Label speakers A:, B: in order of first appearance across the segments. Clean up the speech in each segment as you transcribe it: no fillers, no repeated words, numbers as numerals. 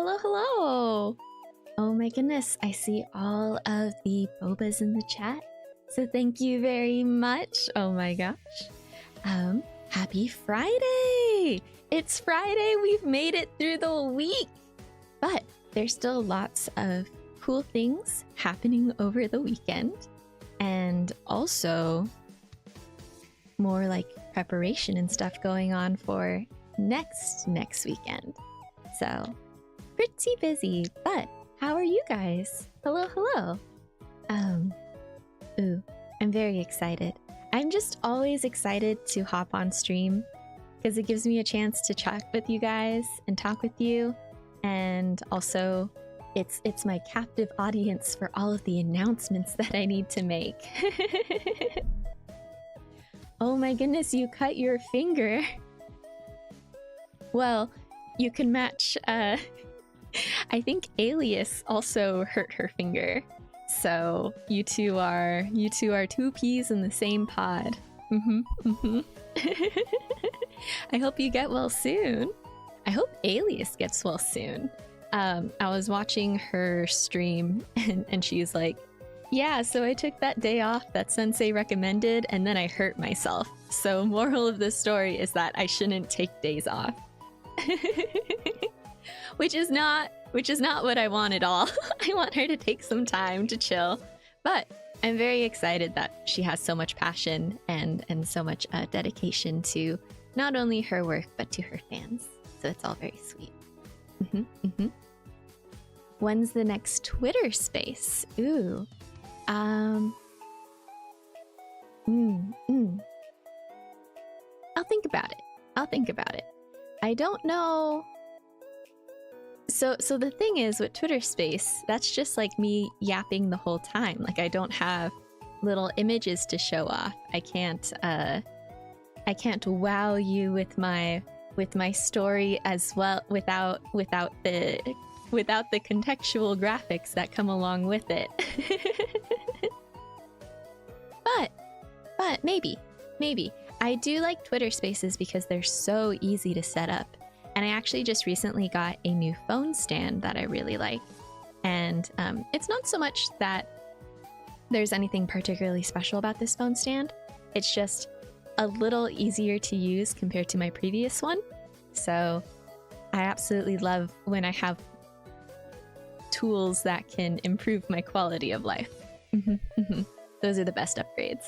A: hello, hello! Oh my goodness, I see all of the bobas in the chat. So thank you very much. Oh my gosh. Happy Friday! It's Friday, we've made it through the week! But there's still lots of cool things happening over the weekend. And also more like preparation and stuff going on for next weekend. So pretty busy, but how are you guys? Hello, hello. I'm very excited. I'm just always excited to hop on stream because it gives me a chance to chat with you guys and talk with you, and also it's my captive audience for all of the announcements that I need to make. Oh my goodness, you cut your finger. Well, you can match, I think Alias also hurt her finger. So you two are two peas in the same pod. I hope you get well soon. I hope Alias gets well soon. I was watching her stream and she's like, yeah, so I took that day off that Sensei recommended and then I hurt myself. So moral of the story is that I shouldn't take days off. Which is not what I want at all. I want her to take some time to chill. But I'm very excited that she has so much passion and so much dedication to not only her work, but to her fans. So it's all very sweet. When's the next Twitter space? Ooh. I'll think about it. I don't know. So the thing is with Twitter space, that's just like me yapping the whole time. Like I don't have little images to show off. I can't wow you with my story as well without the contextual graphics that come along with it. but maybe I do like Twitter spaces because they're so easy to set up. And I actually just recently got a new phone stand that I really like. And it's not so much that there's anything particularly special about this phone stand. It's just a little easier to use compared to my previous one. So I absolutely love when I have tools that can improve my quality of life. Those are the best upgrades.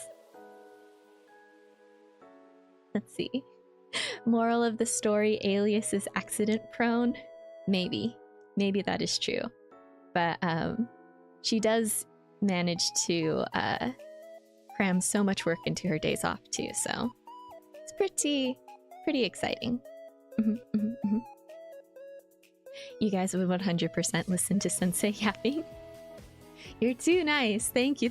A: Let's see. Moral of the story, Alias is accident prone. Maybe that is true. But she does manage to cram so much work into her days off too, so it's pretty exciting. You guys would 100% listen to Sensei yapping. You're too nice. Thank you.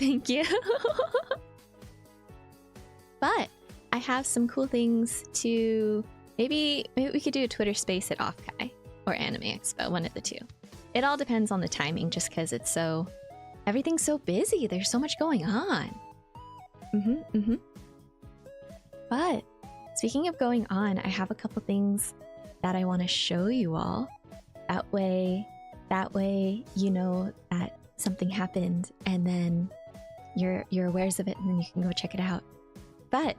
A: But I have some cool things to... Maybe we could do a Twitter space at Offkai or Anime Expo, one of the two. It all depends on the timing, just because it's so... Everything's so busy. There's so much going on. But speaking of going on, I have a couple things that I want to show you all. That way, you know that something happened, and then you're aware of it, and then you can go check it out. But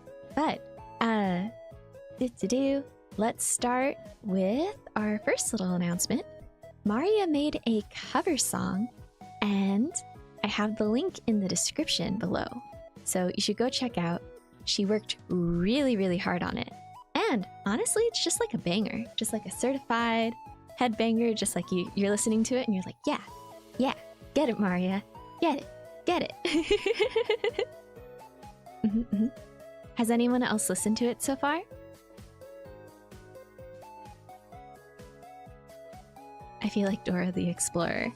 A: let's start with our first little announcement. Maria made a cover song, and I have the link in the description below. So you should go check out. She worked really hard on it. And honestly, it's just like a banger. Just like a certified headbanger, just like you're listening to it and you're like, yeah, get it, Maria. Get it. Has anyone else listened to it so far? I feel like Dora the Explorer.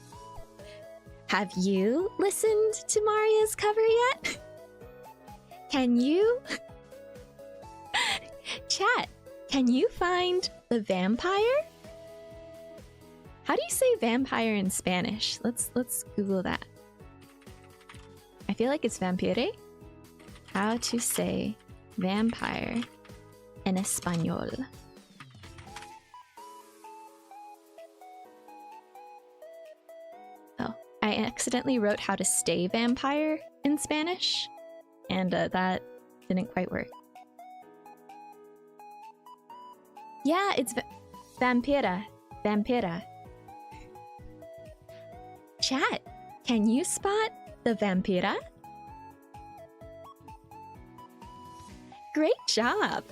A: Have you listened to Maria's cover yet? Can you? Chat, can you find the vampire? How do you say vampire in Spanish? Let's Google that. I feel like it's vampire. How to say vampire in Espanol. accidentally wrote how to stay vampire in Spanish, and that didn't quite work. Yeah, it's vampira. Vampira. Chat, can you spot the vampira? Great job!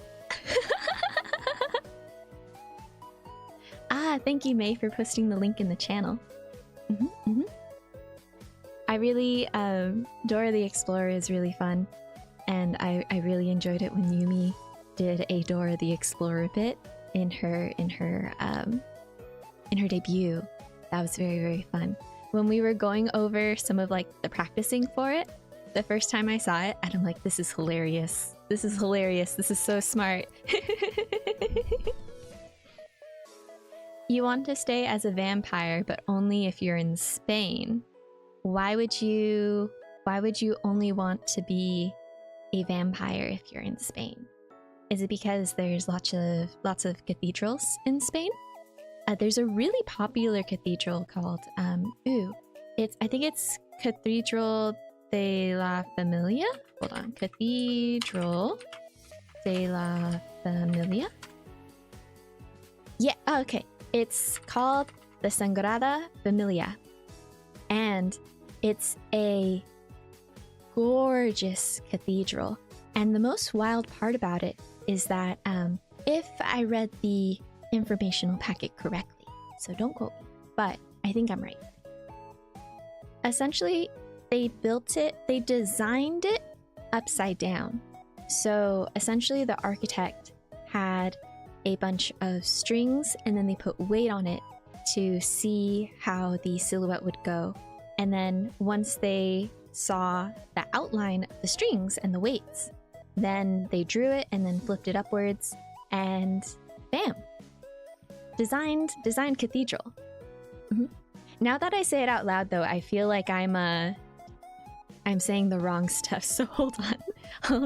A: Thank you, May, for posting the link in the channel. I really, Dora the Explorer is really fun, and I really enjoyed it when Yumi did a Dora the Explorer bit in her debut. That was very, very fun. When we were going over some of like the practicing for it, the first time I saw it, and I'm like, this is hilarious. This is hilarious. This is so smart. You want to stay as a vampire, but only if you're in Spain. Why would you only want to be a vampire if you're in Spain? Is it because there's lots of cathedrals in Spain? There's a really popular cathedral called I think it's Cathedral de la Familia. Hold on, Cathedral de la Familia. Yeah, okay. It's called the Sagrada Familia, and it's a gorgeous cathedral. And the most wild part about it is that if I read the informational packet correctly, so don't quote me, but I think I'm right. Essentially, they designed it upside down. So essentially the architect had a bunch of strings and then they put weight on it to see how the silhouette would go. And then once they saw the outline of the strings and the weights, then they drew it and then flipped it upwards, and bam! Designed cathedral. Now that I say it out loud, though, I feel like I'm saying the wrong stuff. So hold on.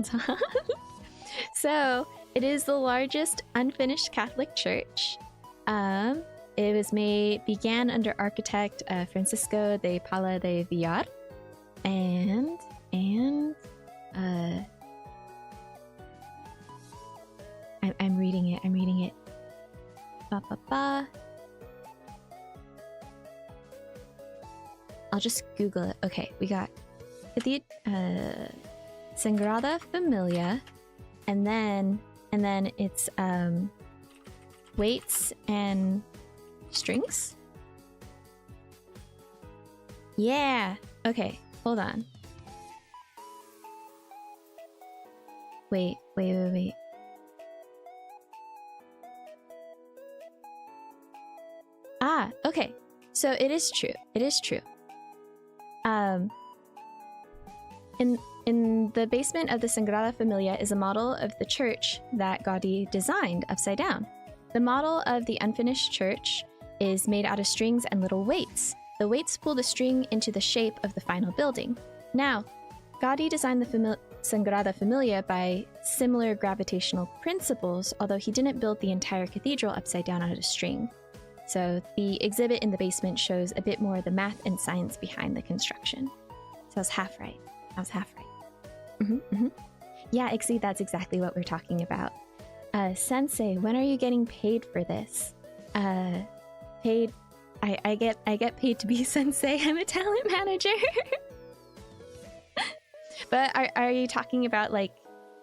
A: So it is the largest unfinished Catholic church. It began under architect Francisco de Paula de Villar, and I'm reading it. I'll just Google it. Okay, we got the Sagrada Familia, and then it's weights and strings. Yeah. Okay, hold on. Wait. Okay. So it is true. In the basement of the Sagrada Familia is a model of the church that Gaudi designed upside down. The model of the unfinished church is made out of strings and little weights. The weights pull the string into the shape of the final building. Now, Gaudi designed the Sagrada Familia by similar gravitational principles, although he didn't build the entire cathedral upside down out of string. So the exhibit in the basement shows a bit more of the math and science behind the construction. So I was half right. Yeah, Ixie, that's exactly what we're talking about. Sensei, when are you getting paid for this? Paid? I get paid to be Sensei. I'm a talent manager. But are you talking about like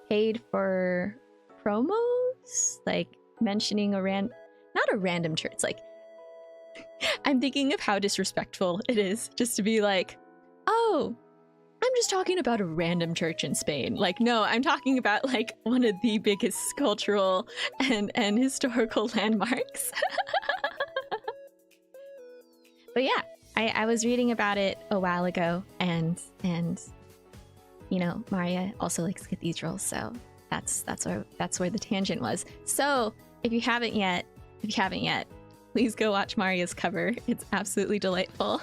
A: paid for promos? Like mentioning not a random church, like I'm thinking of how disrespectful it is just to be like, oh, I'm just talking about a random church in Spain. Like, no, I'm talking about like one of the biggest cultural and historical landmarks. But yeah, I was reading about it a while ago, and you know, Maria also likes cathedrals, so that's where the tangent was. So if you haven't yet, please go watch Maria's cover. It's absolutely delightful.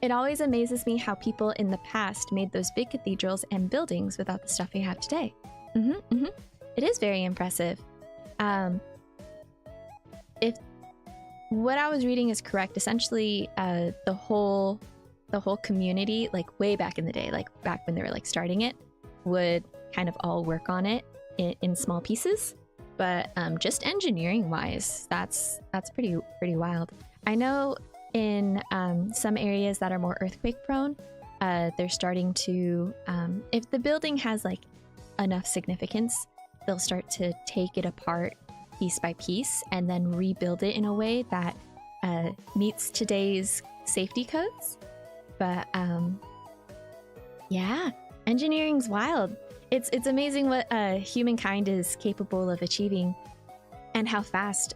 A: It always amazes me how people in the past made those big cathedrals and buildings without the stuff we have today. It is very impressive. what I was reading is correct. Essentially, the whole community, like way back in the day, like back when they were like starting it, would kind of all work on it in small pieces. But just engineering wise, that's pretty wild. I know in some areas that are more earthquake prone, they're starting to, if the building has like enough significance, they'll start to take it apart piece by piece and then rebuild it in a way that meets today's safety codes. But yeah, engineering's wild. It's amazing what humankind is capable of achieving, and how fast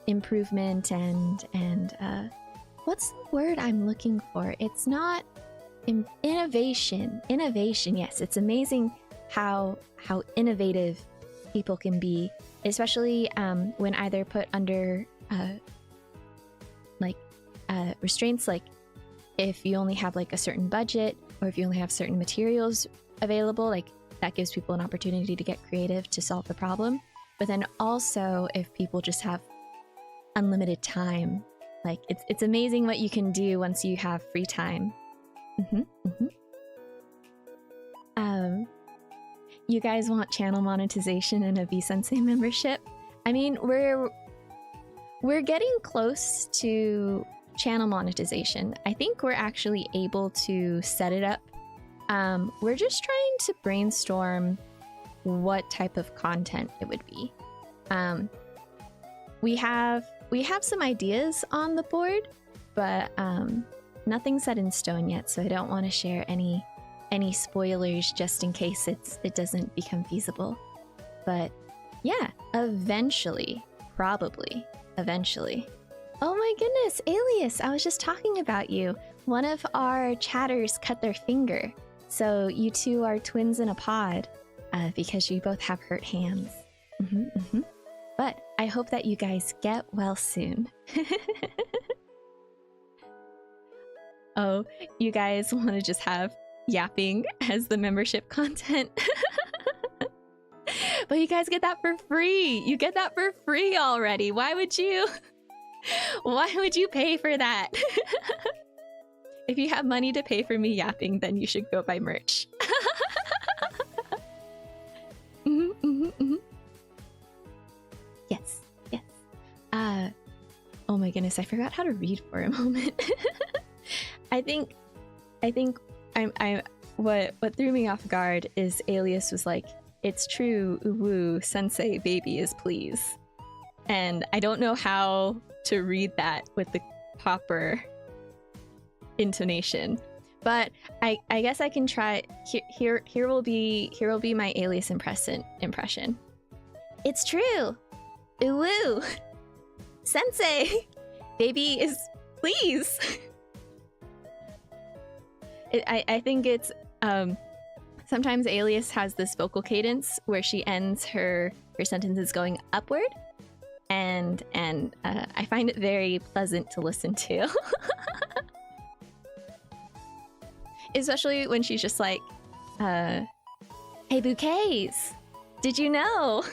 A: improvement and what's the word I'm looking for? It's not innovation. Innovation, yes. It's amazing how innovative people can be, especially when either put under restraints, like if you only have like a certain budget, or if you only have certain materials available, like that gives people an opportunity to get creative to solve the problem. But then also if people just have unlimited time, like it's amazing what you can do once you have free time. You guys want channel monetization and a V-Sensei membership? I mean, we're getting close to channel monetization. I think we're actually able to set it up. We're just trying to brainstorm what type of content it would be. We have some ideas on the board, but nothing's set in stone yet, so I don't want to share any spoilers just in case it doesn't become feasible. But yeah, eventually, probably eventually. Oh my goodness, Alias, I was just talking about you. One of our chatters cut their finger, so you two are twins in a pod because you both have hurt hands. But I hope that you guys get well soon. Oh, you guys want to just have yapping as the membership content? But you guys get that for free. You get that for free already. Why would you pay for that? If you have money to pay for me yapping, then you should go buy merch. Yes. Oh my goodness, I forgot how to read for a moment. I think what threw me off guard is Alias was like, "It's true, woo, Sensei baby is please." And I don't know how to read that with the proper intonation, but I guess I can try. Here will be my Alias impression. It's true, woo, Sensei baby is please. I think it's sometimes Alias has this vocal cadence where she ends her sentences going upward, and I find it very pleasant to listen to. Especially when she's just like, "Hey bouquets, did you know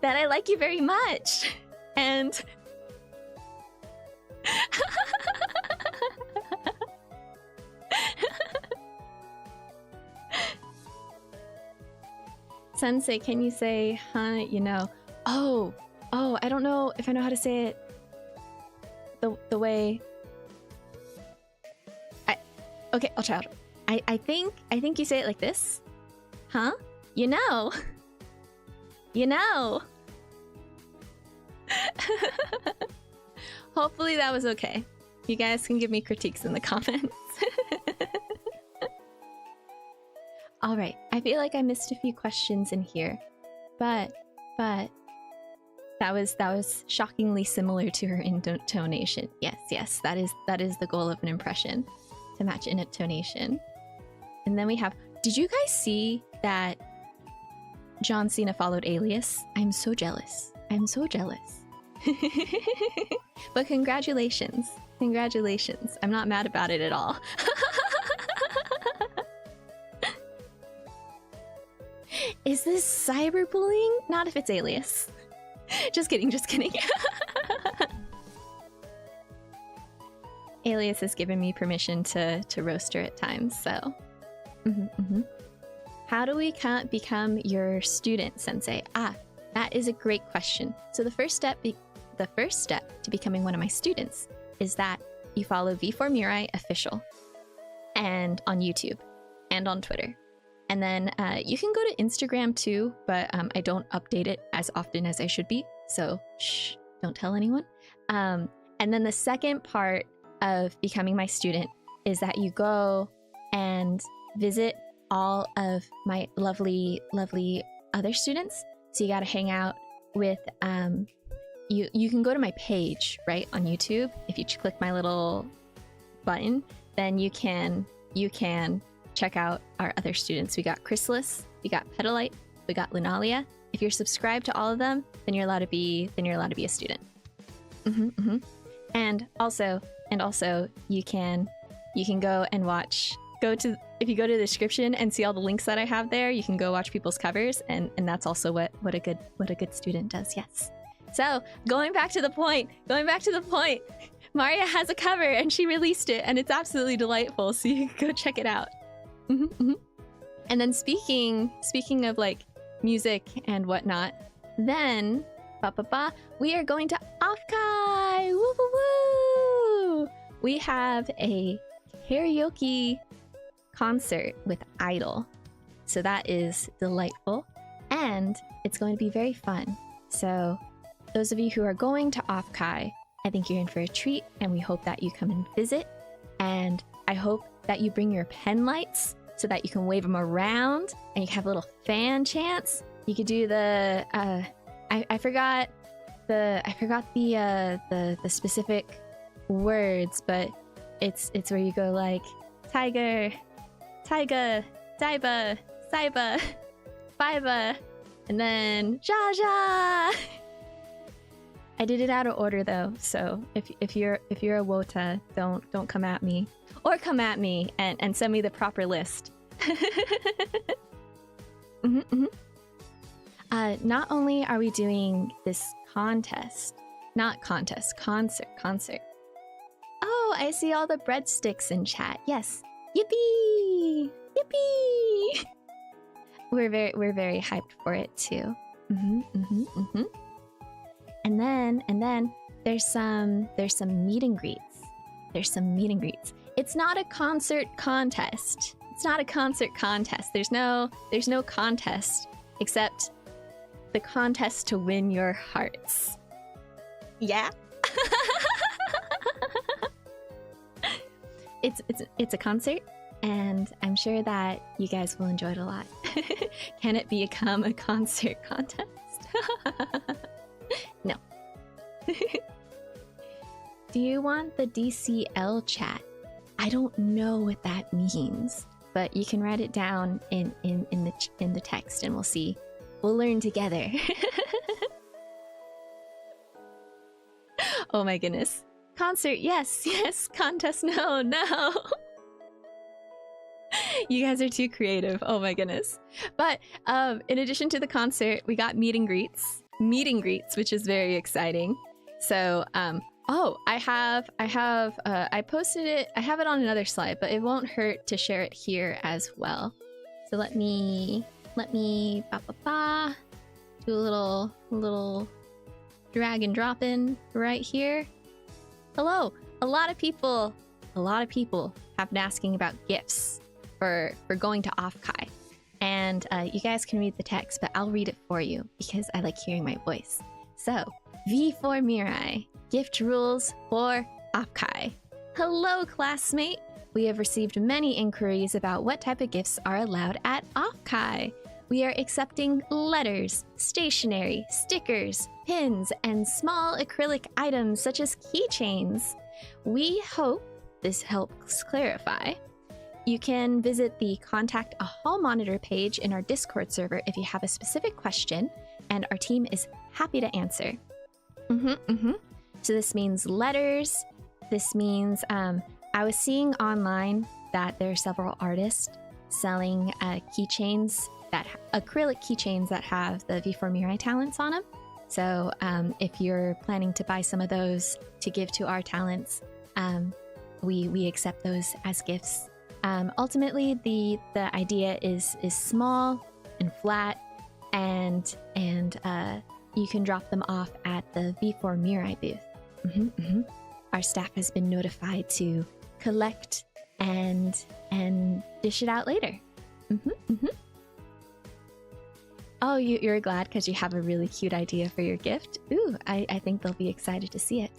A: that I like you very much?" And Sensei, can you say, huh, you know? Oh, I don't know if I know how to say it the way... Okay, I'll try it. I think you say it like this. Huh? You know. You know. Hopefully that was okay. You guys can give me critiques in the comments. All right, I feel like I missed a few questions in here, but that was shockingly similar to her intonation. Yes, that is the goal of an impression, to match intonation. And then we have, did you guys see that John Cena followed Alias? I'm so jealous. But congratulations. I'm not mad about it at all. Is this cyberbullying? Not if it's Alias. Just kidding, just kidding. Alias has given me permission to roast her at times, so. How do we become your student, Sensei? Ah, that is a great question. So the first step to becoming one of my students is that you follow V4Mirai official, and on YouTube, and on Twitter. And then you can go to Instagram too, but I don't update it as often as I should be, so shh, don't tell anyone. And then the second part of becoming my student is that you go and visit all of my lovely other students. So you got to hang out with you can go to my page right on YouTube. If you click my little button, then you can check out our other students. We got Chrysalis, we got Petalite, we got Lunalia. If you're subscribed to all of them, then you're allowed to be a student. And also you can go and if you go to the description and see all the links that I have there, you can go watch people's covers, and that's also what a good student does. Yes. So going back to the point, Maria has a cover and she released it, and it's absolutely delightful. So you can go check it out. And then speaking of like music and whatnot, then we are going to Offkai. Woo woo woo! We have a karaoke concert with Idol, so that is delightful, and it's going to be very fun. So those of you who are going to Offkai, I think you're in for a treat, and we hope that you come and visit, and I hope that you bring your pen lights so that you can wave them around and you can have a little fan chants. You could do the I forgot the specific words, but it's where you go like tiger, taiga, daiba, saiba, fiba, and then jaja. I did it out of order though, so if you're a wota, don't come at me, or come at me and send me the proper list. Not only are we doing this concert. Oh, I see all the breadsticks in chat. Yes, yippee, yippee. We're very hyped for it too. And then there's some meet and greets. It's not a concert contest. There's no contest except the contest to win your hearts. Yeah. It's a concert, and I'm sure that you guys will enjoy it a lot. Can it become a concert contest? No. Do you want the DCL chat? I don't know what that means, but you can write it down in the text, and we'll see. We'll learn together. Oh my goodness. Concert, yes. Contest, no. You guys are too creative. Oh my goodness. But in addition to the concert, we got meet and greets, which is very exciting. So I posted it. I have it on another slide, but it won't hurt to share it here as well. So let me do a little drag and drop in right here. Hello. A lot of people have been asking about gifts for going to Offkai, and you guys can read the text, but I'll read it for you because I like hearing my voice. So V4Mirai gift rules for Offkai. Hello, classmate. We have received many inquiries about what type of gifts are allowed at Offkai. We are accepting letters, stationery, stickers, pins, and small acrylic items such as keychains. We hope this helps clarify. You can visit the Contact a Hall Monitor page in our Discord server if you have a specific question, and our team is happy to answer. So this means letters. This means I was seeing online that there are several artists selling acrylic keychains that have the V4Mirai talents on them. So if you're planning to buy some of those to give to our talents, we accept those as gifts. Ultimately, the idea is small and flat, and you can drop them off at the V4Mirai booth. Our staff has been notified to collect and dish it out later. Oh, you're glad because you have a really cute idea for your gift? Ooh, I think they'll be excited to see it.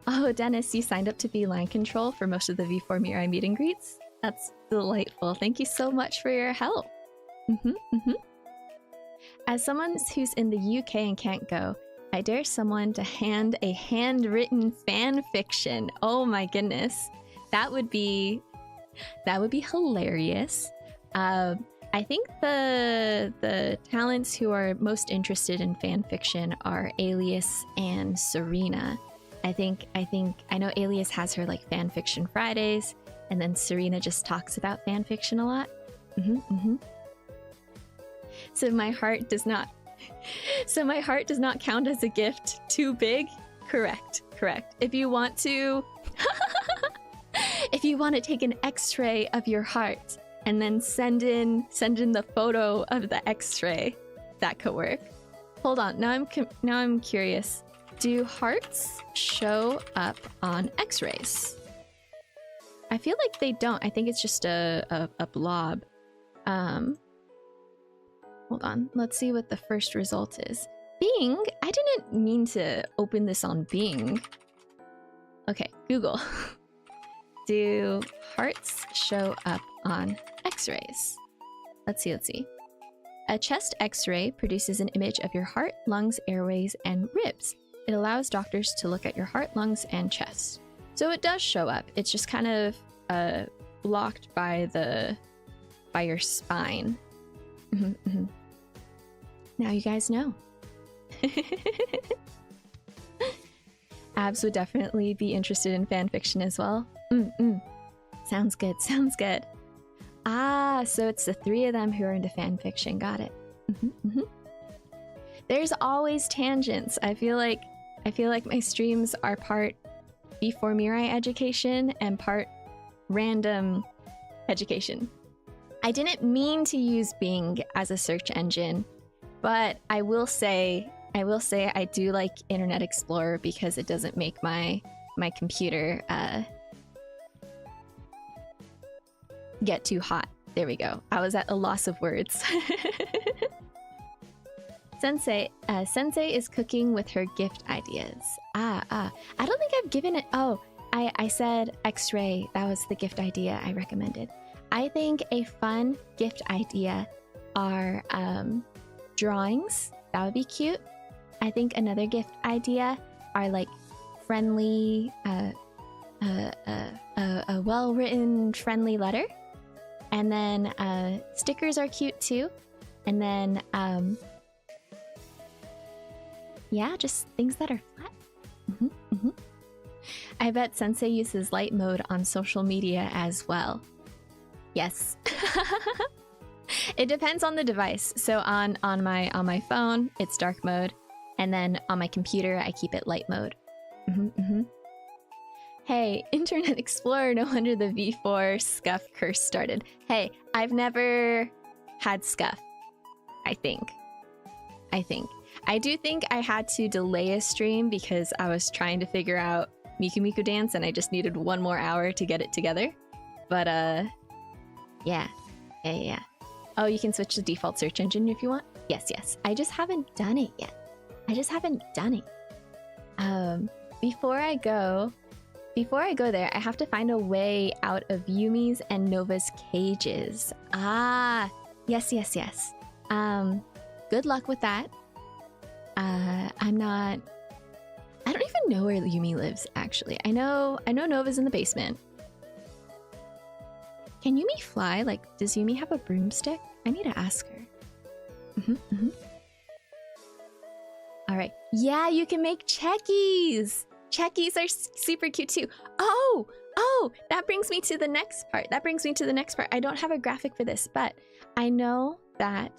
A: Oh, Dennis, you signed up to be line control for most of the V4Mirai meet and greets? That's delightful. Thank you so much for your help. As someone who's in the UK and can't go, I dare someone to hand a handwritten fan fiction. Oh my goodness. That would be hilarious. I think the talents who are most interested in fan fiction are Alias and Serena. I know Alias has her like fan fiction Fridays, and then Serena just talks about fan fiction a lot. So my heart does not count as a gift. Too big? Correct. If you want to take an X-ray of your heart and then send in the photo of the X-ray, that could work. Hold on, now I'm curious. Do hearts show up on X-rays? I feel like they don't. I think it's just a blob. Hold on, let's see what the first result is. Bing? I didn't mean to open this on Bing. Okay, Google. Do hearts show up on X-rays? Let's see. A chest X-ray produces an image of your heart, lungs, airways, and ribs. It allows doctors to look at your heart, lungs, and chest. So it does show up. It's just kind of blocked by your spine. Now you guys know. Abs would definitely be interested in fan fiction as well. Sounds good. Ah, so it's the three of them who are into fan fiction. Got it. There's always tangents. I feel like my streams are part V4Mirai education and part random education. I didn't mean to use Bing as a search engine, but I will say I do like Internet Explorer because it doesn't make my computer get too hot. There we go. I was at a loss of words. Sensei is cooking with her gift ideas. I don't think I've given it. Oh, I said X-ray. That was the gift idea I recommended. I think a fun gift idea are drawings. That would be cute. I think another gift idea are like friendly, a well-written friendly letter. And then stickers are cute too. And then yeah, just things that are flat. I bet Sensei uses light mode on social media as well. Yes. It depends on the device. So on my phone, it's dark mode, and then on my computer, I keep it light mode. Hey, Internet Explorer, no wonder the V4 scuff curse started. Hey, I've never had scuff. I think. I do think I had to delay a stream because I was trying to figure out Miku Miku Dance and I just needed one more hour to get it together. But yeah. Oh, you can switch to default search engine if you want. Yes. I just haven't done it yet. Before I go there, I have to find a way out of Yumi's and Nova's cages. Ah, yes. Good luck with that. I don't even know where Yumi lives, actually. I know Nova's in the basement. Can Yumi fly? Like, does Yumi have a broomstick? I need to ask her. All right. Yeah, you can make checkies. Checkies are super cute too. Oh, that brings me to the next part. I don't have a graphic for this, but I know that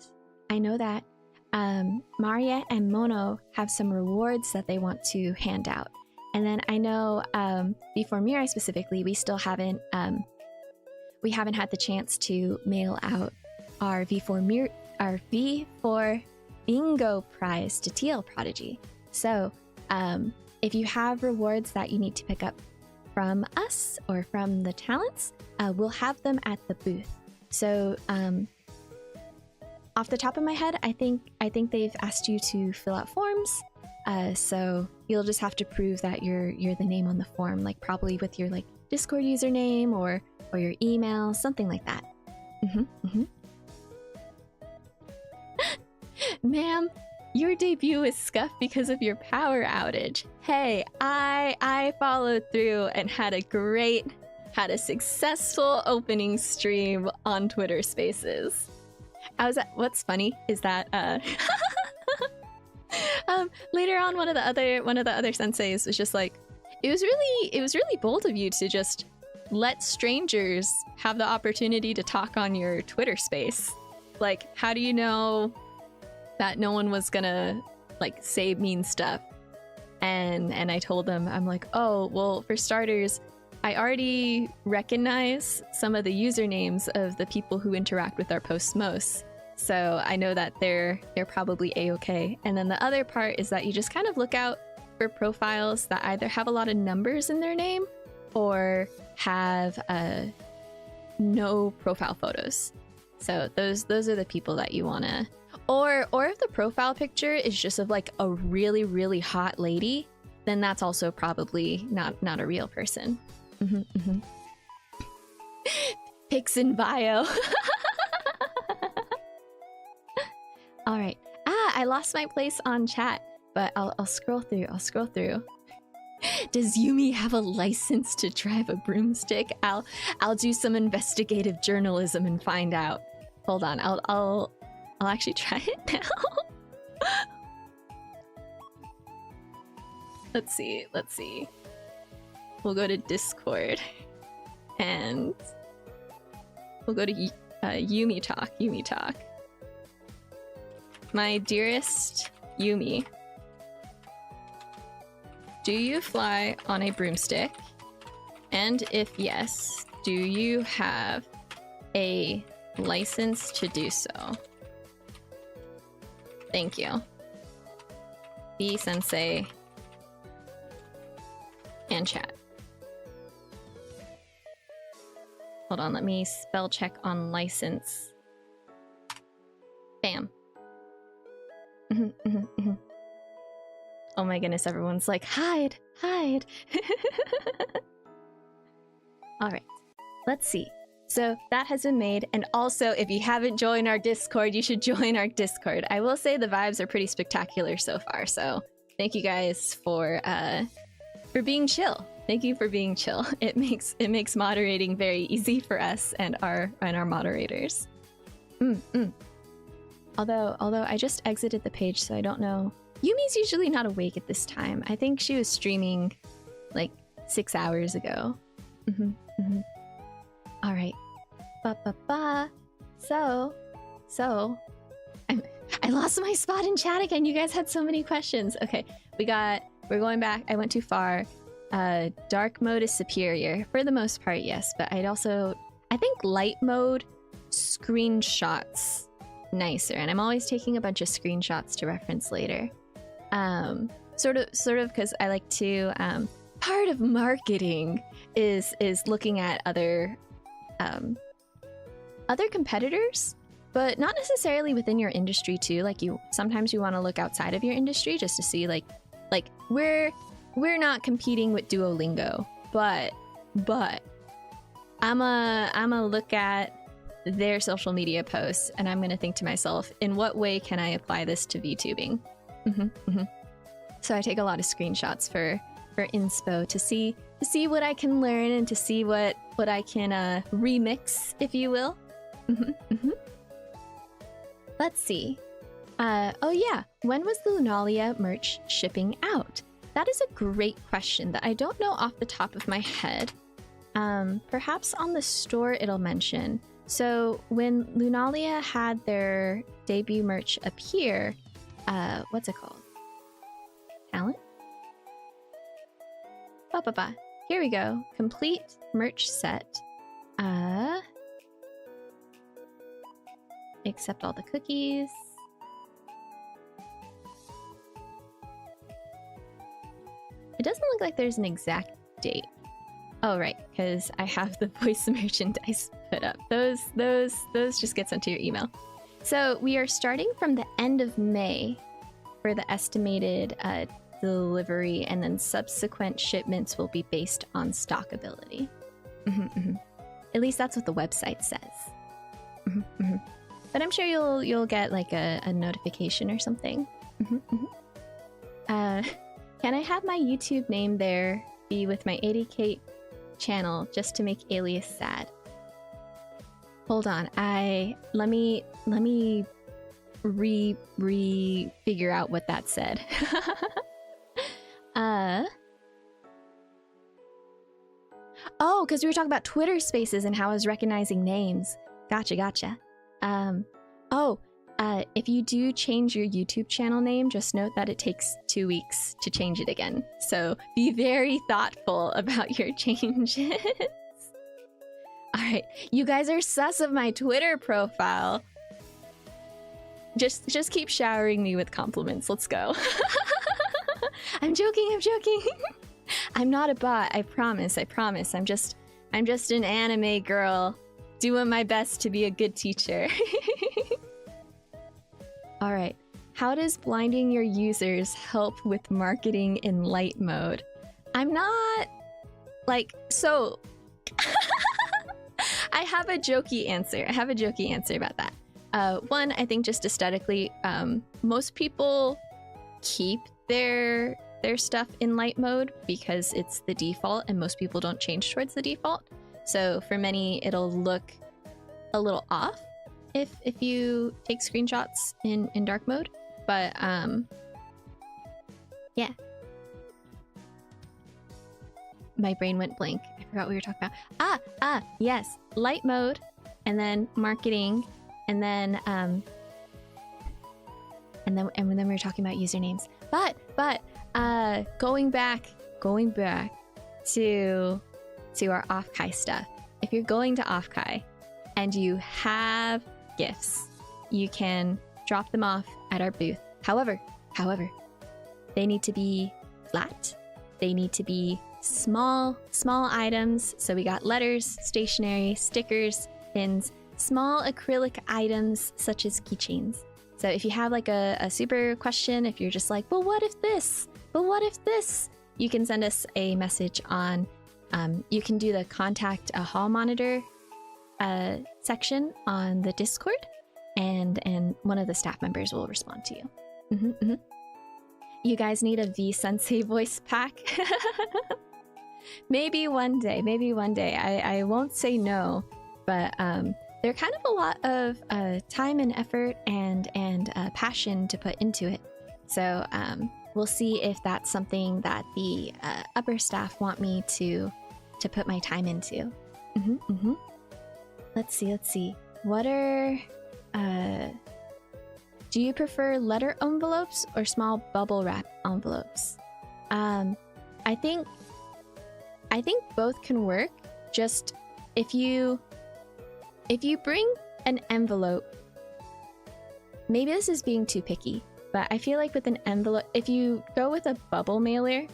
A: Maria and Mono have some rewards that they want to hand out. And then I know V4Mirai specifically, we still haven't had the chance to mail out our V4 Bingo prize to TL Prodigy. So if you have rewards that you need to pick up from us or from the talents, we'll have them at the booth. So off the top of my head, I think they've asked you to fill out forms. So you'll just have to prove that you're the name on the form, like probably with your like Discord username or your email, something like that. Ma'am, your debut is scuffed because of your power outage. Hey, I followed through and had a successful opening stream on Twitter Spaces. What's funny is that later on one of the other senseis was just like, it was really bold of you to just let strangers have the opportunity to talk on your Twitter space. Like, how do you know that no one was gonna like say mean stuff? And I told them, I'm like, oh well, for starters, I already recognize some of the usernames of the people who interact with our posts most. So I know that they're probably a-okay. And then the other part is that you just kind of look out for profiles that either have a lot of numbers in their name or have no profile photos. So those are the people that you wanna, or if the profile picture is just of like a really, really hot lady, then that's also probably not a real person. Pics in bio. All right. I lost my place on chat, but I'll scroll through. Does Yumi have a license to drive a broomstick? I'll do some investigative journalism and find out. Hold on. I'll actually try it now. Let's see. We'll go to Discord and we'll go to Yumi Talk. My dearest Yumi, do you fly on a broomstick? And if yes, do you have a license to do so? Thank you. B Sensei and chat. Hold on, let me spell check on license. Bam. Oh my goodness, everyone's like, hide. All right, let's see. So that has been made, and also if you haven't joined our Discord, you should join our Discord. I will say the vibes are pretty spectacular so far, so thank you guys for being chill. Thank you for being chill. It makes moderating very easy for us and our moderators. Although I just exited the page, so I don't know. Yumi's usually not awake at this time. I think she was streaming like 6 hours ago. All right. So I lost my spot in chat again. You guys had so many questions. Okay, we're going back. I went too far. Dark mode is superior for the most part, yes, but I think light mode screenshots nicer, and I'm always taking a bunch of screenshots to reference later. Sort of because I like to part of marketing is looking at other competitors, but not necessarily within your industry too. Like sometimes you want to look outside of your industry just to see like we're not competing with Duolingo, but I'ma look at their social media posts and I'm gonna think to myself, in what way can I apply this to VTubing? So I take a lot of screenshots for inspo to see what I can learn and to see what I can remix, if you will. Let's see. Oh yeah, when was the Lunalia merch shipping out? That is a great question that I don't know off the top of my head. Perhaps on the store it'll mention. So when Lunalia had their debut merch appear, what's it called? Talent? Ba. Here we go. Complete merch set. Accept all the cookies. It doesn't look like there's an exact date. Oh, right, because I have the voice merchandise put up. Those just get sent to your email. So we are starting from the end of May for the estimated delivery, and then subsequent shipments will be based on stockability. At least that's what the website says. But I'm sure you'll get like a notification or something. Can I have my YouTube name there be with my 80K channel just to make Alias sad? Hold on, let me figure out what that said. Oh, because we were talking about Twitter Spaces and how I was recognizing names. Gotcha. If you do change your YouTube channel name, just note that it takes 2 weeks to change it again. So be very thoughtful about your changes. Alright, you guys are sus of my Twitter profile. Just keep showering me with compliments. Let's go. I'm joking. I'm not a bot. I promise. I'm just an anime girl doing my best to be a good teacher. All right. How does blinding your users help with marketing in light mode? I'm not like so. I have a jokey answer about that. One, I think just aesthetically, most people keep their stuff in light mode because it's the default, and most people don't change towards the default. So for many, it'll look a little off if you take screenshots in dark mode. But yeah. My brain went blank. I forgot what we were talking about. Yes, light mode, and then marketing, and then then we were talking about usernames. But going back to our off-Kai stuff. If you're going to off-Kai and you have gifts, you can drop them off at our booth. However, they need to be flat. They need to be small items. So we got letters, stationery, stickers, pins, small acrylic items such as keychains. So if you have like a super question, if you're just like, but what if this? You can send us a message on, you can do the contact a hall monitor section on the Discord, and one of the staff members will respond to you. You guys need a V-Sensei voice pack? Maybe one day. I won't say no, but they're kind of a lot of time and effort and passion to put into it. So we'll see if that's something that the upper staff want me to put my time into. Let's see. What are... do you prefer letter envelopes or small bubble wrap envelopes? I think both can work. Just if you bring an envelope, maybe this is being too picky, but I feel like with an envelope, if you go with a bubble mailer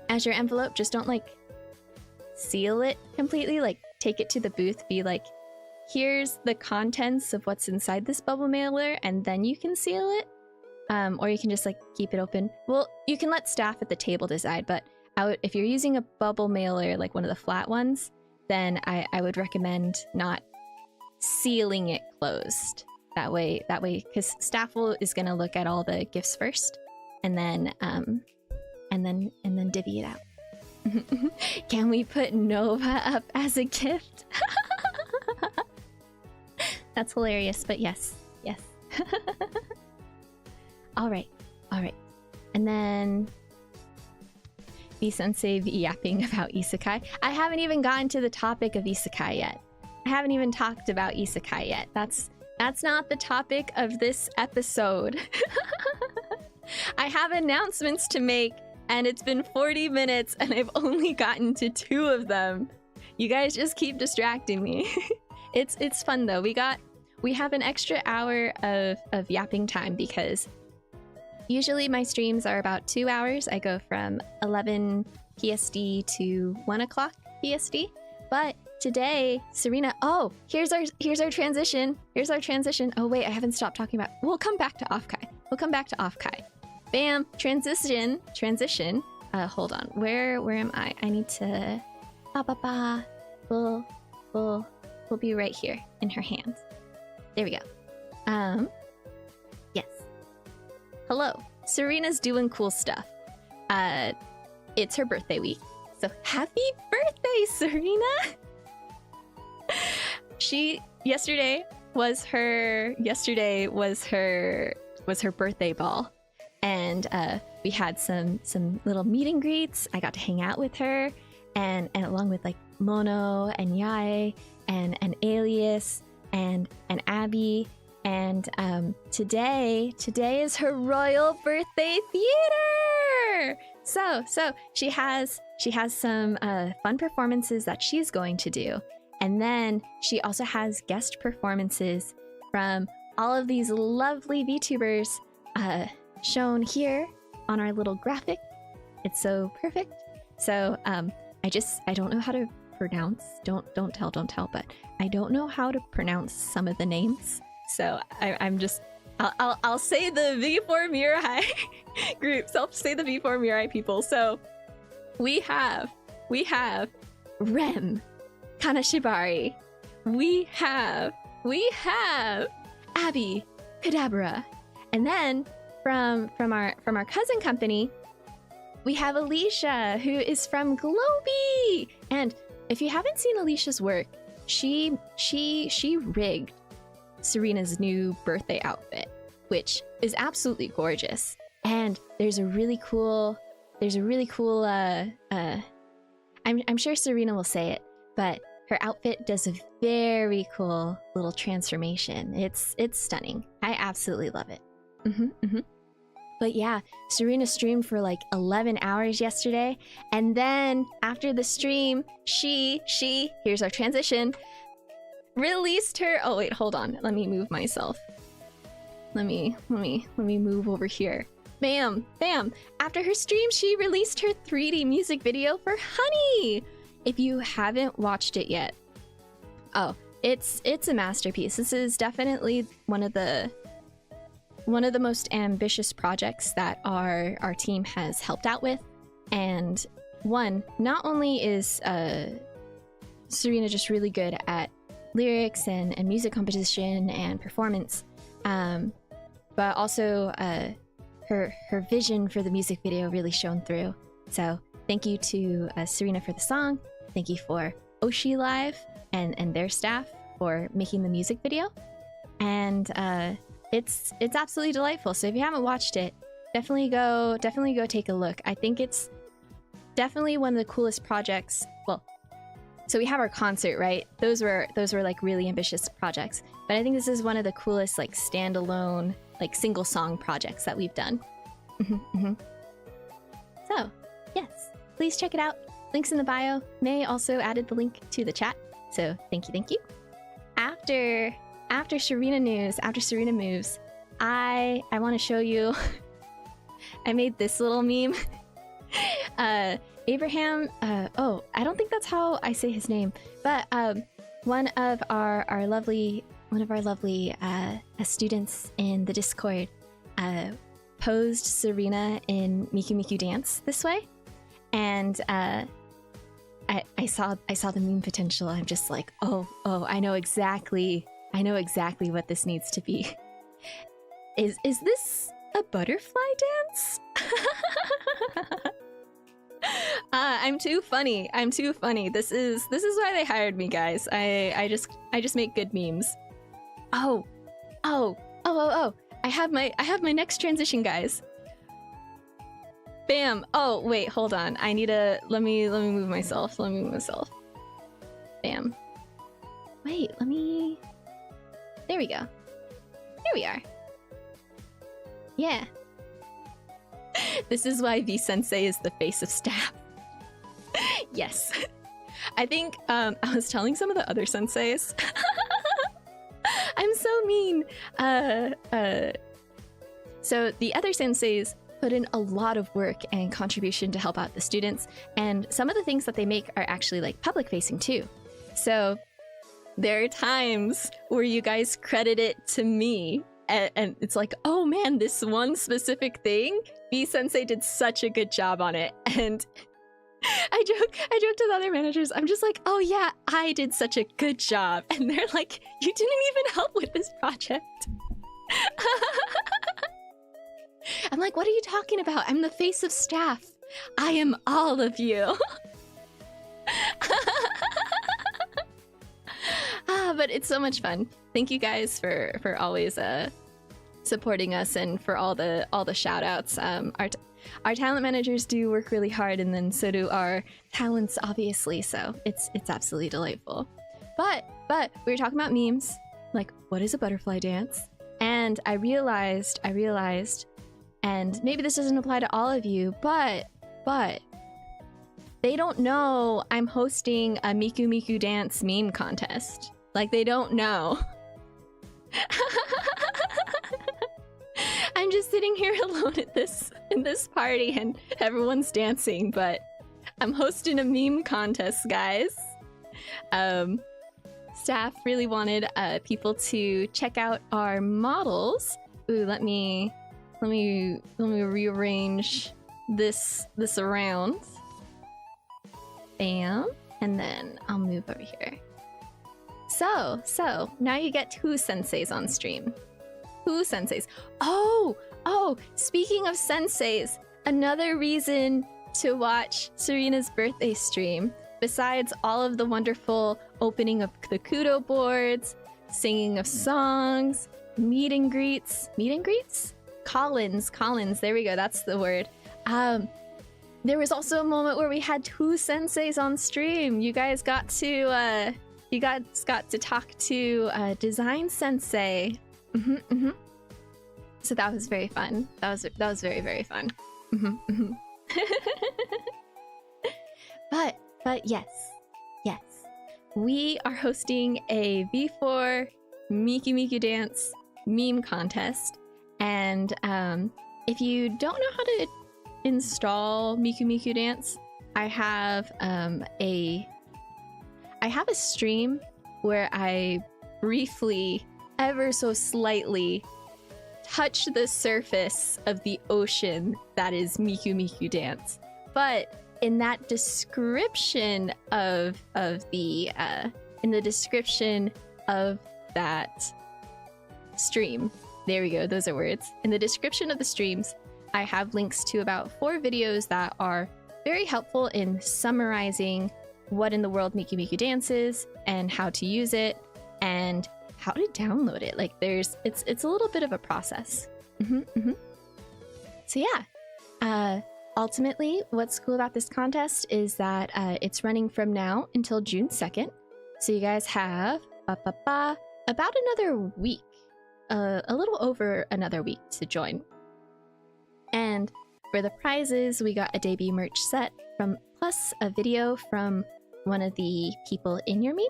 A: as your envelope, just don't like seal it completely. Like take it to the booth, be like, here's the contents of what's inside this bubble mailer, and then you can seal it. Or you can just like keep it open. Well, you can let staff at the table decide, but if you're using a bubble mailer, like one of the flat ones, then I would recommend not sealing it closed. That way, because staff is gonna look at all the gifts first, and then divvy it out. Can we put Nova up as a gift? That's hilarious, but yes. All right. And then V-Sensei yapping about isekai. I haven't even gotten to the topic of isekai yet. haven't even talked about isekai yet. That's not the topic of this episode. I have announcements to make, and it's been 40 minutes, and I've only gotten to 2 of them. You guys just keep distracting me. It's fun though. We have an extra hour of yapping time because usually my streams are about 2 hours. I go from 11 PSD to 1 o'clock PSD. But today, Serena, oh, here's our transition. Here's our transition. Oh wait, I haven't stopped talking about. We'll come back to Offkai. We'll come back to Offkai. Bam, transition. Hold on. Where am I? I need to. We'll be right here in her hands. There we go. Yes. Hello. Serena's doing cool stuff. It's her birthday week. So happy birthday, Serena! Yesterday was her birthday ball. And we had some little meet and greets. I got to hang out with her and along with like Mono and Yae and Alias and Abby. And today is her royal birthday theater. So she has some fun performances that she's going to do, and then she also has guest performances from all of these lovely VTubers shown here on our little graphic. It's so perfect. So I don't know how to pronounce. Don't tell. But I don't know how to pronounce some of the names. So I'll say the V4Mirai groups. I'll say the V4Mirai people. So we have Rem Kanashibari. We have Abby Kadabra. And then from our cousin company, we have Alicia, who is from Globy. And if you haven't seen Alicia's work, she rigged Serena's new birthday outfit, which is absolutely gorgeous. And there's a really cool I'm sure Serena will say it, but her outfit does a very cool little transformation. It's stunning. I absolutely love it. But yeah, Serena streamed for like 11 hours yesterday, and then after the stream, she here's our transition, released her. Oh wait, hold on. Let me move myself. Let me move over here. Bam. After her stream, she released her 3D music video for Honey. If you haven't watched it yet, oh, it's a masterpiece. This is definitely one of the most ambitious projects that our team has helped out with. And not only is Serena just really good at lyrics and music composition and performance, but also her vision for the music video really shone through. So thank you to Serena for the song. Thank you for Oshi Live and their staff for making the music video. And it's absolutely delightful. So if you haven't watched it, definitely go take a look. I think it's definitely one of the coolest projects. Well, so we have our concert, right? Those were like really ambitious projects. But I think this is one of the coolest like standalone like single song projects that we've done. So yes, please check it out. Links in the bio. May also added the link to the chat. So thank you. After Serena moves, I want to show you. I made this little meme. Abraham. Oh, I don't think that's how I say his name, but one of our lovely students in the Discord posed Serena in Miku Miku Dance this way, and I saw the meme potential. I'm just like, oh, I know exactly what this needs to be. Is this a butterfly dance? I'm too funny. This is why they hired me, guys. I just make good memes. Oh. I have my next transition, guys. Bam. Oh, wait, hold on. I need to let me move myself. Bam. Wait, let me... There we go. There we are. Yeah. This is why V-Sensei is the face of staff. Yes. I think I was telling some of the other senseis. I'm so mean. So the other senseis put in a lot of work and contribution to help out the students, and some of the things that they make are actually like public facing too. So there are times where you guys credit it to me, and it's like, oh man, this one specific thing, V-Sensei did such a good job on it. And I joke to the other managers, I'm just like, oh yeah, I did such a good job. And they're like, you didn't even help with this project. I'm like, what are you talking about? I'm the face of staff. I am all of you. But it's so much fun. Thank you guys for always supporting us and for all the shout outs. Our talent managers do work really hard, and then so do our talents, obviously. So it's absolutely delightful. But we were talking about memes, like what is a butterfly dance? And I realized, and maybe this doesn't apply to all of you, but they don't know I'm hosting a Miku Miku dance meme contest. Like, they don't know. I'm just sitting here alone in this party and everyone's dancing, but I'm hosting a meme contest, guys. Staff really wanted people to check out our models. Ooh, let me rearrange this around. Bam, and then I'll move over here. So now you get 2 senseis on stream. 2 senseis. Oh, speaking of senseis, another reason to watch Serena's birthday stream, besides all of the wonderful opening of the kudo boards, singing of songs, meet and greets? Collins, there we go, that's the word. There was also a moment where we had 2 senseis on stream. You guys got to talk to Design Sensei. So that was very fun. That was very, very fun. But yes, we are hosting a V4 Miku Miku Dance meme contest, and if you don't know how to install Miku Miku Dance, I have a stream where I briefly, ever so slightly, touch the surface of the ocean that is Miku Miku Dance. But in that description of the in the description of that stream, there we go, those are words. In the description of the streams, I have links to about 4 videos that are very helpful in summarizing what in the world Miku Miku Dance is and how to use it and how to download it. Like, it's a little bit of a process. So yeah, ultimately, what's cool about this contest is that it's running from now until June 2nd. So you guys have about another week, a little over another week to join. And for the prizes, we got a debut merch set plus a video from one of the people in your meme.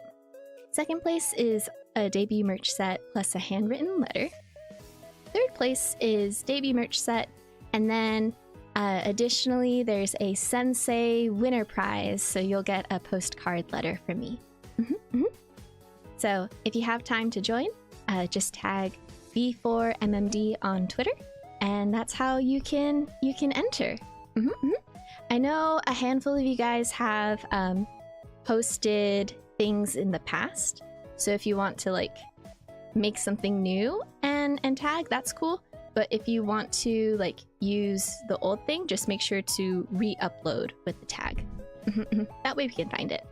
A: Second place is a debut merch set plus a handwritten letter. Third place is debut merch set, and then additionally there's a Sensei winner prize, so you'll get a postcard letter from me. So if you have time to join, just tag V4MMD on Twitter, and that's how you can enter. I know a handful of you guys have posted things in the past, so if you want to like make something new and tag, that's cool. But if you want to like use the old thing, just make sure to re-upload with the tag. That way we can find it.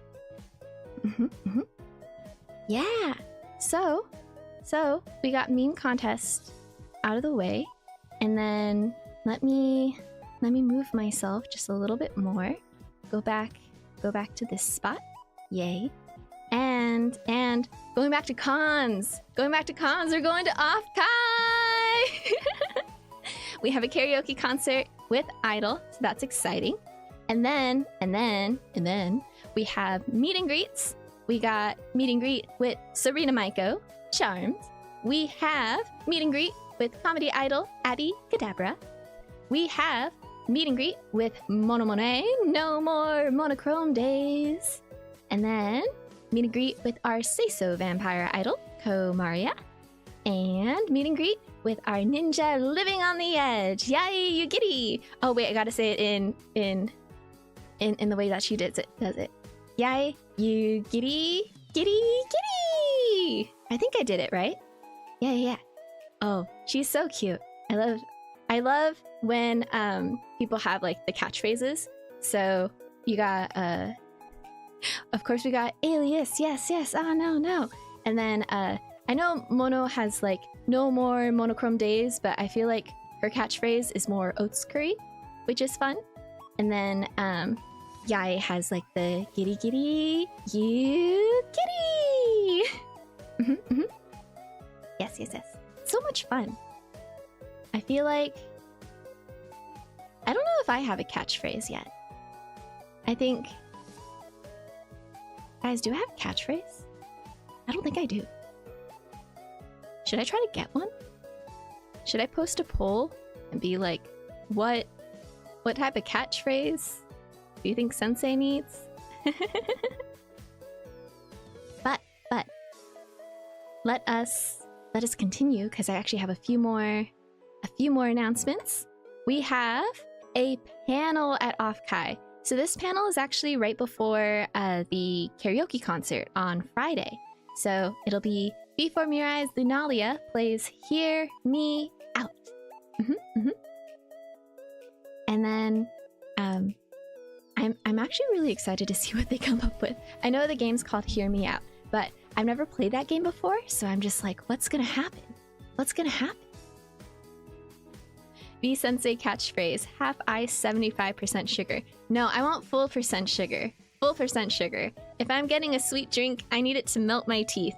A: Yeah, so we got meme contest out of the way, and then let me move myself just a little bit more. Go back to this spot. Yay. And going back to cons. We're going to off-kai. We have a karaoke concert with Idol, so that's exciting. And then we have meet and greets. We got meet and greet with Serena Maiko, Charmed. We have meet and greet with comedy idol Abby Kadabra. We have meet and greet with Monomone, No More Monochrome Days. And then meet and greet with our Say-So vampire idol, Ko Maria. And meet and greet with our ninja living on the edge, Yai Yugiri. Oh wait, I gotta say it in the way that she does it. Yai Yugiri, giddy. I think I did it right. Yeah. Oh, she's so cute. I love when people have like the catchphrases. So you got of course we got alias, yes, oh no. And then I know Mono has like no more monochrome days, but I feel like her catchphrase is more oats curry, which is fun. And then Yai has like the giddy, you giddy. Yes. So much fun. I feel like I don't know if I have a catchphrase yet. I think, guys, do I have a catchphrase? I don't think I do. Should I try to get one? Should I post a poll and be like, what type of catchphrase do you think Sensei needs? but let us continue, because I actually have a few more announcements. We have a panel at Off-Kai. So this panel is actually right before the karaoke concert on Friday. So it'll be V4Mirai's Lunalia plays Hear Me Out. And then I'm actually really excited to see what they come up with. I know the game's called Hear Me Out, but I've never played that game before, so I'm just like, what's gonna happen? V-Sensei catchphrase, half ice, 75% sugar. No, I want full percent sugar. If I'm getting a sweet drink, I need it to melt my teeth.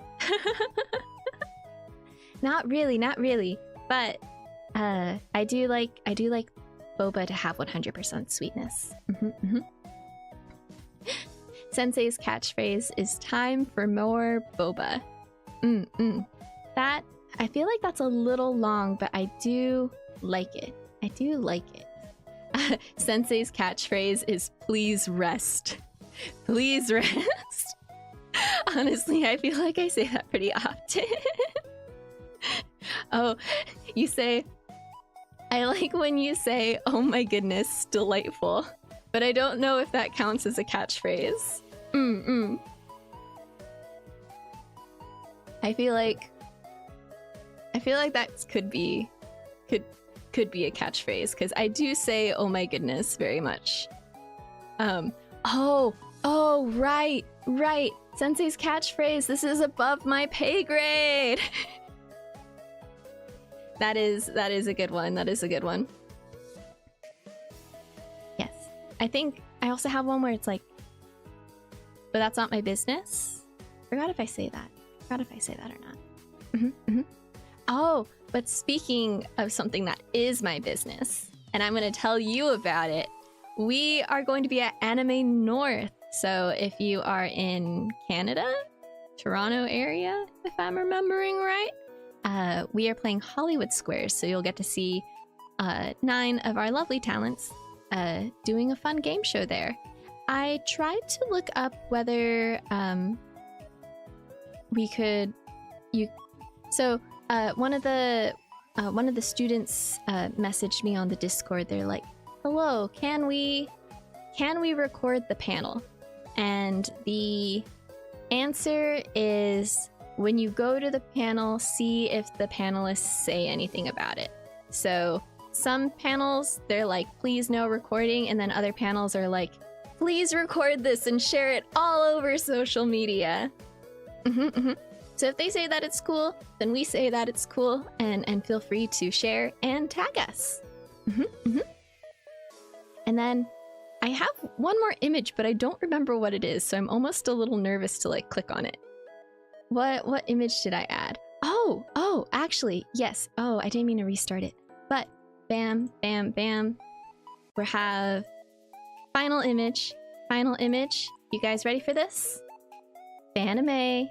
A: Not really. But I do like boba to have 100% sweetness. Sensei's catchphrase is time for more boba. That, I feel like that's a little long, but I do like it. Sensei's catchphrase is please rest. Honestly, I feel like I say that pretty often. Oh, you say, I like when you say, oh my goodness, delightful. But I don't know if that counts as a catchphrase. I feel like that could be a catchphrase, because I do say oh my goodness very much. Oh right. Sensei's catchphrase, this is above my pay grade. That is a good one. Yes. I think I also have one where it's like, but that's not my business. Forgot if I say that or not. Oh, but speaking of something that is my business, and I'm going to tell you about it, we are going to be at Anime North. So if you are in Canada, Toronto area, if I'm remembering right, we are playing Hollywood Squares. So you'll get to see 9 of our lovely talents doing a fun game show there. I tried to look up whether we could... one of the students messaged me on the Discord. They're like, hello, can we record the panel? And the answer is, when you go to the panel, see if the panelists say anything about it. So some panels, they're like, please no recording, and then other panels are like, please record this and share it all over social media. So if they say that it's cool, then we say that it's cool, and feel free to share and tag us. And then I have one more image, but I don't remember what it is, so I'm almost a little nervous to like click on it. What image did I add? Oh, actually, yes. Oh, I didn't mean to restart it. But bam, bam, bam. We have final image. Final image. You guys ready for this? V4Mirai.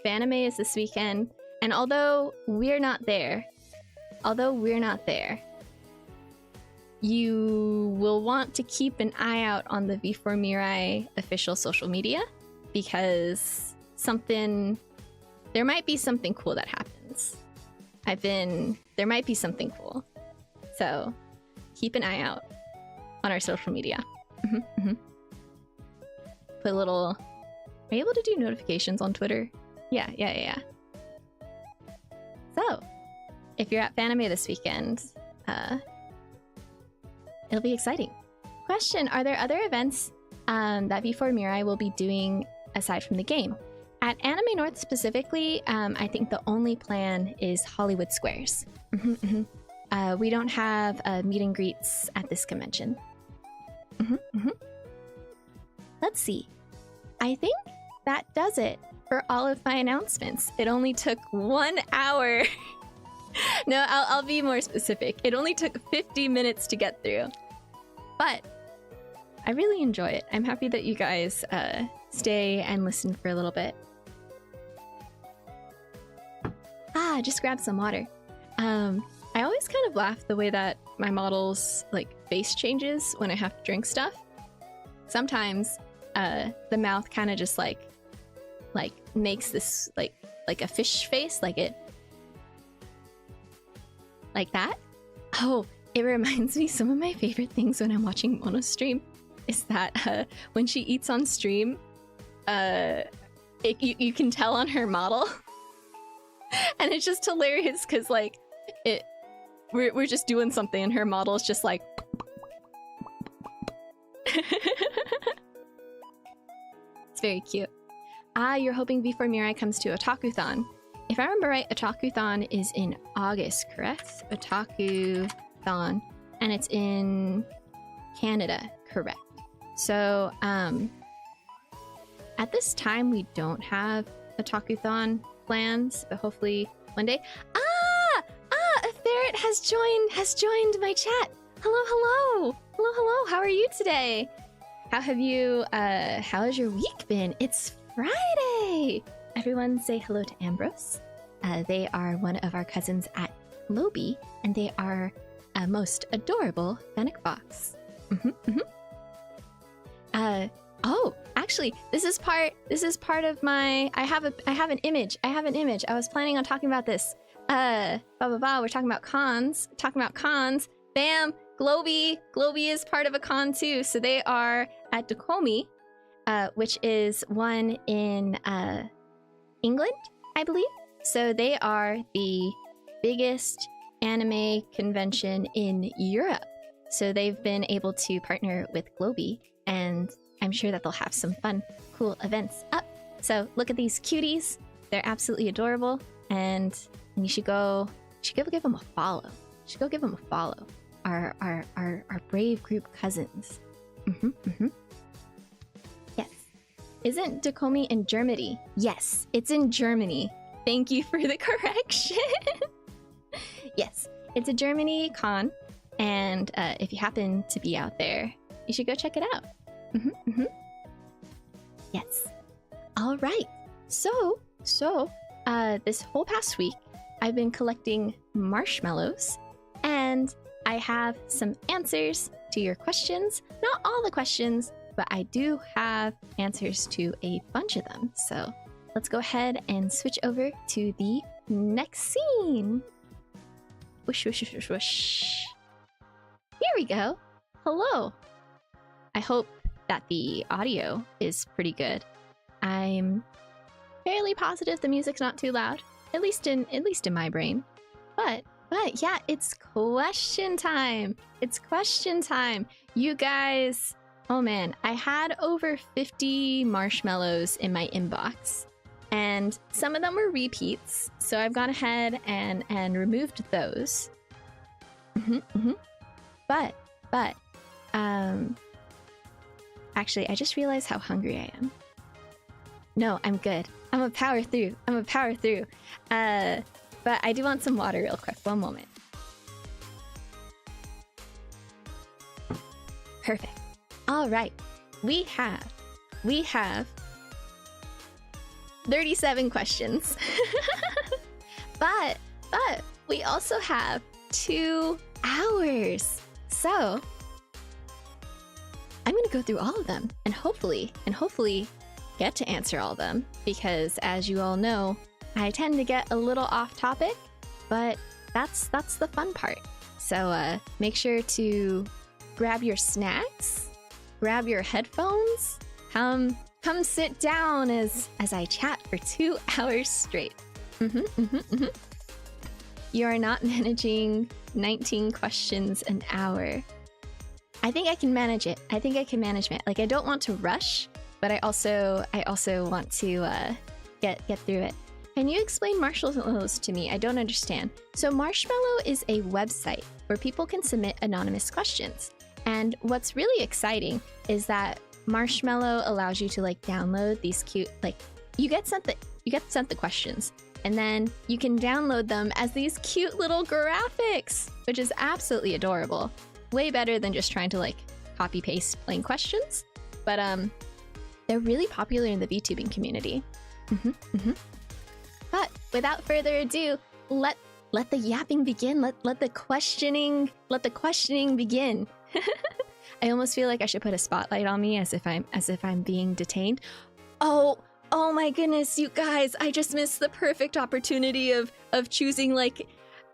A: V4Mirai is this weekend. And although we're not there, you will want to keep an eye out on the V4Mirai official social media, because there might be something cool that happens. There might be something cool. So keep an eye out on our social media. Put a little, are you able to do notifications on Twitter? Yeah. So if you're at V4Mirai this weekend, it'll be exciting. Question, are there other events that V4Mirai will be doing aside from the game? At Anime North specifically, I think the only plan is Hollywood Squares. We don't have meet and greets at this convention. Let's see. I think that does it for all of my announcements. It only took 1 hour. No, I'll be more specific. It only took 50 minutes to get through. But I really enjoy it. I'm happy that you guys stay and listen for a little bit. Just grab some water. I always kind of laugh the way that my model's like face changes when I have to drink stuff. Sometimes the mouth kind of just like makes this like a fish face, like that. Oh, it reminds me, some of my favorite things when I'm watching Mono stream is that when she eats on stream, you can tell on her model. And it's just hilarious because like we're just doing something and her model is just like it's very cute. You're hoping V4Mirai comes to Otakuthon. If I remember right, Otakuthon is in August, correct? Otakuthon, and it's in Canada, correct? So at this time we don't have Otakuthon plans, but hopefully one day. A ferret has joined my chat. Hello. How are you today? How has your week been? It's Friday. Everyone say hello to Ambrose. They are one of our cousins at Lobby, and they are a most adorable fennec fox. Oh, actually, this is part of my. I have an image. I was planning on talking about this. We're talking about cons. Bam! Globy is part of a con too. So they are at Dokomi, which is one in England, I believe. So they are the biggest anime convention in Europe. So they've been able to partner with Globy, and I'm sure that they'll have some fun, cool events up. So look at these cuties. They're absolutely adorable, and you should go give them a follow. Our brave group cousins. Yes. Isn't Dokomi in Germany? Yes, it's in Germany. Thank you for the correction. Yes, it's a Germany con, and if you happen to be out there, you should go check it out. Yes. All right. So this whole past week, I've been collecting marshmallows, and I have some answers to your questions. Not all the questions, but I do have answers to a bunch of them. So let's go ahead and switch over to the next scene. Whoosh, whoosh, whoosh, whoosh. Here we go. Hello. I hope that the audio is pretty good. I'm fairly positive the music's not too loud, at least in my brain. But yeah, it's question time. You guys, oh man, I had over 50 marshmallows in my inbox, and some of them were repeats, so I've gone ahead and removed those. But Actually, I just realized how hungry I am. No, I'm good. I'm gonna power through. But I do want some water real quick. One moment. Perfect. All right. We have 37 questions. but we also have 2 hours. So I'm gonna go through all of them and hopefully get to answer all of them, because as you all know, I tend to get a little off topic, but that's the fun part. So make sure to grab your snacks, grab your headphones, come sit down as I chat for 2 hours straight. You are not managing 19 questions an hour. I think I can manage it. Like, I don't want to rush, but I also want to get through it. Can you explain Marshmallows to me? I don't understand. So Marshmallow is a website where people can submit anonymous questions. And what's really exciting is that Marshmallow allows you to like download these cute, like, you get sent the questions, and then you can download them as these cute little graphics, which is absolutely adorable. Way better than just trying to like copy paste plain questions. But they're really popular in the VTubing community. But without further ado, let the yapping begin. Let the questioning begin. I almost feel like I should put a spotlight on me as if I'm being detained. Oh my goodness, you guys, I just missed the perfect opportunity of choosing, like,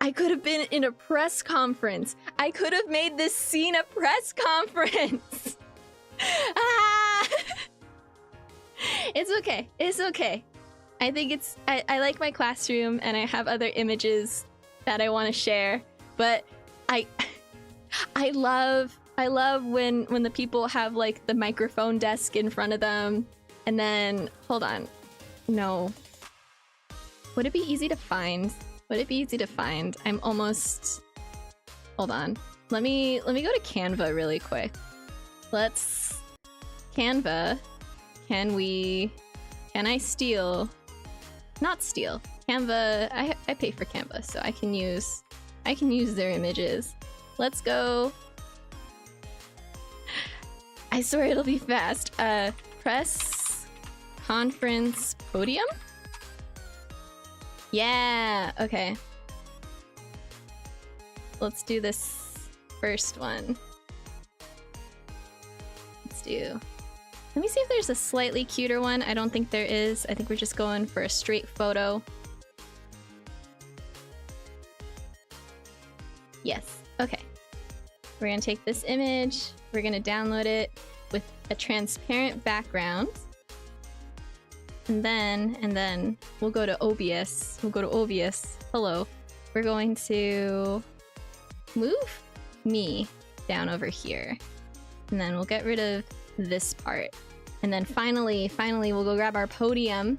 A: I could have been in a press conference. I could have made this scene a press conference. Ah! It's okay. I think I like my classroom, and I have other images that I want to share, but I love when the people have like the microphone desk in front of them, and then hold on. No. Would it be easy to find? I'm almost... Hold on. Let me go to Canva really quick. Let's... Canva. Can I steal? Not steal. Canva, I pay for Canva, so I can use their images. Let's go. I swear it'll be fast. Press conference podium? Yeah, okay. Let's do this first one. Let me see if there's a slightly cuter one. I don't think there is. I think we're just going for a straight photo. Yes, okay. We're gonna take this image, we're gonna download it with a transparent background. And then we'll go to OBS. Hello. We're going to move me down over here. And then we'll get rid of this part. And then finally we'll go grab our podium.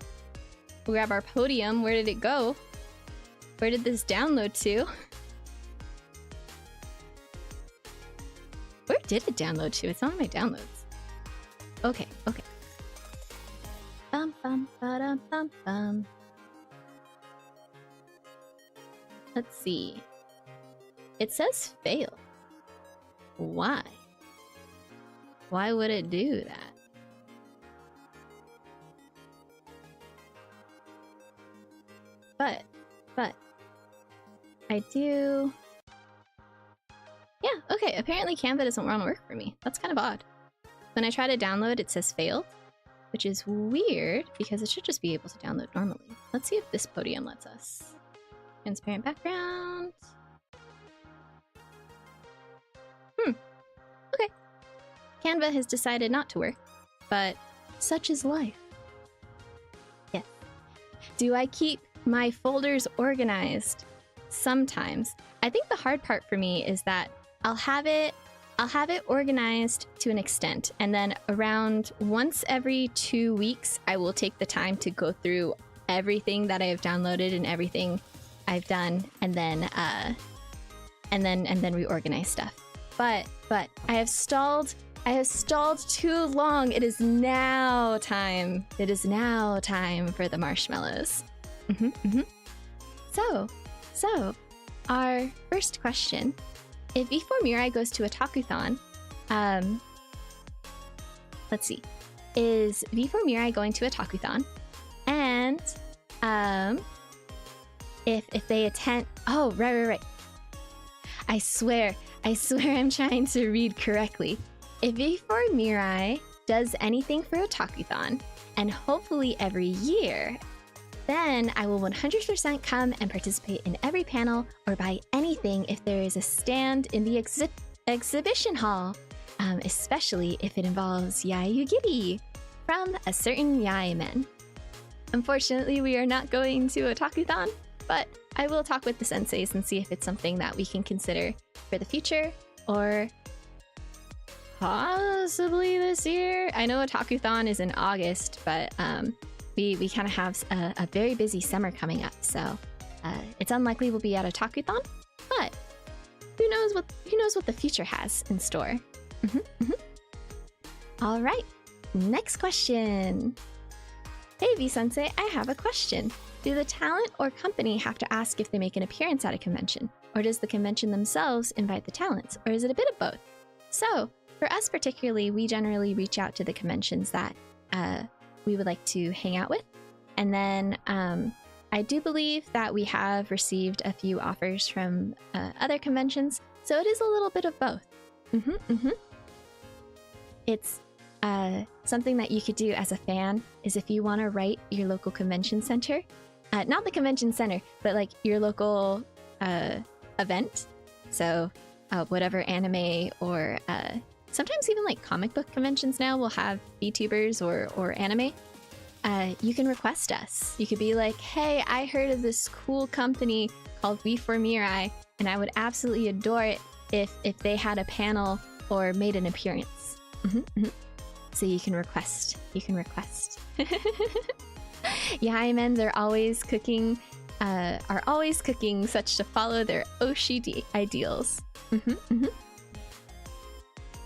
A: We'll grab our podium. Where did it go? Where did this download to? Where did it download to? It's not on my downloads. Okay. Bum. Let's see. It says failed. Why? Why would it do that? But I do... Yeah, okay, apparently Canva doesn't want to work for me. That's kind of odd. When I try to download, it says failed, which is weird because it should just be able to download normally. Let's see if this podium lets us. Transparent background. Okay. Canva has decided not to work, but such is life. Yes. Do I keep my folders organized? Sometimes. I think the hard part for me is that I'll have it organized to an extent, and then around once every 2 weeks, I will take the time to go through everything that I have downloaded and everything I've done, and then reorganize stuff. But I have stalled I have stalled too long. It is now time. It is now time for the marshmallows. So, our first question. If V4Mirai goes to a Takuthon, let's see. Is V4Mirai going to a Takuthon? And if they attend... Oh, right. I swear I'm trying to read correctly. If V4Mirai does anything for a Takuthon, and hopefully every year, then I will 100% come and participate in every panel or buy anything if there is a stand in the exhibition hall, especially if it involves Yuyake from a certain Yaimen. Unfortunately, we are not going to a Takuthon, but I will talk with the senseis and see if it's something that we can consider for the future, or possibly this year. I know a Takuthon is in August, but we kind of have a very busy summer coming up, so it's unlikely we'll be at a Takuthon, but who knows what the future has in store. All right, next question. Hey V-sensei, I have a question. Do the talent or company have to ask if they make an appearance at a convention? Or does the convention themselves invite the talents? Or is it a bit of both? So, for us particularly, we generally reach out to the conventions that we would like to hang out with. And then I do believe that we have received a few offers from other conventions. So it is a little bit of both. It's something that you could do as a fan is if you want to write your local convention center, not the convention center, but like your local event. So whatever anime or sometimes even like comic book conventions now will have VTubers or anime. You can request us. You could be like, hey, I heard of this cool company called V4Mirai, and I would absolutely adore it if they had a panel or made an appearance. So you can request. Yaimens are always cooking such to follow their Oshi ideals.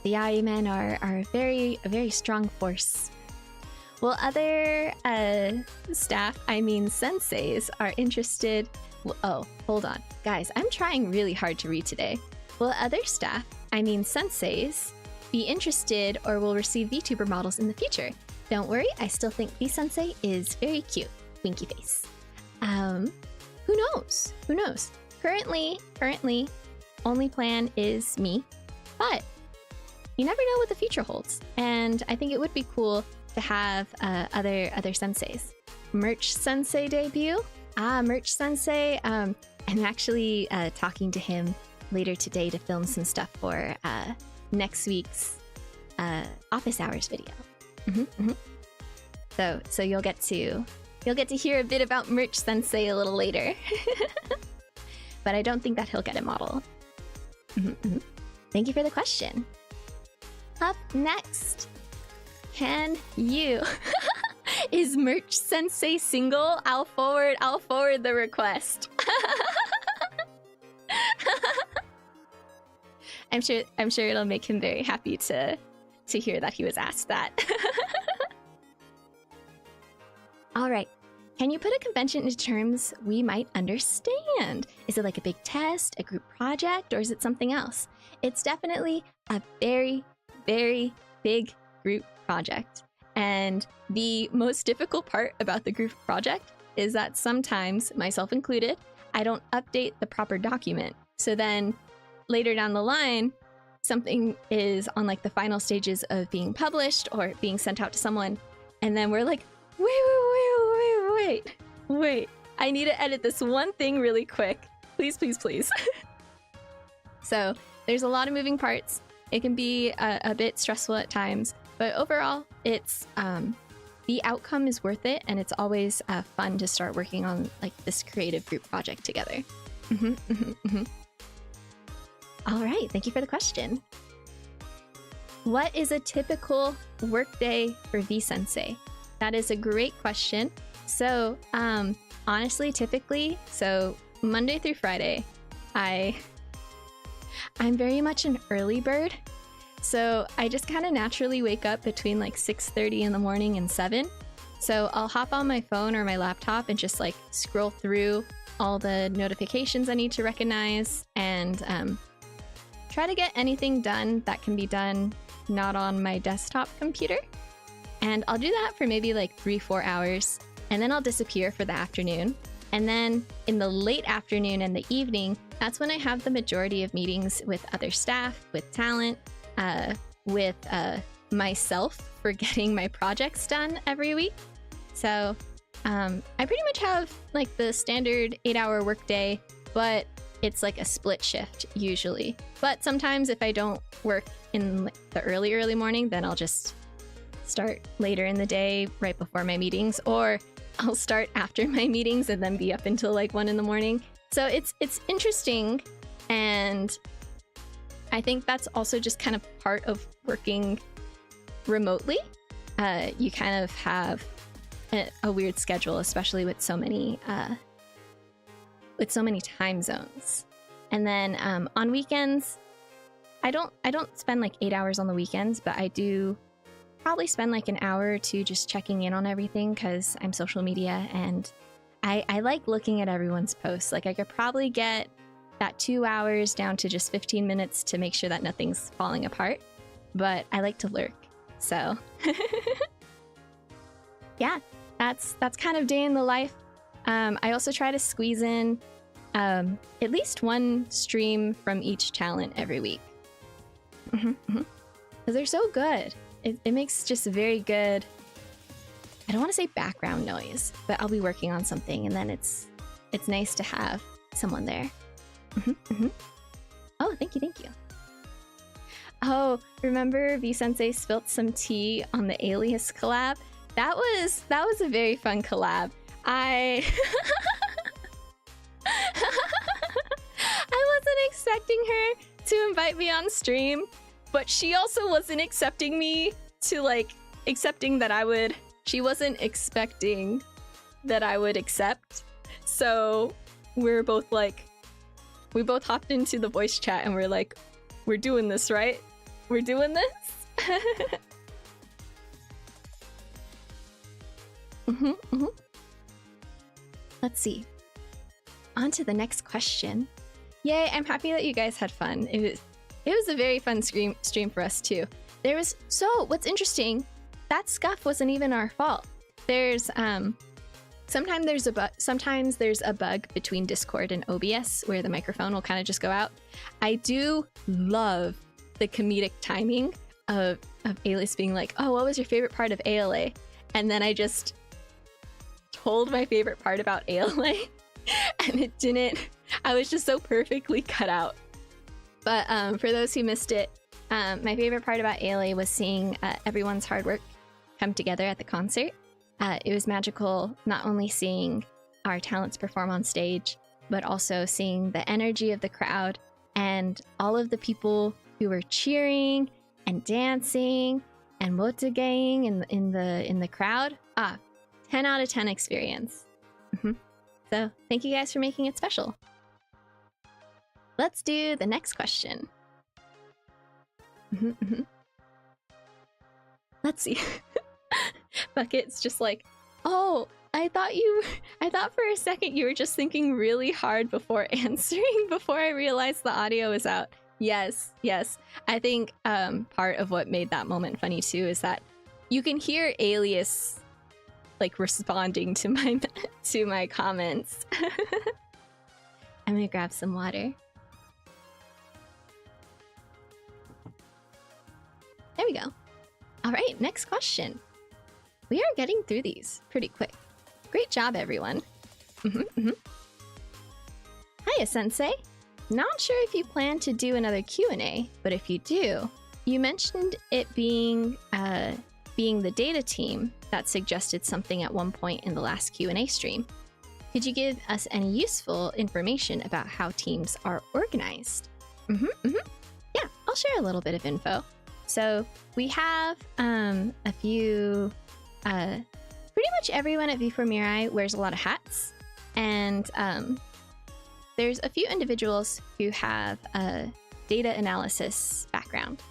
A: The Yaimen are a very strong force. Will other staff, I mean senseis, are interested... Oh, hold on. Guys, I'm trying really hard to read today. Will other staff, I mean senseis, be interested or will receive VTuber models in the future? Don't worry, I still think V-sensei is very cute. Winky face. Who knows? Currently, only plan is me, but you never know what the future holds. And I think it would be cool to have other senseis. Merch Sensei debut? Merch Sensei. I'm actually talking to him later today to film some stuff for next week's office hours video. So you'll get to hear a bit about Merch Sensei a little later. But I don't think that he'll get a model. Thank you for the question. Up next, can you... Is Merch Sensei single? I'll forward the request. I'm sure it'll make him very happy to hear that he was asked that. All right. Can you put a convention into terms we might understand? Is it like a big test, a group project, or is it something else? It's definitely a very, very big group project. And the most difficult part about the group project is that sometimes, myself included, I don't update the proper document. So then later down the line, something is on like the final stages of being published or being sent out to someone. And then we're like, wait, I need to edit this one thing really quick. Please. So there's a lot of moving parts. It can be a bit stressful at times, but overall it's the outcome is worth it, and it's always fun to start working on like this creative group project together. All right, thank you for the question. What is a typical workday for V-sensei? That is a great question. So honestly, typically, so Monday through Friday, I'm very much an early bird. So I just kind of naturally wake up between like 6:30 in the morning and 7. So I'll hop on my phone or my laptop and just like scroll through all the notifications I need to recognize and try to get anything done that can be done not on my desktop computer. And I'll do that for maybe like 3-4 hours, and then I'll disappear for the afternoon. And then in the late afternoon and the evening, that's when I have the majority of meetings with other staff, with talent, with myself for getting my projects done every week. So I pretty much have like the standard 8-hour workday, but it's like a split shift usually. But sometimes if I don't work in the early morning, then I'll just start later in the day right before my meetings, or I'll start after my meetings and then be up until like 1 in the morning. So it's interesting, and I think that's also just kind of part of working remotely. You kind of have a weird schedule, especially with so many time zones. And then on weekends, I don't spend like 8 hours on the weekends, but I do probably spend like an hour or two just checking in on everything, because I'm social media and I like looking at everyone's posts. Like I could probably get that 2 hours down to just 15 minutes to make sure that nothing's falling apart, but I like to lurk. So yeah, that's kind of day in the life. I also try to squeeze in at least one stream from each talent every week. Because they're so good. It makes just a very good, I don't want to say background noise, but I'll be working on something and then it's nice to have someone there. Oh, thank you. Oh, remember V-Sensei spilt some tea on the Alias collab? That was a very fun collab. I wasn't expecting her to invite me on stream, but she also wasn't accepting me to like accepting that I would. She wasn't expecting that I would accept. So we're both like, we both hopped into the voice chat and we're like, we're doing this, right? We're doing this? Let's see. On to the next question. Yay, I'm happy that you guys had fun. It was a very fun stream for us too. What's interesting, that scuff wasn't even our fault. There's sometimes there's a bug between Discord and OBS where the microphone will kind of just go out. I do love the comedic timing of Alias being like, oh, what was your favorite part of ALA? And then I just told my favorite part about ALA and it didn't, I was just so perfectly cut out. But for those who missed it, my favorite part about ALA was seeing everyone's hard work come together at the concert. It was magical, not only seeing our talents perform on stage, but also seeing the energy of the crowd and all of the people who were cheering and dancing and motogeing in the crowd. 10 out of 10 experience. So thank you guys for making it special. Let's do the next question. Let's see. Bucket's just like, oh, I thought for a second you were just thinking really hard before answering before I realized the audio was out. Yes. I think part of what made that moment funny too is that you can hear Alias like responding to my comments. I'm gonna grab some water. There we go. All right, next question. We are getting through these pretty quick. Great job, everyone. Hiya, Sensei. Not sure if you plan to do another Q&A, but if you do, you mentioned it being the data team that suggested something at one point in the last Q&A stream. Could you give us any useful information about how teams are organized? Yeah, I'll share a little bit of info. So we have a few, pretty much everyone at V4Mirai wears a lot of hats, and there's a few individuals who have a data analysis background.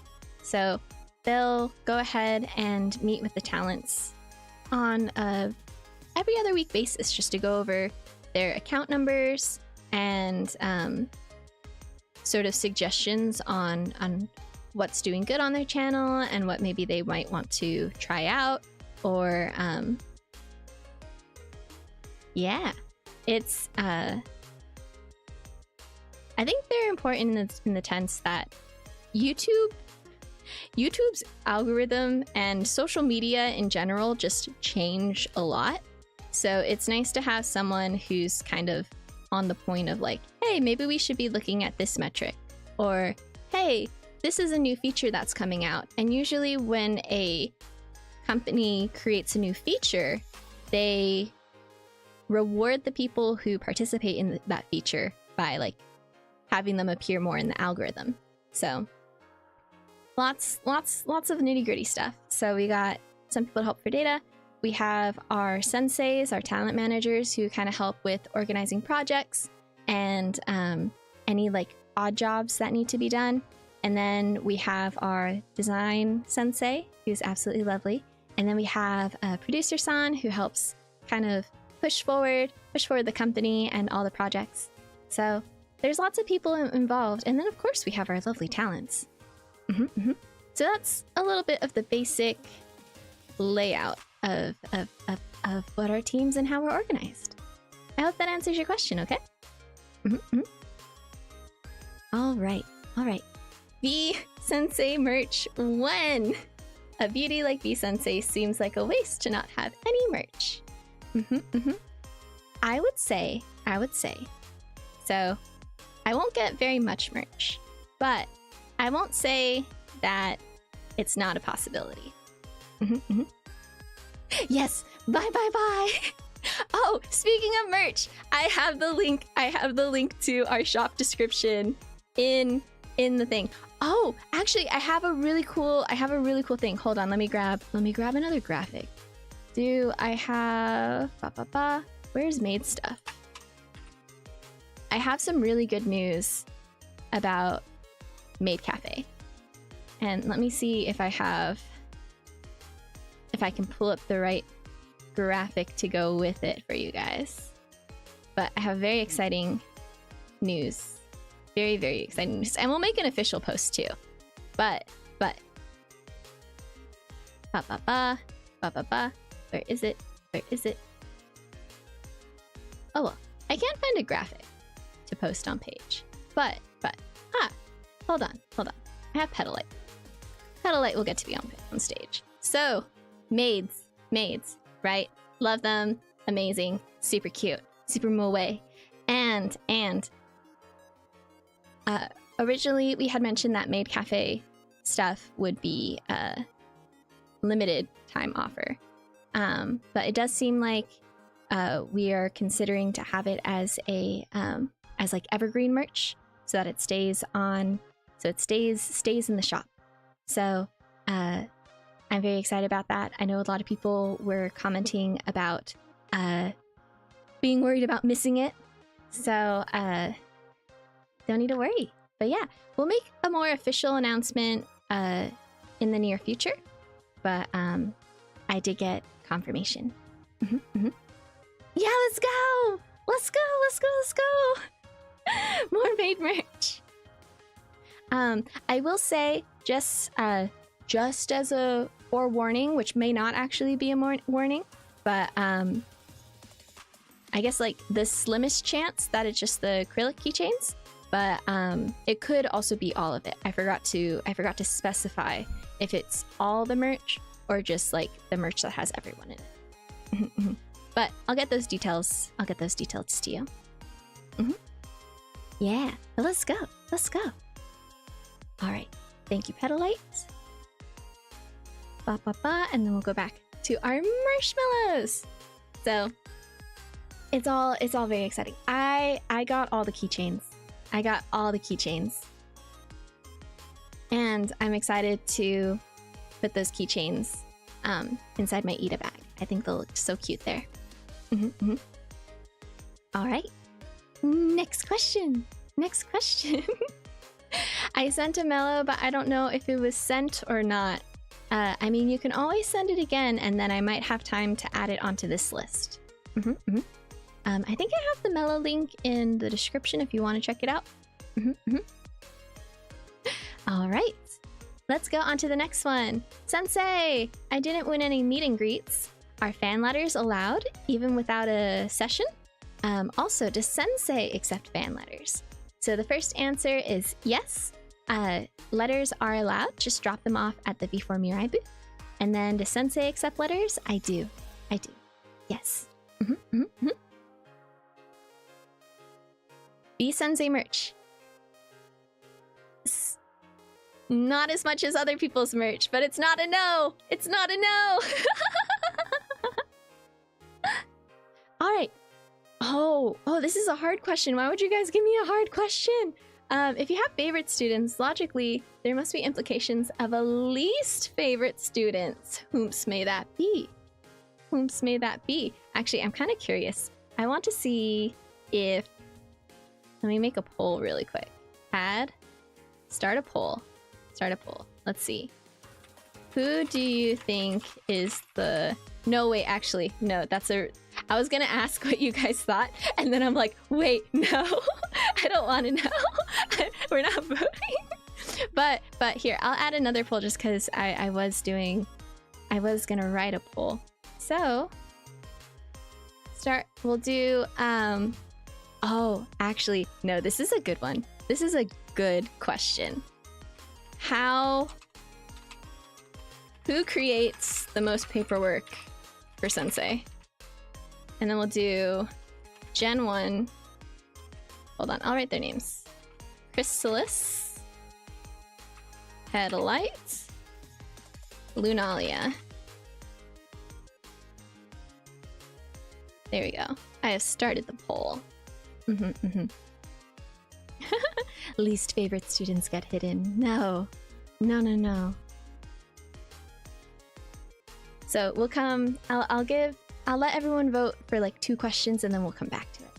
A: So they'll go ahead and meet with the talents on a every other week basis just to go over their account numbers and sort of suggestions on what's doing good on their channel and what maybe they might want to try out, or yeah, it's I think they're important in the sense that YouTube's algorithm and social media in general just change a lot. So it's nice to have someone who's kind of on the point of like, hey, maybe we should be looking at this metric, or hey, this is a new feature that's coming out. And usually when a company creates a new feature, they reward the people who participate in that feature by like having them appear more in the algorithm. So lots of nitty gritty stuff. So we got some people to help for data. We have our senseis, our talent managers, who kind of help with organizing projects and any like odd jobs that need to be done. And then we have our design sensei, who's absolutely lovely. And then we have a producer-san who helps kind of push forward the company and all the projects. So there's lots of people involved. And then of course we have our lovely talents. So that's a little bit of the basic layout of what our teams and how we're organized. I hope that answers your question, okay? All right. V Sensei merch 1. A beauty like V Sensei seems like a waste to not have any merch. I would say. So I won't get very much merch, but I won't say that it's not a possibility. Yes, bye. Oh, speaking of merch, I have the link to our shop description in the thing. Oh, actually, I have a really cool thing. Hold on, let me grab another graphic. Do I have where's Made Stuff? I have some really good news about Maid Cafe. And let me see if I can pull up the right graphic to go with it for you guys. But I have very exciting news. Very, very exciting news. And we'll make an official post too. But where is it? Oh well, I can't find a graphic to post on page. But hold on. I have Petalite. Petalite will get to be on stage. So, maids, right? Love them. Amazing. Super cute. Super moe. And originally we had mentioned that Maid Cafe stuff would be a limited time offer. But it does seem like we are considering to have it as as like evergreen merch, so that it stays in the shop. So I'm very excited about that. I know a lot of people were commenting about being worried about missing it. So don't need to worry. But yeah, we'll make a more official announcement in the near future. But I did get confirmation. Yeah, let's go! Let's go! More made merch. I will say, just as a forewarning, which may not actually be a warning, but I guess like the slimmest chance that it's just the acrylic keychains, but it could also be all of it. I forgot to specify if it's all the merch or just like the merch that has everyone in it. But I'll get those details to you. Yeah, but let's go. All right, thank you, Petalite. And then we'll go back to our marshmallows. So it's all very exciting. I got all the keychains. And I'm excited to put those keychains inside my Ida bag. I think they'll look so cute there. All right. Next question. I sent a mellow, but I don't know if it was sent or not. I mean, you can always send it again, and then I might have time to add it onto this list. I think I have the mellow link in the description if you want to check it out. All right, let's go on to the next one. Sensei, I didn't win any meet and greets. Are fan letters allowed, even without a session? Also, does Sensei accept fan letters? So the first answer is yes. Letters are allowed, just drop them off at the V4Mirai booth. And then does Sensei accept letters? I do. Yes. V-Sensei merch. Not as much as other people's merch, but it's not a no! It's not a no! Alright. Oh, this is a hard question. Why would you guys give me a hard question? If you have favorite students, logically, there must be implications of a least favorite students. Whom's may that be? Whom's may that be? Actually, I'm kind of curious. I want to see if... Let me make a poll really quick. Add. Start a poll. Let's see. Who do you think is the... No, wait, actually, no, that's a... I was gonna ask what you guys thought, and then I'm like, wait, no, I don't want to know. We're not voting. But here, I'll add another poll just because I was gonna write a poll. So, we'll do, oh, actually, no, this is a good one. This is a good question. Who creates the most paperwork for Sensei? And then we'll do Gen 1. Hold on, I'll write their names. Chrysalis, Headlight, Lunalia. There we go. I have started the poll. Least favorite students get hidden. No. So we'll come, I'll let everyone vote for like 2 questions and then we'll come back to it.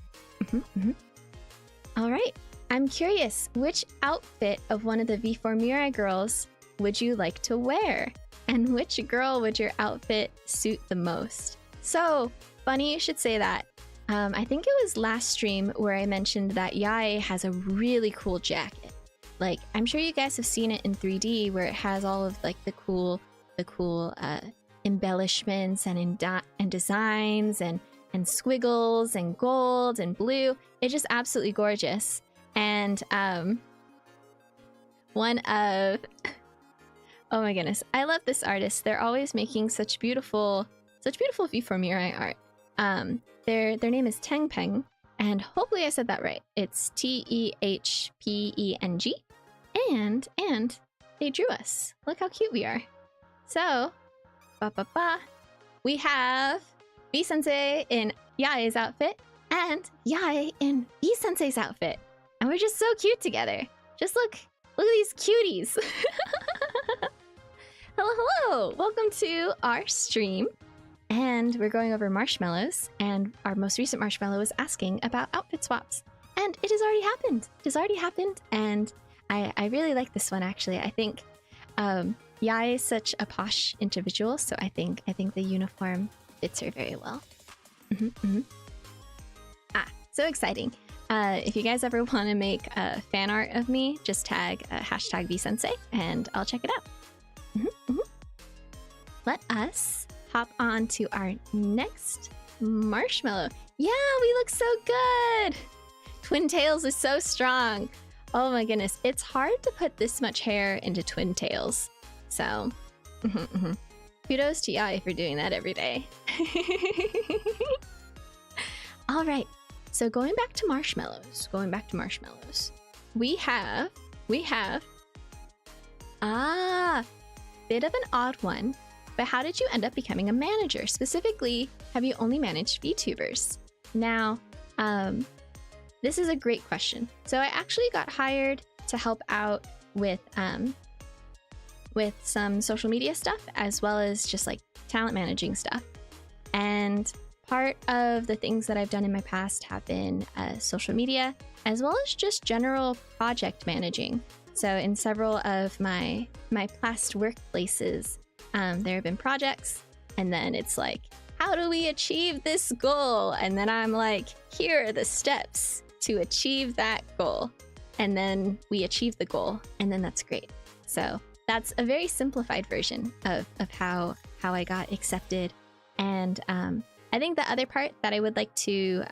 A: All right, I'm curious, which outfit of one of the V4Mirai girls would you like to wear? And which girl would your outfit suit the most? So, funny you should say that. I think it was last stream where I mentioned that Yuhei has a really cool jacket. Like, I'm sure you guys have seen it in 3D where it has all of like the cool embellishments and designs and squiggles and gold and blue. It's just absolutely gorgeous. And one of oh my goodness, I love this artist. They're always making such beautiful V4Mirai art. Their name is Tengpeng, and hopefully I said that right. It's Tehpeng, and they drew us. Look how cute we are. So, we have V-Sensei in Yuhei's outfit and Yuhei in V-Sensei's outfit. And we're just so cute together. Just look at these cuties. Hello. Welcome to our stream. And we're going over marshmallows. And our most recent marshmallow is asking about outfit swaps. And it has already happened. And I really like this one, actually. I think Yuhei is such a posh individual, so I think the uniform fits her very well. So exciting. If you guys ever want to make fan art of me, just tag hashtag VSensei and I'll check it out. Let us hop on to our next marshmallow. Yeah, we look so good. Twin tails is so strong. Oh my goodness, it's hard to put this much hair into twin tails. So, kudos to Yuhei for doing that every day. All right, so going back to marshmallows, we have, bit of an odd one, but how did you end up becoming a manager? Specifically, have you only managed VTubers? Now, this is a great question. So I actually got hired to help out with some social media stuff, as well as just like talent managing stuff. And part of the things that I've done in my past have been social media, as well as just general project managing. So in several of my past workplaces, there have been projects, and then it's like, how do we achieve this goal? And then I'm like, here are the steps to achieve that goal. And then we achieve the goal, and then that's great. So that's a very simplified version of how I got accepted. And I think the other part that I would like to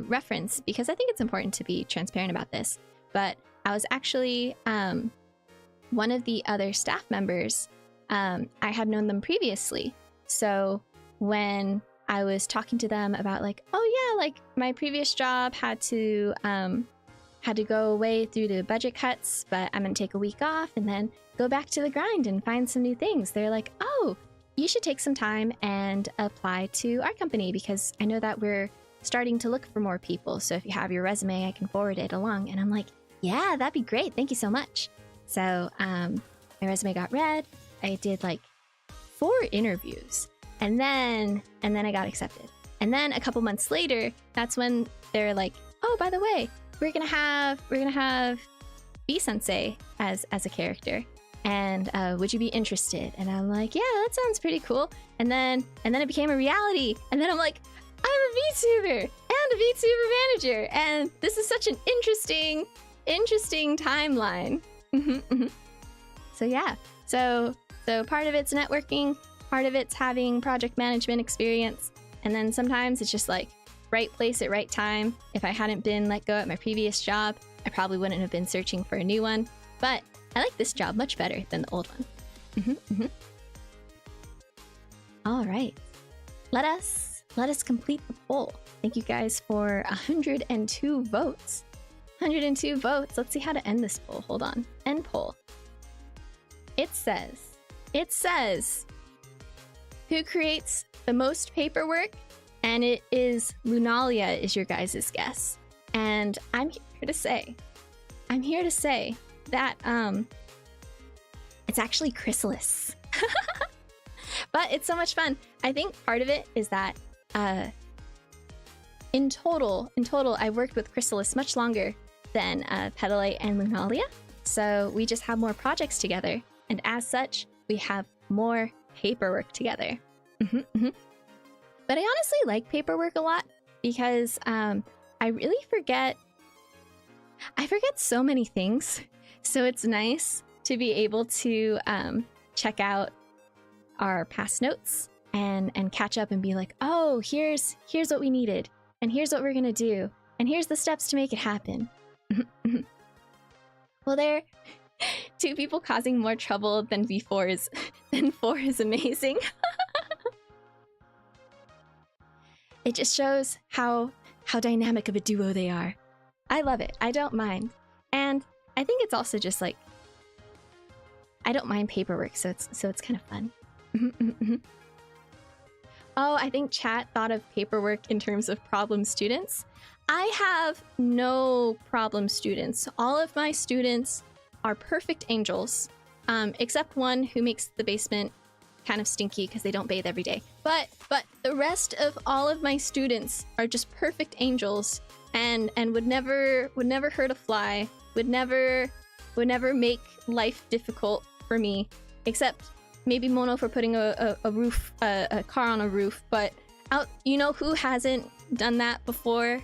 A: reference, because I think it's important to be transparent about this, but I was actually one of the other staff members. I had known them previously. So when I was talking to them about like, oh yeah, like my previous job had to go away due to budget cuts, but I'm gonna take a week off and then go back to the grind and find some new things. They're like, oh, you should take some time and apply to our company, because I know that we're starting to look for more people. So if you have your resume, I can forward it along. And I'm like, yeah, that'd be great. Thank you so much. So my resume got read. I did like 4 interviews, and then I got accepted. And then a couple months later, that's when they're like, oh, by the way, we're gonna have Sensei as a character, and would you be interested? And I'm like, yeah, that sounds pretty cool. And then it became a reality, and then I'm like, I'm a VTuber and a VTuber manager, and this is such an interesting timeline. So yeah, so part of it's networking, part of it's having project management experience, and then sometimes it's just like right place at right time. If I hadn't been let go at my previous job, I probably wouldn't have been searching for a new one. But I like this job much better than the old one. All right, let us complete the poll. Thank you guys for 102 votes. 102 votes. Let's see how to end this poll. Hold on. End poll. It says, who creates the most paperwork? And it is Lunalia is your guys' guess. And I'm here to say that it's actually Chrysalis. But it's so much fun. I think part of it is that in total, I worked with Chrysalis much longer than Petalite and Lunalia. So we just have more projects together. And as such, we have more paperwork together. But I honestly like paperwork a lot, because I really forget so many things. So it's nice to be able to check out our past notes and catch up and be like, oh, here's what we needed, and here's what we're gonna do, and here's the steps to make it happen. Well, there, 2 people causing more trouble than V4 is amazing. It just shows how dynamic of a duo they are. I love it. I don't mind. And I think it's also just like, I don't mind paperwork, so it's kind of fun. Oh, I think chat thought of paperwork in terms of problem students. I have no problem students. All of my students are perfect angels, except one who makes the basement kind of stinky because they don't bathe every day. But the rest of all of my students are just perfect angels, and would never hurt a fly, would never make life difficult for me, except maybe Mono for putting a car on a roof. But you know who hasn't done that before?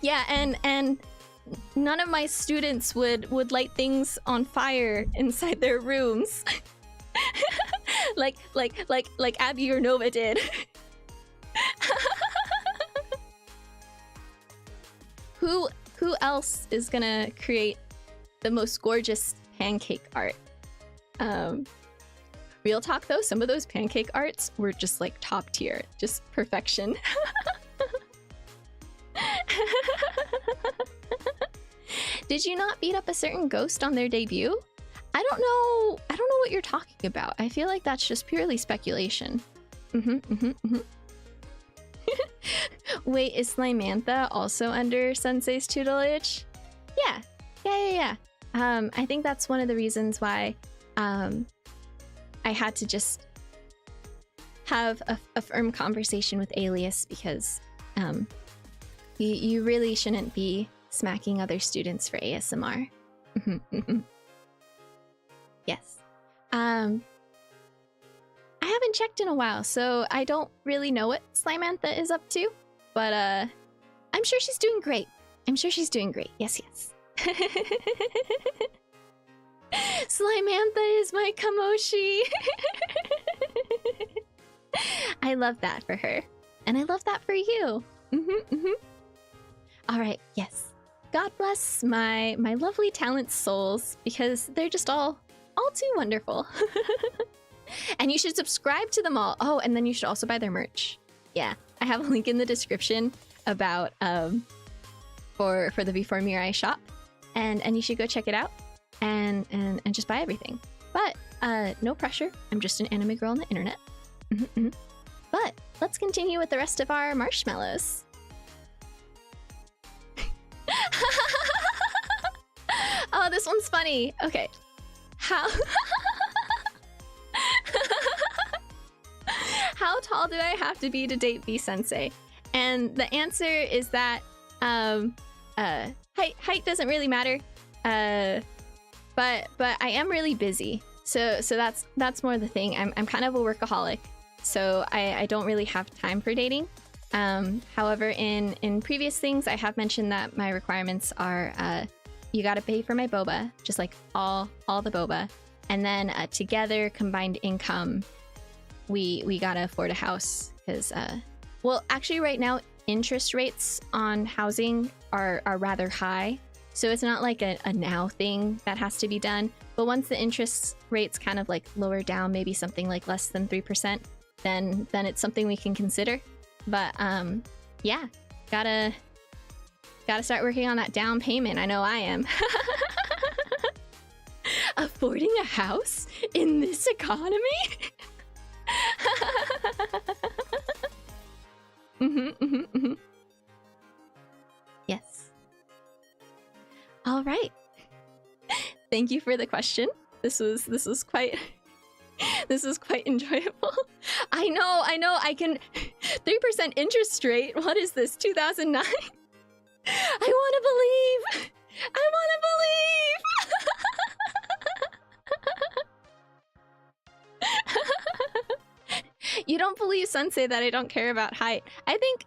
A: Yeah, and none of my students would light things on fire inside their rooms. like Abby or Nova did. Who else is gonna create the most gorgeous pancake art? Real talk though, some of those pancake arts were just like top tier, just perfection. Did you not beat up a certain ghost on their debut? I don't know what you're talking about. I feel like that's just purely speculation. Wait, is Slimantha also under Sensei's tutelage? Yeah. I think that's one of the reasons why I had to just have a firm conversation with Alias because you really shouldn't be smacking other students for ASMR. Yes. I haven't checked in a while, so I don't really know what Slimantha is up to, but I'm sure she's doing great. I'm sure she's doing great. Yes, yes. Slimantha is my Kamoshi. I love that for her. And I love that for you. All right, yes. God bless my lovely talent souls, because they're just all too wonderful. And you should subscribe to them all. Oh, and then you should also buy their merch. Yeah, I have a link in the description about for the V4Mirai shop, and you should go check it out and just buy everything. But no pressure. I'm just an anime girl on the internet. But let's continue with the rest of our marshmallows. Oh, this one's funny. Okay. How tall do I have to be to date V-sensei? And the answer is that height doesn't really matter. But I am really busy. So that's more the thing. I'm kind of a workaholic. So I don't really have time for dating. However, in previous things, I have mentioned that my requirements are you gotta pay for my boba, just like all the boba, and then together combined income, we gotta afford a house. Because well, actually, right now interest rates on housing are rather high, so it's not like a now thing that has to be done. But once the interest rates kind of like lower down, maybe something like less than 3%, then it's something we can consider. But yeah, gotta start working on that down payment. I know I am. Affording a house in this economy? Yes. All right. Thank you for the question. This was quite enjoyable. I know. I can 3% interest rate. What is this? 2009? I want to believe. You don't believe, Sensei, that I don't care about height. I think.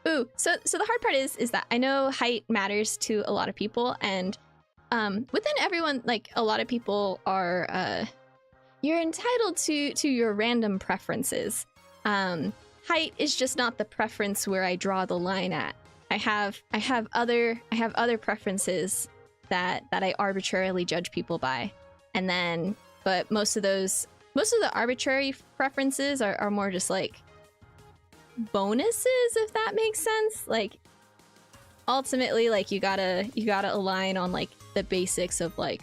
A: Ooh. So the hard part is that I know height matters to a lot of people, and within everyone, like a lot of people are you're entitled to your random preferences. Height is just not the preference where I draw the line at. I have other preferences that I arbitrarily judge people by, and then but most of the arbitrary preferences are more just like bonuses, if that makes sense. Like ultimately, like you gotta align on like the basics of like,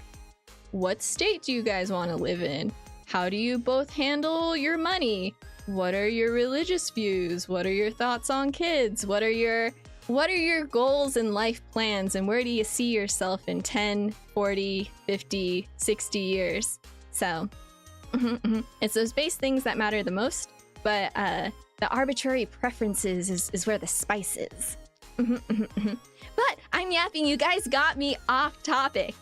A: what state do you guys want to live in? How do you both handle your money? What are your religious views? What are your thoughts on kids? What are your goals and life plans? And where do you see yourself in 10, 40, 50, 60 years? So it's those base things that matter the most, but the arbitrary preferences is where the spice is. But I'm yapping. You guys got me off topic.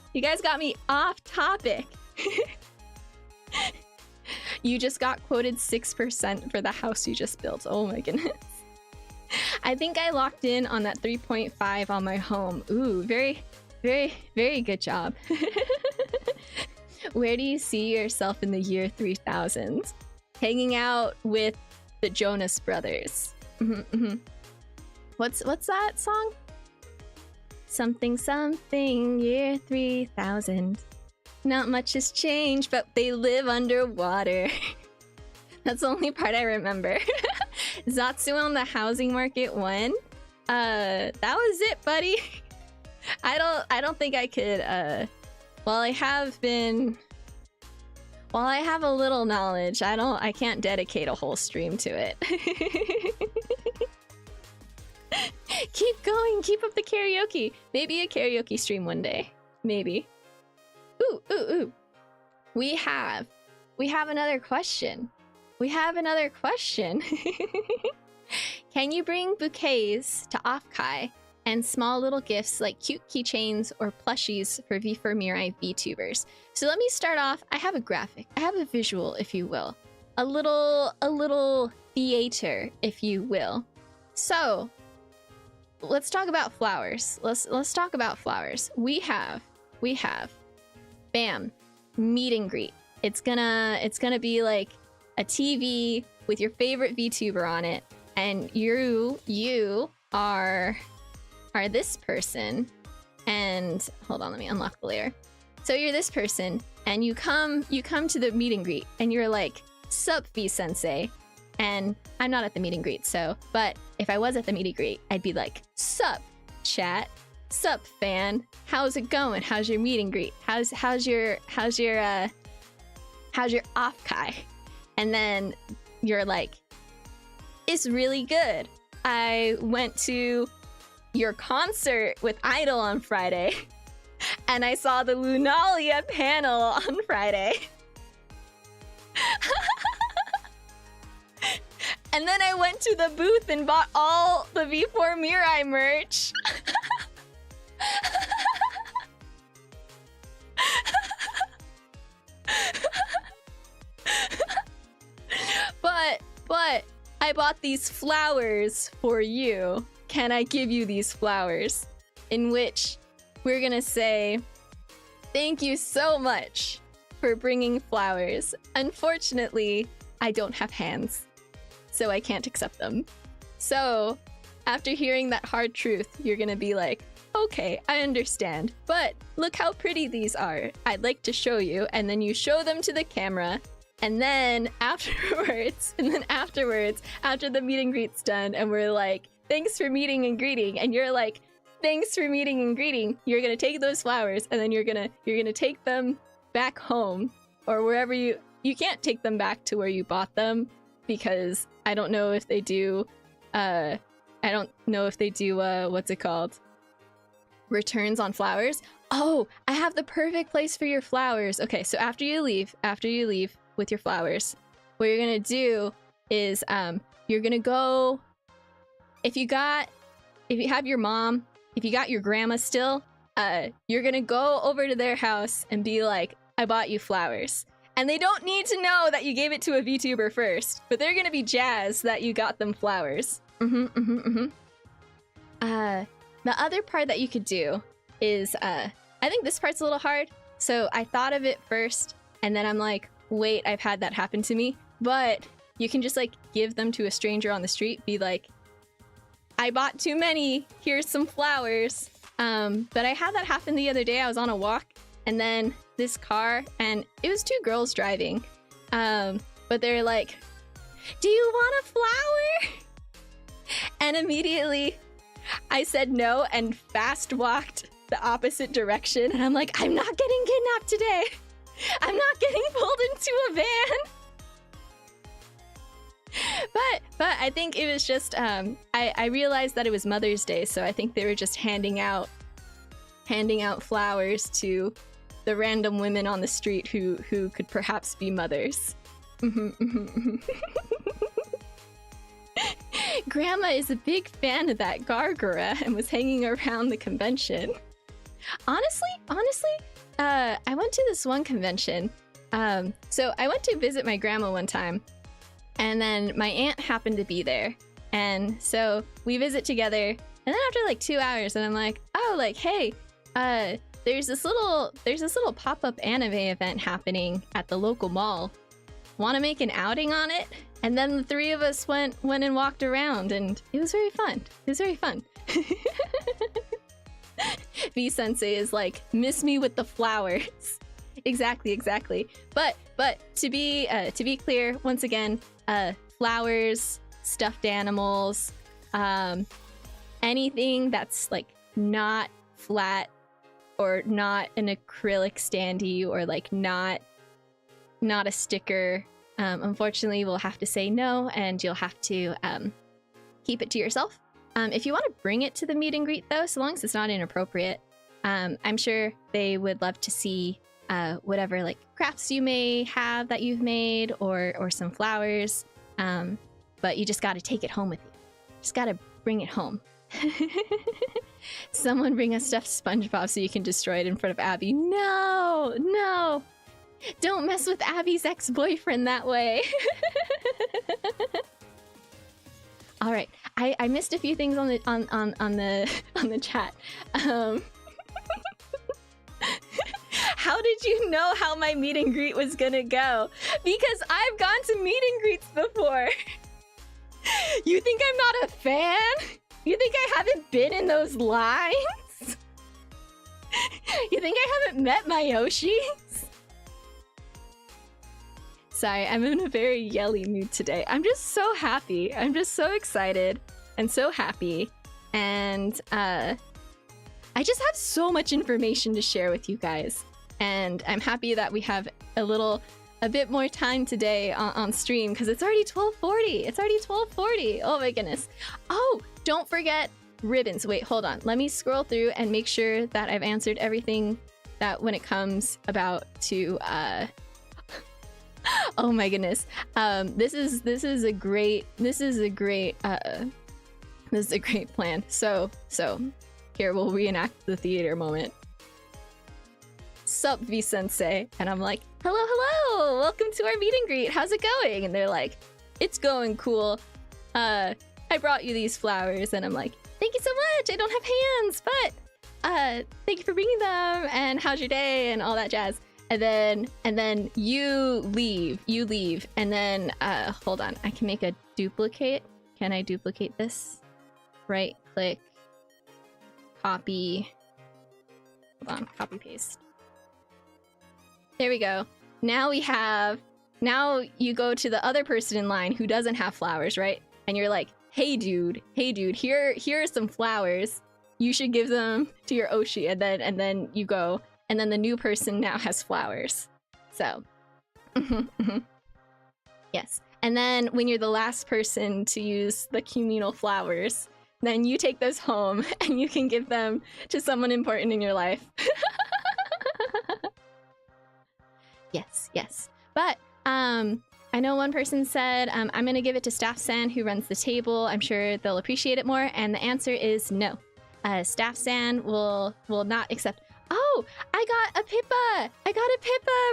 A: You just got quoted 6% for the house you just built. Oh my goodness. I think I locked in on that 3.5 on my home. Ooh, very, very, very good job. Where do you see yourself in the year 3000? Hanging out with the Jonas Brothers. What's that song? Something, something, year 3000. Not much has changed, but they live underwater. That's the only part I remember. Zatsu on the housing market when? That was it, buddy. I don't think I could, while I have a little knowledge, I can't dedicate a whole stream to it. Keep going, keep up the karaoke. Maybe a karaoke stream one day. Maybe. Ooh. We have another question. we have another question. Can you bring bouquets to Offkai and small little gifts like cute keychains or plushies for V4Mirai VTubers? So let me start off. I have a graphic. I have a visual, if you will. A little theater, if you will. So let's talk about flowers. Let's talk about flowers. We have, bam, meet and greet. It's gonna be like a TV with your favorite VTuber on it, and you are this person. And hold on, let me unlock the layer. So you're this person, and you come to the meet and greet, and you're like, "Sup, V-Sensei." And I'm not at the meet and greet, so, but if I was at the meet and greet, I'd be like, "Sup, chat. Sup, fan. How's it going? How's your meet and greet? How's your off-kai?" And then you're like, "It's really good. I went to your concert with Idol on Friday, and I saw the Lunalia panel on Friday." And then I went to the booth and bought all the V4Mirai merch. But I bought these flowers for you. Can I give you these flowers? In which we're gonna say, "Thank you so much for bringing flowers. Unfortunately, I don't have hands, so I can't accept them." So after hearing that hard truth, you're gonna be like, "Okay, I understand, but look how pretty these are. I'd like to show you." And then you show them to the camera, and then afterwards, after the meet and greet's done, and we're like, "Thanks for meeting and greeting," and you're like, "Thanks for meeting and greeting," you're gonna take those flowers, and then you're gonna take them back home, or wherever you can't take them back to where you bought them, because I don't know if they do what's it called? Returns on flowers. Oh, I have the perfect place for your flowers. Okay, so after you leave with your flowers, what you're gonna do is you're gonna go, if you have your mom, if you got your grandma still, you're gonna go over to their house and be like, "I bought you flowers." And they don't need to know that you gave it to a VTuber first, but they're gonna be jazzed that you got them flowers. The other part that you could do is, I think this part's a little hard, so I thought of it first, and then I'm like, wait, I've had that happen to me. But you can just like give them to a stranger on the street, be like, "I bought too many, here's some flowers." But I had that happen the other day. I was on a walk, and then this car, and it was two girls driving, but they're like, "Do you want a flower?" And immediately I said no and fast walked the opposite direction, and I'm like, "I'm not getting kidnapped today. I'm not getting pulled into a van." But I think it was just I realized that it was Mother's Day, so I think they were just handing out flowers to the random women on the street who could perhaps be mothers. Grandma is a big fan of that Gargara and was hanging around the convention. Honestly, I went to this one convention. So I went to visit my grandma one time, and then my aunt happened to be there, and so we visit together. And then after like 2 hours, and I'm like, "Oh, like, hey, there's this little pop-up anime event happening at the local mall. Want to make an outing on it?" And then the three of us went and walked around, and it was very fun. V-Sensei is like, "Miss me with the flowers." Exactly. But to be clear, once again, flowers, stuffed animals, anything that's like not flat or not an acrylic standee or like not a sticker, unfortunately we'll have to say no, and you'll have to keep it to yourself. If you want to bring it to the meet and greet though, so long as it's not inappropriate, I'm sure they would love to see whatever like crafts you may have that you've made, or some flowers. But you just got to take it home with you. Just got to bring it home. Someone bring a stuffed SpongeBob so you can destroy it in front of Abby. No, no. Don't mess with Abby's ex-boyfriend that way. All right, I missed a few things on the chat. How did you know how my meet and greet was gonna go? Because I've gone to meet and greets before. You think I'm not a fan? You think I haven't been in those lines? You think I haven't met my Yoshis? Sorry, I'm in a very yelly mood today. I'm just so happy. I'm just so excited and so happy. And I just have so much information to share with you guys. And I'm happy that we have a bit more time today on stream, because it's already 12:40. It's already 12:40. Oh my goodness. Oh, don't forget ribbons. Wait, hold on. Let me scroll through and make sure that I've answered everything that when it comes about to oh my goodness. This is a great plan. So here we'll reenact the theater moment. Sup, V-Sensei? And I'm like, hello, welcome to our meet and greet. How's it going? And they're like, it's going cool. I brought you these flowers. And I'm like, thank you so much. I don't have hands, but thank you for bringing them. And how's your day? And all that jazz. And then you leave. And then hold on, I can make a duplicate. Can I duplicate this? Right click, copy. Hold on, copy paste. There we go. Now you go to the other person in line who doesn't have flowers, right? And you're like, hey dude, here are some flowers. You should give them to your Oshi. And then you go, and then the new person now has flowers. So, yes. And then when you're the last person to use the communal flowers, then you take those home and you can give them to someone important in your life. Yes. But I know one person said, I'm going to give it to Staff-san who runs the table. I'm sure they'll appreciate it more. And the answer is no. Staff-san will not accept. Oh, I got a Pippa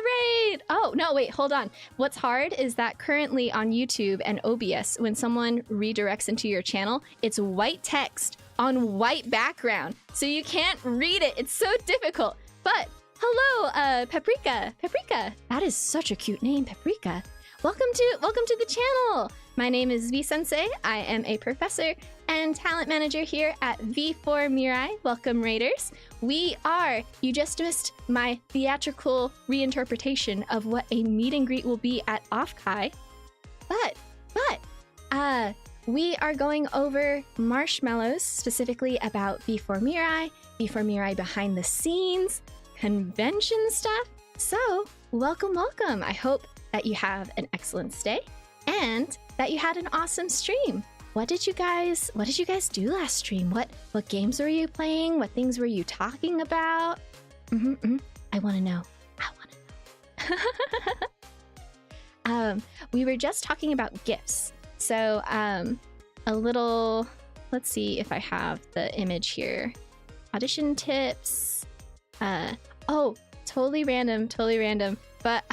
A: raid. Oh, no, wait, hold on. What's hard is that currently on YouTube and OBS, when someone redirects into your channel, it's white text on white background. So you can't read it. It's so difficult. But hello, Paprika. That is such a cute name, Paprika. Welcome to the channel. My name is V-Sensei. I am a professor and talent manager here at V4Mirai. Welcome, Raiders. You just missed my theatrical reinterpretation of what a meet and greet will be at Off-Kai. But we are going over Marshmallows, specifically about V4Mirai, V4Mirai behind the scenes, convention stuff. So, welcome. I hope that you have an excellent stay and that you had an awesome stream. What did you guys do last stream? What games were you playing? What things were you talking about? I want to know. We were just talking about gifts. So, let's see if I have the image here. Audition tips. Oh, totally random. But,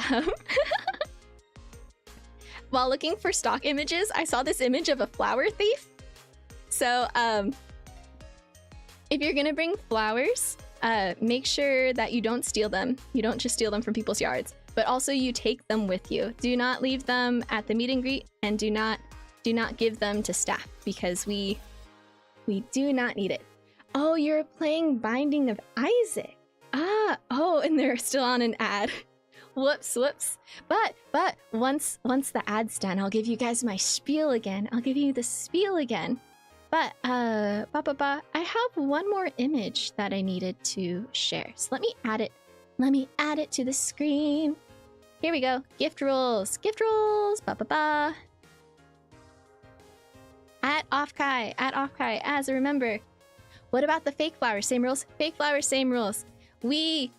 A: while looking for stock images, I saw this image of a flower thief. So, if you're gonna bring flowers, make sure that you don't steal them. You don't just steal them from people's yards, but also you take them with you. Do not leave them at the meet and greet, and do not give them to staff, because we do not need it. Oh, you're playing Binding of Isaac. Oh, and they're still on an ad. Whoops. But once the ad's done, I'll give you guys my spiel again. But I have one more image that I needed to share. So let me add it to the screen. Here we go. Gift rolls. At Off-Kai, as a remember. What about the fake flowers? Same rules? Fake flowers, same rules. We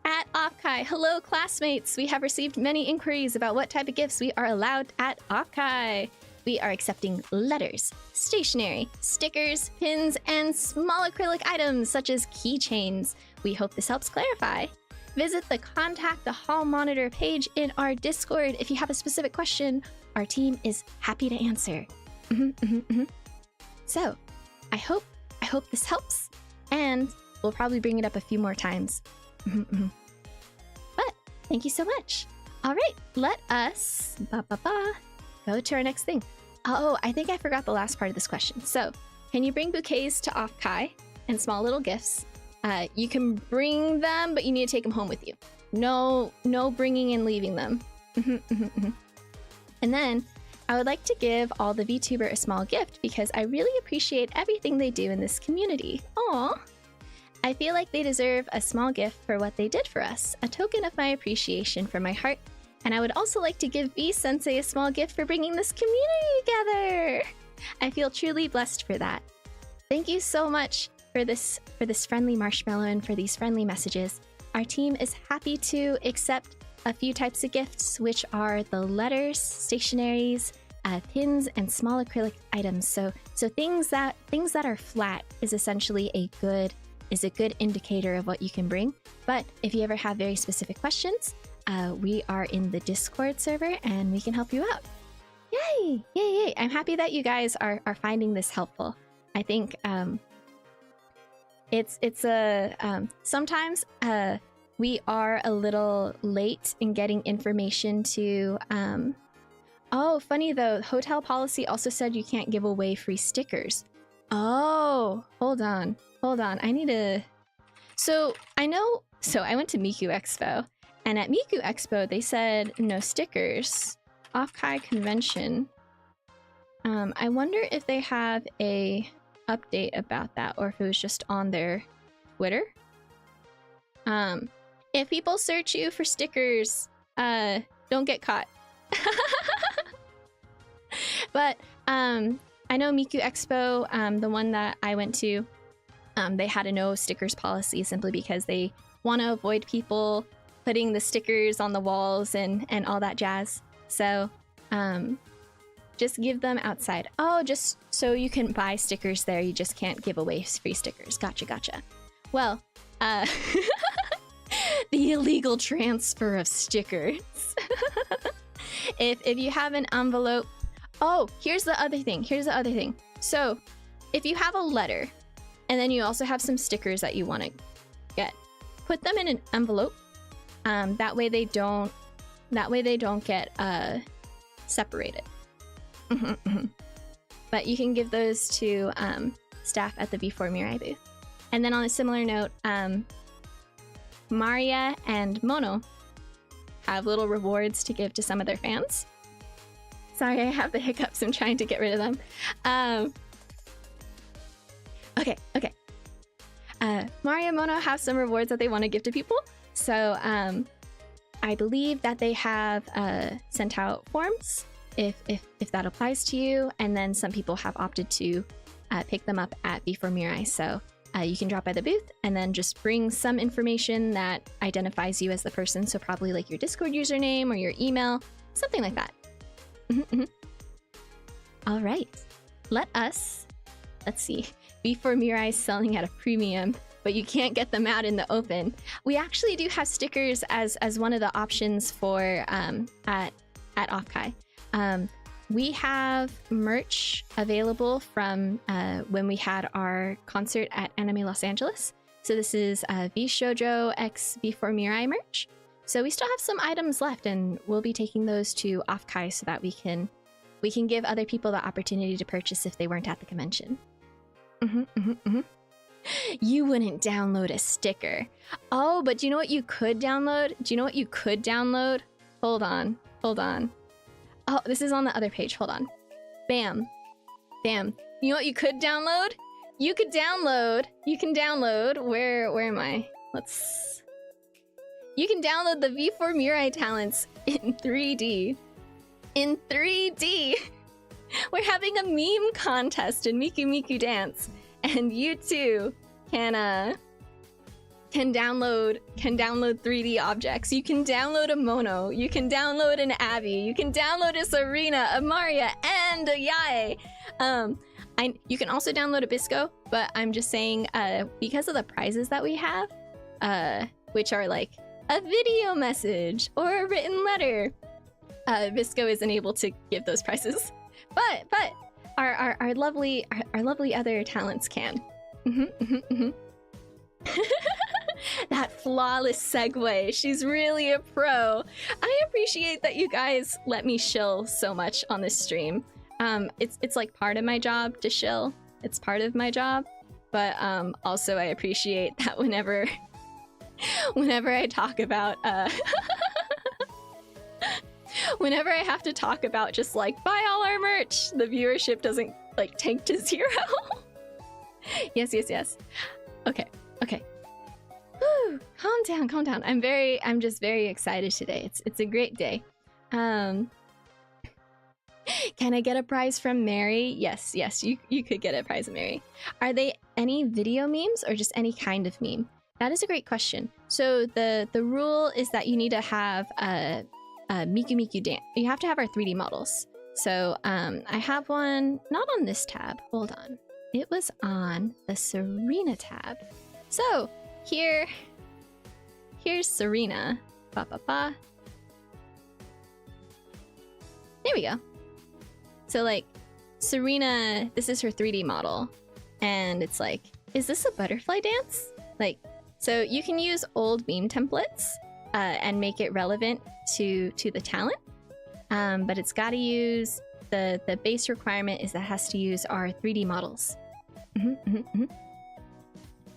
A: at Offkai, hello classmates. We have received many inquiries about what type of gifts we are allowed at Offkai. We are accepting letters, stationery, stickers, pins, and small acrylic items such as keychains. We hope this helps clarify. Visit the Contact the Hall Monitor page in our Discord if you have a specific question. Our team is happy to answer. So, I hope this helps, and we'll probably bring it up a few more times. But thank you so much. All right, let us go to our next thing. Oh, I think I forgot the last part of this question. So, can you bring bouquets to Offkai and small little gifts? You can bring them, but you need to take them home with you. No bringing and leaving them. And then, I would like to give all the VTuber a small gift because I really appreciate everything they do in this community. Aww. I feel like they deserve a small gift for what they did for us, a token of my appreciation from my heart. And I would also like to give V-Sensei a small gift for bringing this community together. I feel truly blessed for that. Thank you so much for this friendly marshmallow and for these friendly messages. Our team is happy to accept a few types of gifts, which are the letters, stationaries, pins, and small acrylic items. So things that are flat is essentially a good indicator of what you can bring. But if you ever have very specific questions, we are in the Discord server and we can help you out. Yay! Yay! Yay! I'm happy that you guys are finding this helpful. I think sometimes we are a little late in getting information to oh, funny though, hotel policy also said you can't give away free stickers. Oh, hold on. I need to... So I went to Miku Expo, and at Miku Expo they said no stickers. Offkai Convention. I wonder if they have a update about that or if it was just on their Twitter. If people search you for stickers, don't get caught. But I know Miku Expo, the one that I went to, they had a no stickers policy simply because they want to avoid people putting the stickers on the walls and all that jazz. So just give them outside. Oh, just so you can buy stickers there. You just can't give away free stickers. Gotcha. Well, the illegal transfer of stickers. If you have an envelope... Oh, here's the other thing. So, if you have a letter, and then you also have some stickers that you want to get, put them in an envelope. That way they don't get separated. But you can give those to staff at the V4Mirai booth. And then on a similar note, Maria and Mono have little rewards to give to some of their fans. Sorry, I have the hiccups. I'm trying to get rid of them. Okay. Maria and Mono have some rewards that they want to give to people. So I believe that they have sent out forms if that applies to you. And then some people have opted to pick them up at V4Mirai. So you can drop by the booth and then just bring some information that identifies you as the person. So probably like your Discord username or your email, something like that. All right, let's see. V4Mirai is selling at a premium, but you can't get them out in the open. We actually do have stickers as one of the options for at Offkai. We have merch available from when we had our concert at Anime Los Angeles. So this is V Shoujo X V4Mirai merch. So we still have some items left, and we'll be taking those to Offkai so that we can give other people the opportunity to purchase if they weren't at the convention. You wouldn't download a sticker. Oh, but do you know what you could download? Hold on. Oh, this is on the other page. Hold on. Bam. You know what you could download? You can download. Where am I? You can download the V4Mirai talents in 3D. We're having a meme contest in Miku Miku Dance, and you too can can download 3D objects. You can download a Mono, you can download an Abby, you can download a Serena, a Maria, and a Yuhei. You can also download a Bisco, but I'm just saying, because of the prizes that we have, which are like a video message or a written letter, Bisco isn't able to give those prizes. But our lovely other talents can. That flawless segue. She's really a pro. I appreciate that you guys let me shill so much on this stream. It's like part of my job to shill. It's part of my job. But also I appreciate that whenever I talk about whenever I have to talk about just like buy all our merch, the viewership doesn't like tank to 0. Yes. Okay. Whew, calm down. I'm just very excited today. It's a great day. Can I get a prize from Mary? Yes, you could get a prize from Mary. Are they any video memes or just any kind of meme? That is a great question. So the rule is that you need to have a Miku Miku dance. You have to have our 3D models. So I have one not on this tab. Hold on. It was on the Serena tab. So here's Serena. There we go. So like Serena, this is her 3D model, and it's like, is this a butterfly dance? Like, so you can use old meme templates and make it relevant to the talent, but it's got to use the base requirement is that it has to use our 3D models.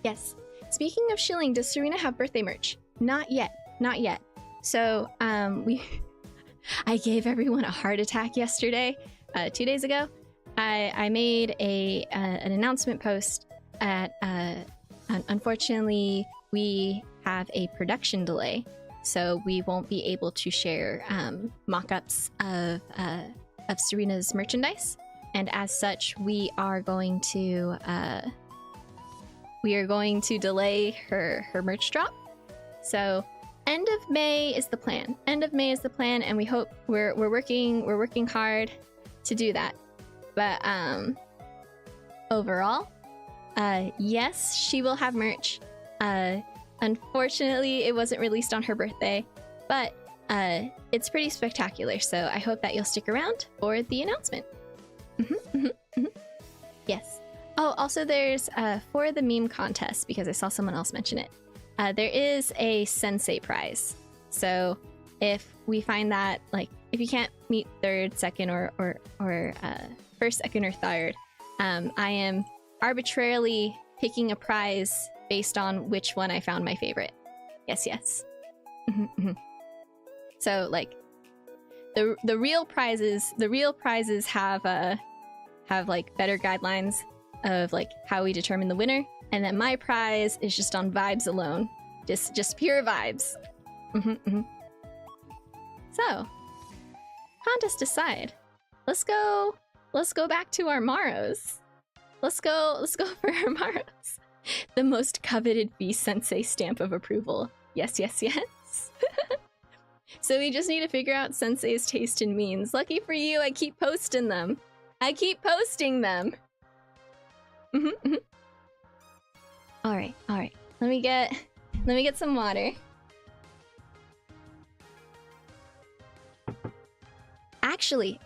A: Yes. Speaking of shilling, does Serena have birthday merch? Not yet. So I gave everyone a heart attack yesterday. 2 days ago, I made an announcement post at unfortunately we have a production delay, so we won't be able to share mock-ups of Serena's merchandise, and as such we are going to delay her merch drop. So end of May is the plan, and we hope we're working hard to do that. But overall, yes, she will have merch. Unfortunately, it wasn't released on her birthday, but it's pretty spectacular, so I hope that you'll stick around for the announcement. Yes. Oh, also there's for the meme contest, because I saw someone else mention it, there is a Sensei prize. So if we find that, like, if you can't meet third, second, or first, second, or third, I am arbitrarily picking a prize based on which one I found my favorite. Yes. So like the real prizes have like better guidelines of like how we determine the winner, and then my prize is just on vibes alone, just pure vibes. So, contest aside, let's go back to our Maros. Let's go for our Maros. The most coveted V-Sensei stamp of approval. Yes. So we just need to figure out Sensei's taste in memes. Lucky for you, I keep posting them. All right. Let me get some water. Actually,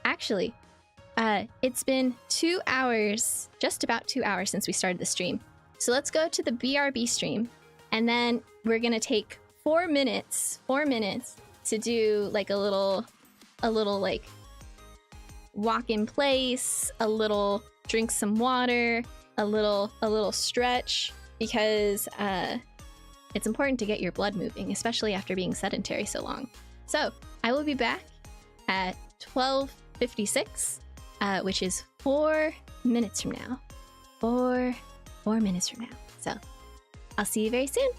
A: it's been 2 hours, just about 2 hours since we started the stream. So let's go to the BRB stream, and then we're gonna take 4 minutes to do like a little like walk in place, a little drink some water, a little stretch, because it's important to get your blood moving, especially after being sedentary so long. So I will be back at 12:56, which is 4 minutes from now. 4 minutes from now. So I'll see you very soon.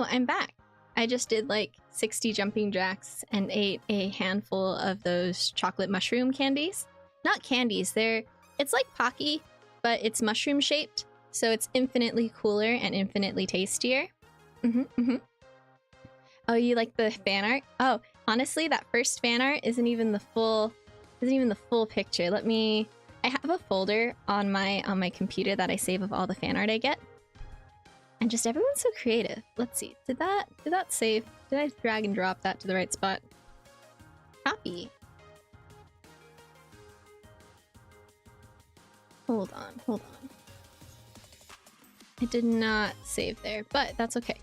A: Oh, I'm back. I just did like 60 jumping jacks and ate a handful of those chocolate mushroom candies. Not candies, it's like Pocky, but it's mushroom shaped, so it's infinitely cooler and infinitely tastier. Oh, you like the fan art? Oh, honestly, that first fan art isn't even the full picture. I have a folder on my computer that I save of all the fan art I get. And just everyone's so creative. Let's see. Did that save? Did I drag and drop that to the right spot? Copy. Hold on. It did not save there, but that's okay.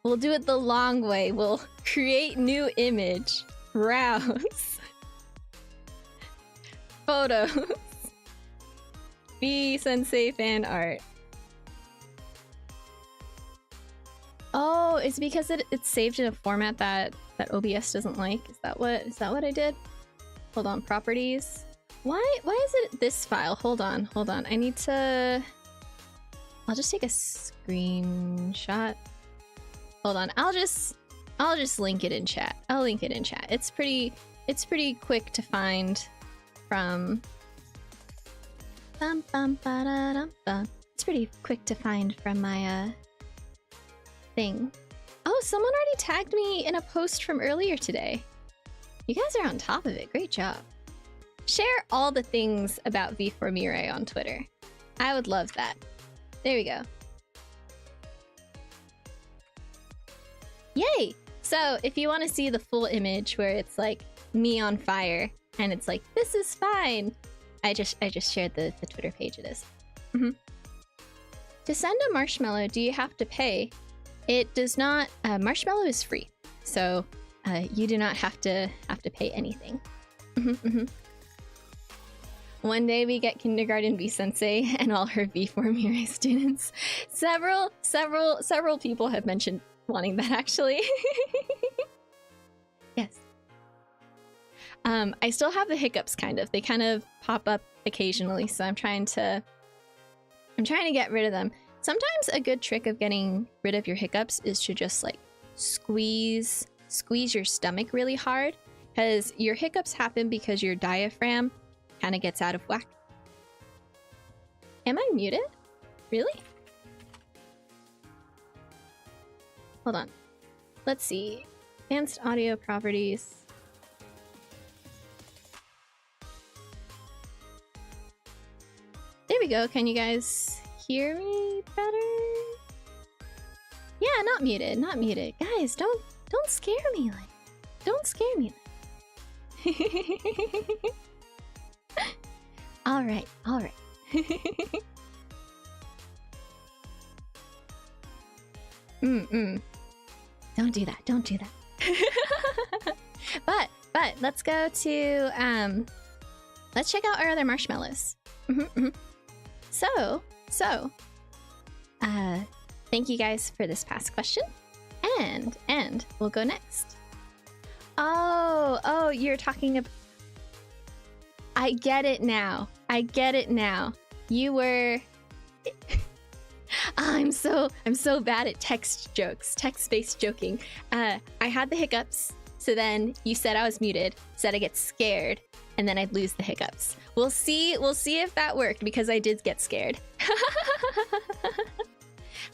A: We'll do it the long way. We'll create new image. Browse. Photos. Be Sensei fan art. Oh, it's because it's saved in a format that OBS doesn't like. Is that what I did? Hold on, properties. Why is it this file? Hold on. I need to... I'll just take a screenshot. Hold on. I'll just link it in chat. I'll link it in chat. It's pretty quick to find from It's pretty quick to find from my thing. Oh, someone already tagged me in a post from earlier today. You guys are on top of it. Great job. Share all the things about V4Mirai on Twitter. I would love that. There we go. Yay! So if you want to see the full image where it's like me on fire and it's like, this is fine. I just shared the Twitter page it is. To send a marshmallow, do you have to pay? It does not. Marshmallow is free, so you do not have to pay anything. One day we get kindergarten V Sensei and all her V4Mirai students. Several people have mentioned wanting that actually. Yes. I still have the hiccups kind of. They kind of pop up occasionally, so I'm trying to get rid of them. Sometimes a good trick of getting rid of your hiccups is to just like squeeze your stomach really hard, because your hiccups happen because your diaphragm kind of gets out of whack. Am I muted? Really? Hold on. Let's see. Advanced audio properties. There we go. Can you guys hear me better? Yeah, not muted, not muted. Guys, don't scare me like. Don't scare me like. All right. Don't do that. But let's go to let's check out our other marshmallows. So thank you guys for this past question, and we'll go next. Oh, you're talking about. I get it now. You were. I'm so bad at text-based joking. I had the hiccups, so then you said I was muted, said I get scared, and then I'd lose the hiccups. We'll see if that worked, because I did get scared.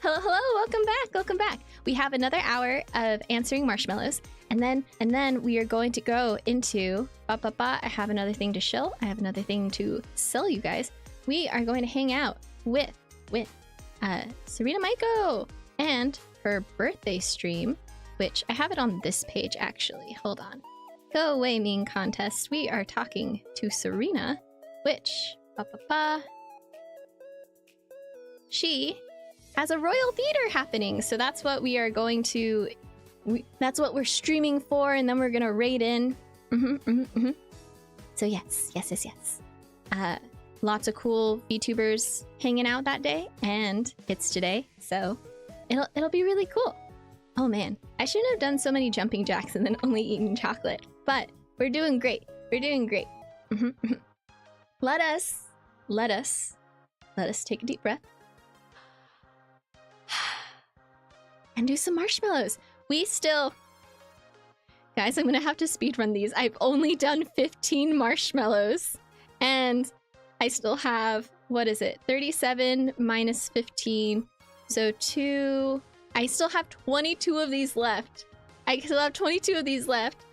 A: Hello, welcome back. We have another hour of answering marshmallows, and then we are going to go into I have another thing to shill. I have another thing to sell you guys. We are going to hang out with Serena Maiko and her birthday stream, which I have it on this page actually. Hold on. Go away, mean contest. We are talking to Serena, which she has a royal theater happening, so that's what we are going to. That's what we're streaming for, and then we're gonna raid in. So yes. Lots of cool VTubers hanging out that day, and it's today, so it'll be really cool. Oh man, I shouldn't have done so many jumping jacks and then only eaten chocolate, but we're doing great. Let us take a deep breath. and do some marshmallows. We still... Guys, I'm gonna have to speedrun these. I've only done 15 marshmallows, and I still have, what is it? 37 minus 15, so 2... I still have 22 of these left. I still have 22 of these left.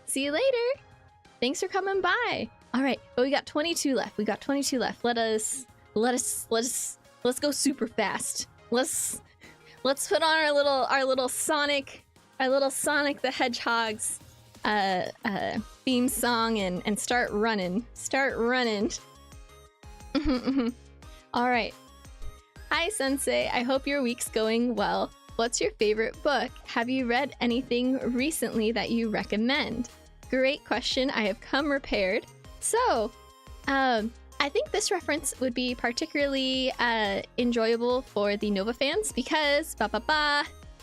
A: See you later. Thanks for coming by. All right, but we got 22 left. We got 22 left. Let's go super fast. Let's put on our little Sonic the Hedgehog's theme song and start running. Start running. All right. Hi, Sensei. I hope your week's going well. What's your favorite book? Have you read anything recently that you recommend? Great question. I have come prepared. So, I think this reference would be particularly enjoyable for the Nova fans because,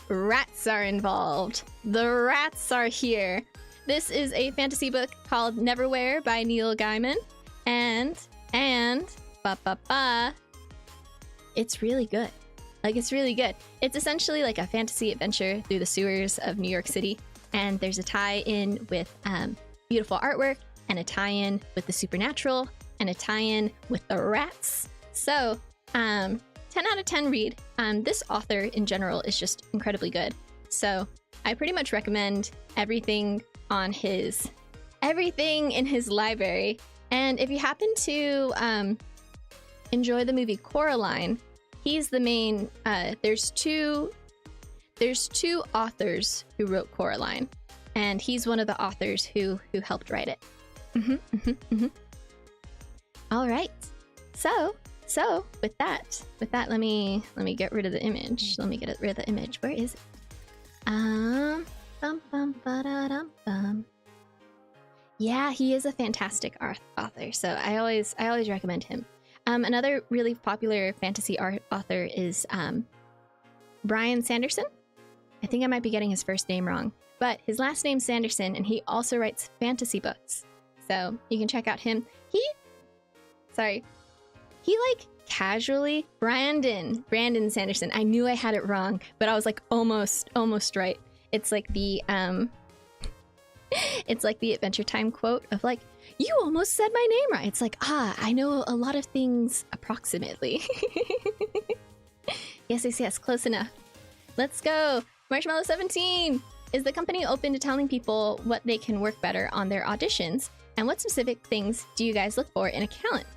A: rats are involved. The rats are here. This is a fantasy book called Neverwhere by Neil Gaiman, and it's really good. Like, it's really good. It's essentially like a fantasy adventure through the sewers of New York City, and there's a tie-in with beautiful artwork, and a tie-in with the supernatural, and a tie-in with the rats. So, 10 out of 10 read. This author in general is just incredibly good. So, I pretty much recommend everything in his library. And if you happen to enjoy the movie Coraline, he's the main. There's two authors who wrote Coraline, and he's one of the authors who helped write it. All right. So with that, let me get rid of the image. Let me get rid of the image. Where is it? Yeah, he is a fantastic author. So I always recommend him. Another really popular fantasy author is Brian Sanderson. I think I might be getting his first name wrong, but his last name's Sanderson, and he also writes fantasy books. So you can check out him. He like casually, Brandon Sanderson. I knew I had it wrong, but I was like almost right. It's like the Adventure Time quote of like, you almost said my name right. It's like, I know a lot of things approximately. Yes, close enough. Let's go. Marshmallow 17. Is the company open to telling people what they can work better on their auditions? And what specific things do you guys look for in a talent?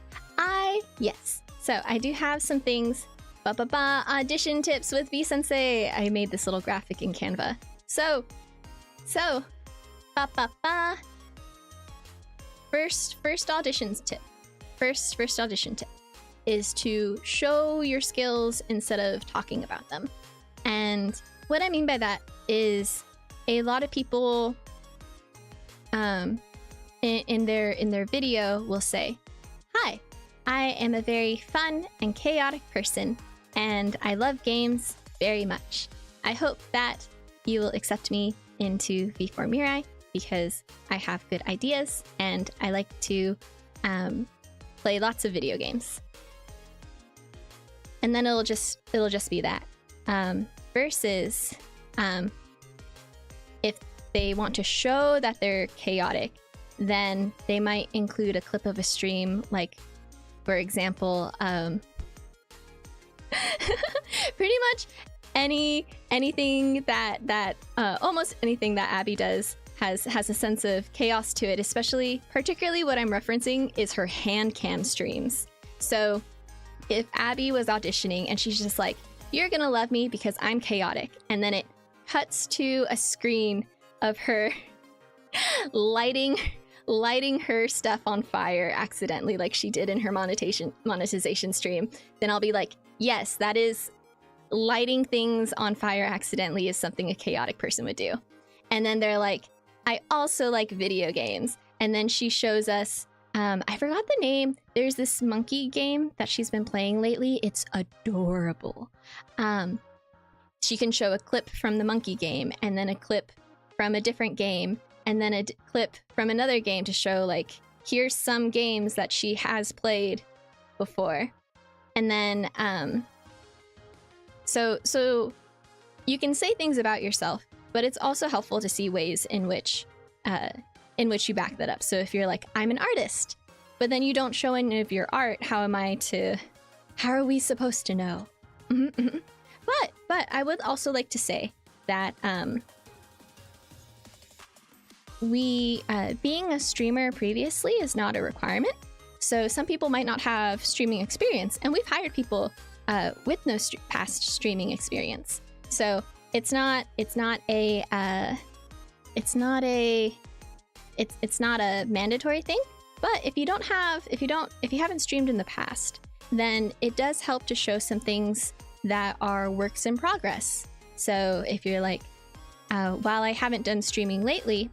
A: Yes. So I do have some things. Audition tips with V Sensei. I made this little graphic in Canva. So. First audition tip is to show your skills instead of talking about them. And what I mean by that is a lot of people in their video will say, "Hi, I am a very fun and chaotic person, and I love games very much. I hope that you will accept me into V4Mirai because I have good ideas and I like to play lots of video games." And then it'll just be that. Versus if they want to show that they're chaotic, then they might include a clip of a stream, like, for example, pretty much anything that almost anything that Abby does has a sense of chaos to it. Particularly what I'm referencing is her hand cam streams. So if Abby was auditioning and she's just like, "You're gonna love me because I'm chaotic," and then it cuts to a screen of her lighting her stuff on fire accidentally, like she did in her monetization stream, then I'll be like, yes, that is, lighting things on fire accidentally is something a chaotic person would do. And then they're like, "I also like video games," and then she shows us, I forgot the name. There's this monkey game that she's been playing lately. It's adorable. She can show a clip from the monkey game, and then a clip from a different game, and then a clip from another game to show, like, here's some games that she has played before. And then, so you can say things about yourself, but it's also helpful to see ways in which you back that up. So if you're like, I'm an artist, but then you don't show any of your art, how are we supposed to know? But I would also like to say that being a streamer previously is not a requirement. So some people might not have streaming experience, and we've hired people with no past streaming experience. So it's not a mandatory thing. But if you haven't streamed in the past, then it does help to show some things that are works in progress. So if you're like, while I haven't done streaming lately,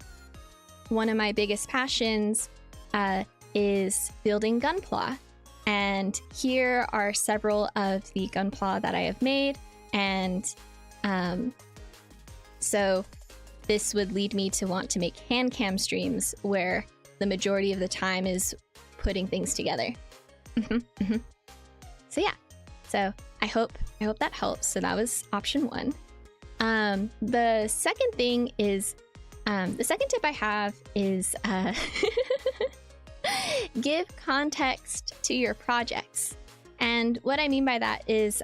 A: one of my biggest passions is building Gunpla. And here are several of the Gunpla that I have made. And so this would lead me to want to make hand cam streams where the majority of the time is putting things together. So yeah, so I hope that helps. So that was option one. The second thing is, the second tip I have is give context to your projects. And what I mean by that is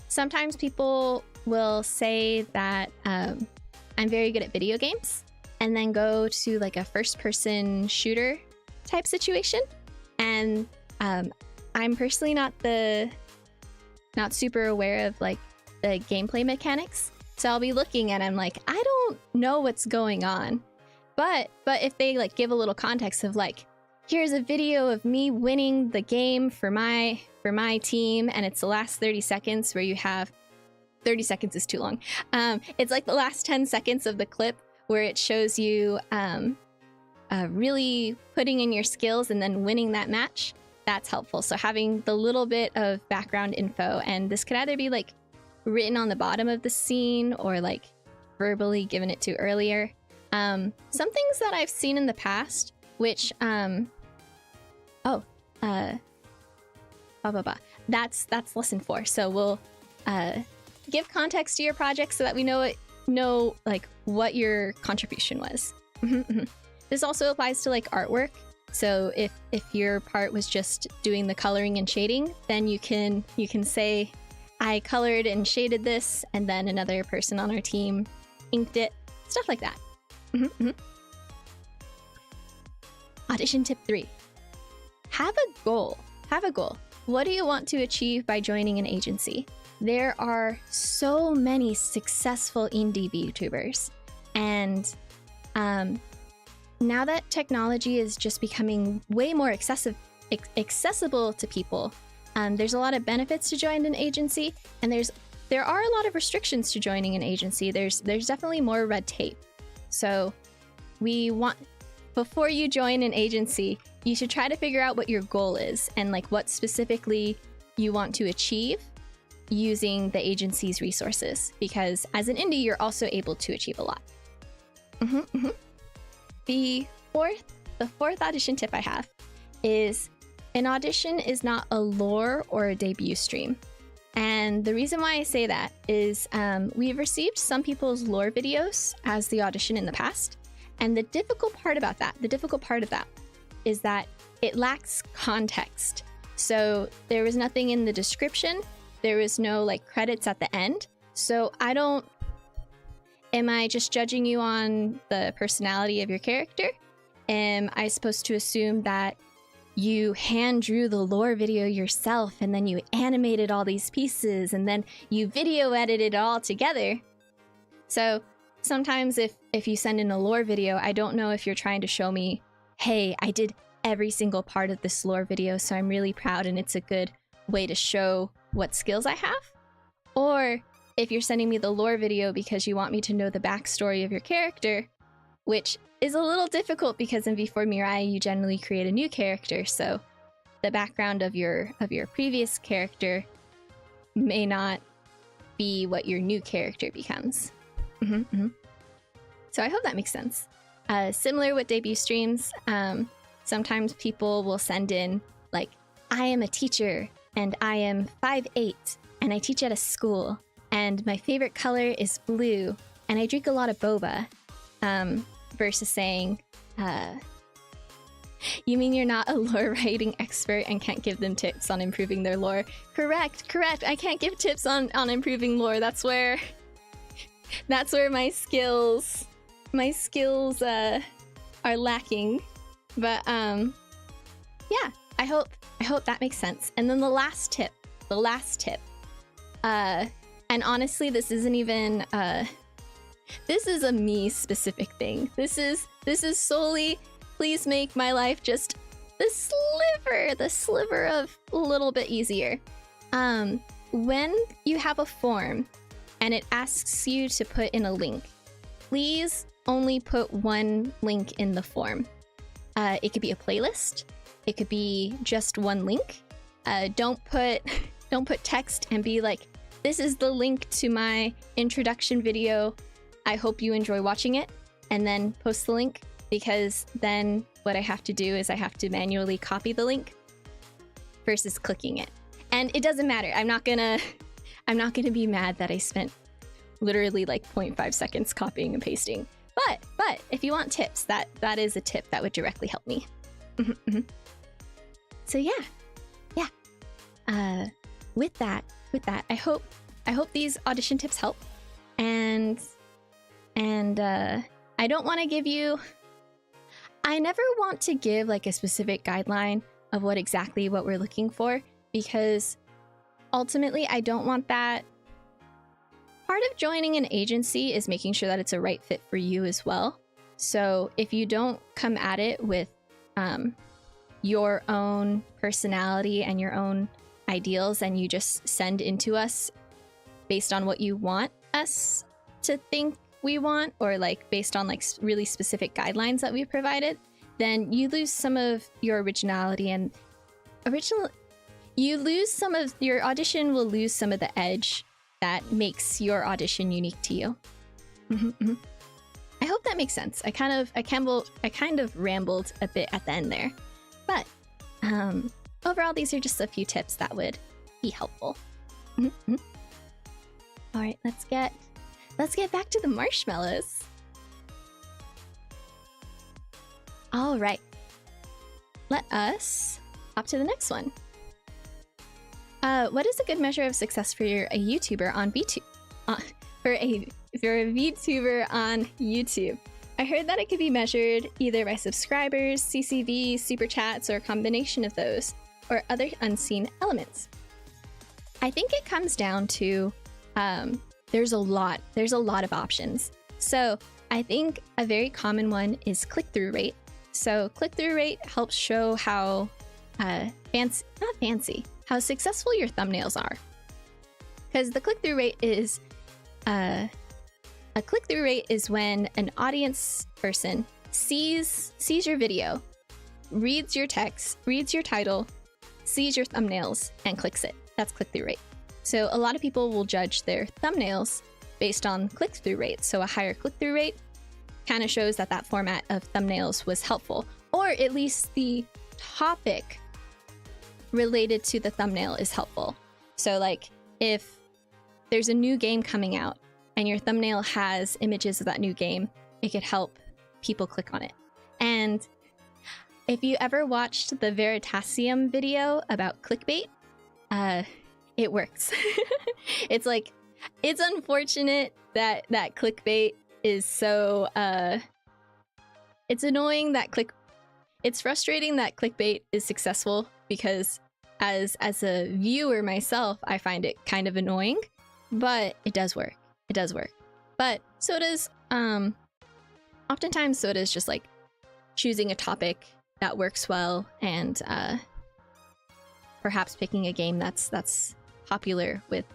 A: sometimes people will say that I'm very good at video games and then go to like a first-person shooter type situation. And I'm personally not super aware of like the gameplay mechanics. So I'll be looking and I'm like, I don't know what's going on. But if they like give a little context of like, here's a video of me winning the game for my team, and it's the last 30 seconds where you have 30 seconds is too long. It's like the last 10 seconds of the clip where it shows you really putting in your skills and then winning that match. That's helpful. So having the little bit of background info, and this could either be like written on the bottom of the scene or like verbally given it to earlier. Some things that I've seen in the past, which that's lesson 4. So we'll give context to your project so that we know like what your contribution was. This also applies to like artwork. So if your part was just doing the coloring and shading, then you can say, I colored and shaded this, and then another person on our team inked it, stuff like that. Audition tip 3. Have a goal. What do you want to achieve by joining an agency? There are so many successful indie VTubers, and now that technology is just becoming way more accessible to people, there's a lot of benefits to joining an agency, and there are a lot of restrictions to joining an agency. There's definitely more red tape. So before you join an agency, you should try to figure out what your goal is and like what specifically you want to achieve using the agency's resources, because as an indie, you're also able to achieve a lot. The fourth audition tip I have is an audition is not a lore or a debut stream. And the reason why I say that is we've received some people's lore videos as the audition in the past. And the difficult part of that is that it lacks context. So there was nothing in the description. There was no like credits at the end. So am I just judging you on the personality of your character? Am I supposed to assume that you hand drew the lore video yourself and then you animated all these pieces and then you video edited it all together? So sometimes if you send in a lore video, I don't know if you're trying to show me, hey, I did every single part of this lore video, so I'm really proud and it's a good way to show what skills I have. Or if you're sending me the lore video because you want me to know the backstory of your character, which is a little difficult because in V4Mirai you generally create a new character, so the background of your previous character may not be what your new character becomes. So I hope that makes sense. Similar with debut streams, sometimes people will send in like, I am a teacher and I am 5'8" and I teach at a school and my favorite color is blue, and I drink a lot of boba, versus saying, you mean you're not a lore writing expert and can't give them tips on improving their lore? Correct. I can't give tips on improving lore. That's where my skills are lacking. But yeah, I hope that makes sense. And then the last tip. And honestly, this isn't even this is a me specific thing. This is solely, please make my life just the sliver of a little bit easier. When you have a form and it asks you to put in a link, please only put one link in the form. It could be a playlist. It could be just one link. Don't put text and be like, this is the link to my introduction video. I hope you enjoy watching it, and then post the link, because then what I have to do is I have to manually copy the link versus clicking it. And it doesn't matter. I'm not gonna be mad that I spent literally like 0.5 seconds copying and pasting. But if you want tips, that is a tip that would directly help me. So yeah. With that, I hope these audition tips help. And I don't want to give you. I never want to give like a specific guideline of what we're looking for, because ultimately I don't want that. Part of joining an agency is making sure that it's a right fit for you as well. So if you don't come at it with your own personality and your own ideals, and you just send into us based on what you want us to think we want, or like based on like really specific guidelines that we've provided, then you lose some of your originality, and your audition will lose some of the edge that makes your audition unique to you. I hope that makes sense. I kind of rambled a bit at the end there, but overall, these are just a few tips that would be helpful. All right, let's get back to the marshmallows. All right, let us hop to the next one. What is a good measure of success for a YouTuber on for a VTuber on YouTube? I heard that it could be measured either by subscribers, CCV, super chats, or a combination of those, or other unseen elements. I think it comes down to there's a lot of options. So I think a very common one is click-through rate. So click-through rate helps show how how successful your thumbnails are. Because the click-through rate is a click-through rate is when an audience person sees your video, reads your text, reads your title, sees your thumbnails, and clicks it. That's click-through rate. So a lot of people will judge their thumbnails based on click-through rate. So a higher click-through rate kind of shows that format of thumbnails was helpful, or at least the topic related to the thumbnail is helpful. So like if there's a new game coming out and your thumbnail has images of that new game, it could help people click on it. And if you ever watched the Veritasium video about clickbait, it works. It's like, it's unfortunate that clickbait is so, it's annoying that it's frustrating that clickbait is successful, because as a viewer myself, I find it kind of annoying, but it does work. It does work. But so does, oftentimes so does just like choosing a topic that works well, and perhaps picking a game that's popular with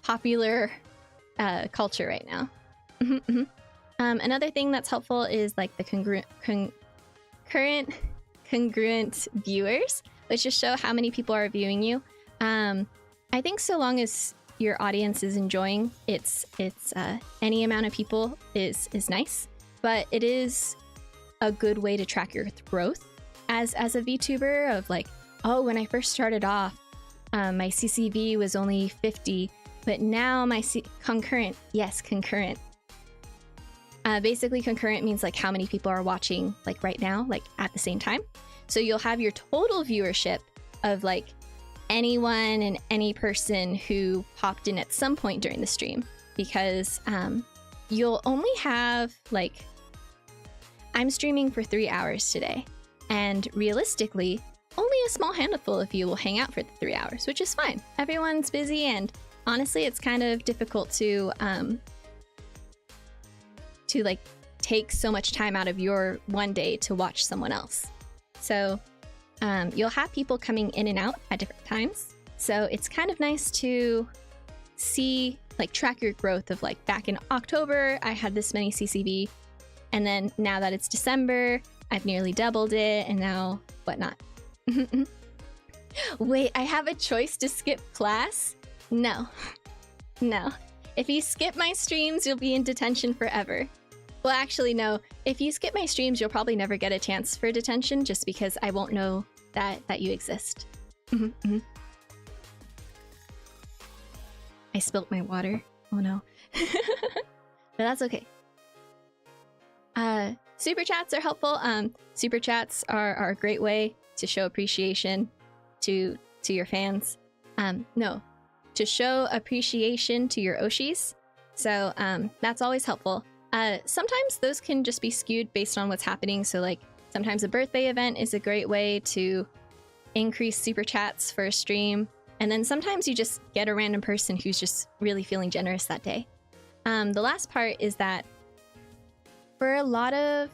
A: popular culture right now. Another thing that's helpful is like the current congruent viewers, which just show how many people are viewing you. I think so long as your audience is enjoying, it's any amount of people is nice, but it is a good way to track your growth as a VTuber of like, oh, when I first started off, my CCV was only 50, but now my concurrent, yes, concurrent. Basically concurrent means like how many people are watching like right now, like at the same time. So you'll have your total viewership of like anyone and any person who popped in at some point during the stream, because you'll only have like, I'm streaming for 3 hours today, and realistically only a small handful of you will hang out for the 3 hours, which is fine. Everyone's busy, and honestly it's kind of difficult to like take so much time out of your one day to watch someone else. So you'll have people coming in and out at different times. So it's kind of nice to see, like, track your growth of like, back in October, I had this many CCV. And then now that it's December, I've nearly doubled it, and now whatnot. Wait, I have a choice to skip class? No. No. If you skip my streams, you'll be in detention forever. Well, actually, no. If you skip my streams, you'll probably never get a chance for detention, just because I won't know that you exist. I spilt my water. Oh no. But that's okay. Super chats are helpful. Super chats are a great way to show appreciation to your fans. No, to show appreciation to your Oshis. So that's always helpful. Sometimes those can just be skewed based on what's happening. So like sometimes a birthday event is a great way to increase super chats for a stream. And then sometimes you just get a random person who's just really feeling generous that day. The last part is that for a lot of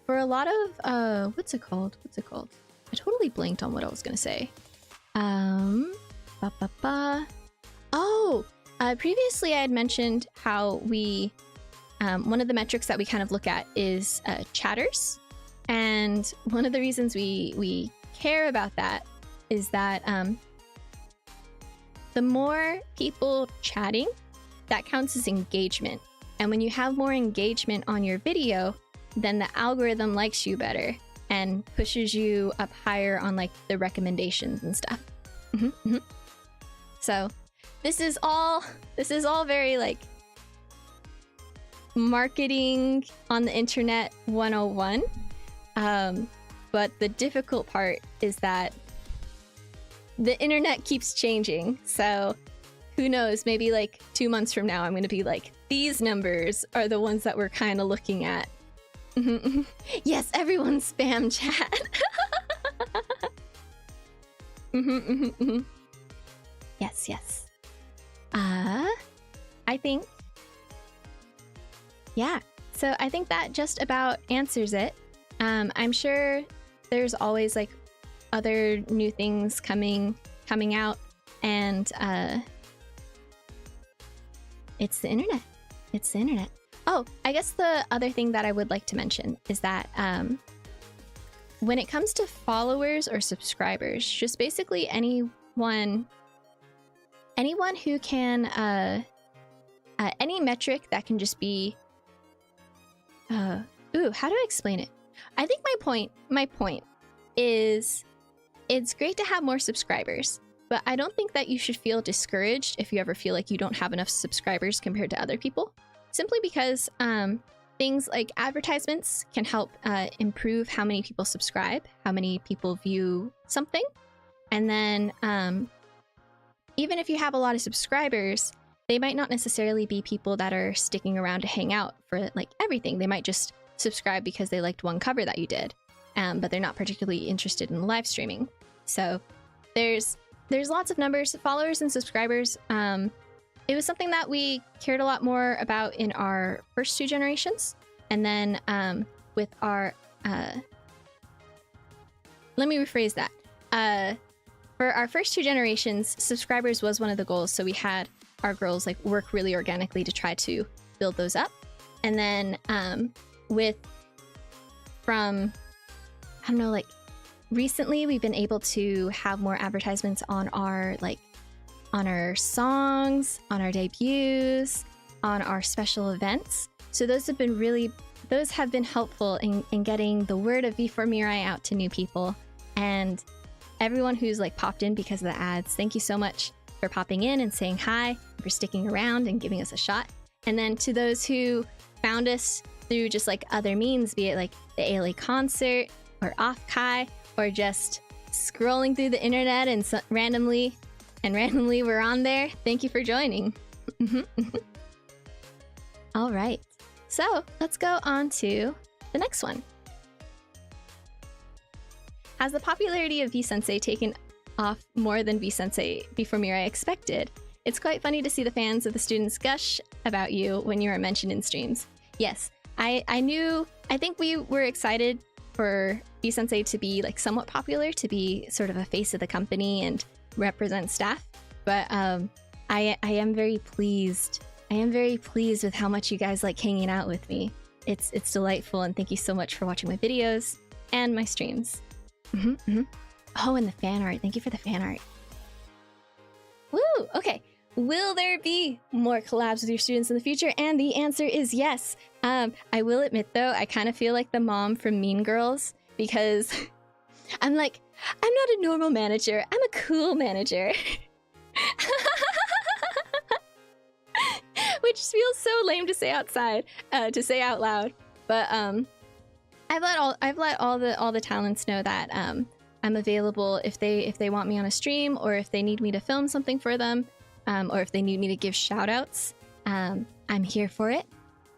A: what's it called? I totally blanked on what I was gonna say. Previously I had mentioned how we one of the metrics that we kind of look at is chatters, and one of the reasons we care about that is that the more people chatting, that counts as engagement. And when you have more engagement on your video, then the algorithm likes you better and pushes you up higher on like the recommendations and stuff. So this is all very like marketing on the internet 101. But the difficult part is that the internet keeps changing. So who knows, maybe like 2 months from now, I'm going to be like, these numbers are the ones that we're kind of looking at. Yes, everyone spam chat. Yes. I think, yeah. So I think that just about answers it. I'm sure there's always like other new things coming out, and it's the internet. It's the internet. Oh, I guess the other thing that I would like to mention is that when it comes to followers or subscribers, just basically anyone who can any metric that can just be how do I explain it? I think my point is it's great to have more subscribers, but I don't think that you should feel discouraged if you ever feel like you don't have enough subscribers compared to other people, simply because things like advertisements can help improve how many people subscribe, how many people view something. And then even if you have a lot of subscribers, they might not necessarily be people that are sticking around to hang out for like everything. They might just subscribe because they liked one cover that you did, but they're not particularly interested in live streaming. So there's lots of numbers, followers and subscribers. It was something that we cared a lot more about in our first 2 generations. And then with our... let me rephrase that. For our first 2 generations, subscribers was one of the goals. So we had our girls like work really organically to try to build those up. And then I don't know, like recently we've been able to have more advertisements on our songs, on our debuts, on our special events. So those have been helpful in getting the word of V4Mirai out to new people. And everyone who's like popped in because of the ads, thank you so much for popping in and saying hi, for sticking around and giving us a shot. And then to those who found us through just like other means, be it like the ALA concert or off Kai, or just scrolling through the internet and randomly we're on there. Thank you for joining. All right, so let's go on to the next one. Has the popularity of V-Sensei taken off more than V-Sensei V4Mirai expected? It's quite funny to see the fans of the students gush about you when you are mentioned in streams. Yes, I think we were excited for V-Sensei to be like somewhat popular, to be sort of a face of the company and represent staff. But I am very pleased. I am very pleased with how much you guys like hanging out with me. It's delightful, and thank you so much for watching my videos and my streams. Oh, and the fan art. Thank you for the fan art. Woo! Okay. Will there be more collabs with your students in the future? And the answer is yes. I will admit, though, I kind of feel like the mom from Mean Girls, because I'm like, I'm not a normal manager. I'm a cool manager. Which feels so lame to say outside, to say out loud. But I've let all the talents know that I'm available if they want me on a stream, or if they need me to film something for them, or if they need me to give shout outs. I'm here for it.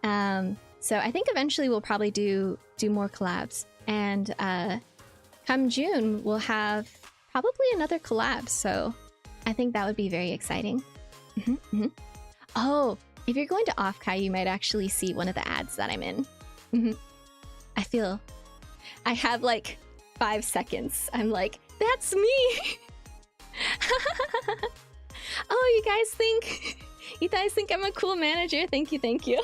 A: So I think eventually we'll probably do more collabs, and come June we'll have probably another collab. So I think that would be very exciting. Oh, if you're going to Offkai, you might actually see one of the ads that I'm in. I feel I have like 5 seconds. I'm like, that's me. Oh, you guys think I'm a cool manager? Thank you.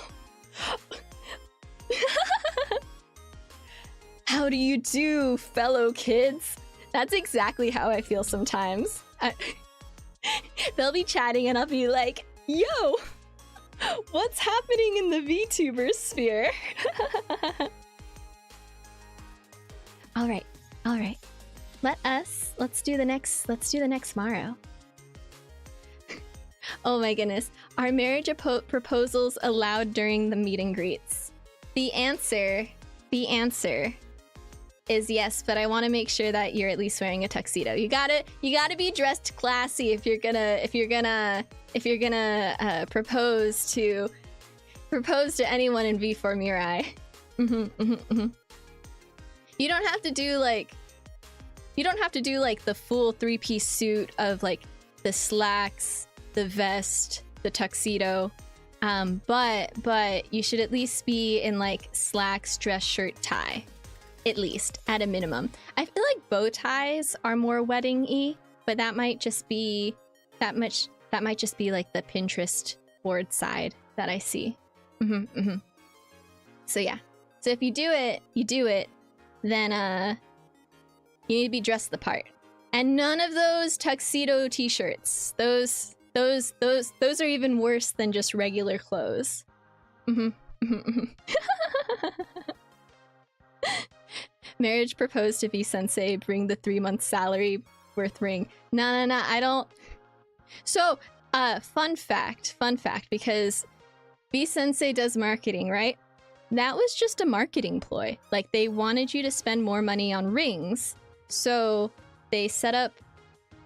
A: How do you do, fellow kids? That's exactly how I feel sometimes. They'll be chatting and I'll be like, yo, what's happening in the VTuber sphere? All right. Let's do the next Maro. Oh my goodness. Are marriage proposals allowed during the meet and greets? The answer is yes, but I want to make sure that you're at least wearing a tuxedo. You gotta be dressed classy if you're gonna propose to anyone in V4Mirai. You don't have to do like the full 3-piece suit of like the slacks, the vest, the tuxedo, but you should at least be in like slacks, dress shirt, tie, at least at a minimum. I feel like bow ties are more wedding-y, but that might just be like the Pinterest board side that I see. So yeah, so if you do it, then you need to be dressed the part, and none of those tuxedo t-shirts. Those are even worse than just regular clothes. Marriage proposed to V-Sensei, bring the 3-month salary worth ring. No, I don't. So, fun fact, because V-Sensei does marketing, right? That was just a marketing ploy. Like, they wanted you to spend more money on rings, so they set up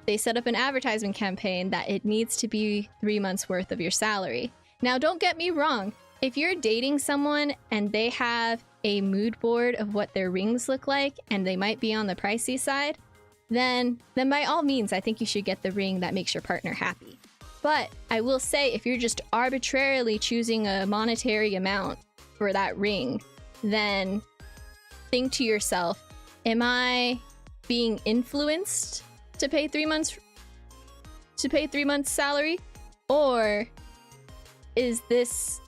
A: an advertisement campaign that it needs to be 3 months worth of your salary. Now, don't get me wrong. If you're dating someone and they have a mood board of what their rings look like, and they might be on the pricey side, then by all means, I think you should get the ring that makes your partner happy. But I will say, if you're just arbitrarily choosing a monetary amount for that ring, then think to yourself, am I being influenced to pay 3 months salary, or is this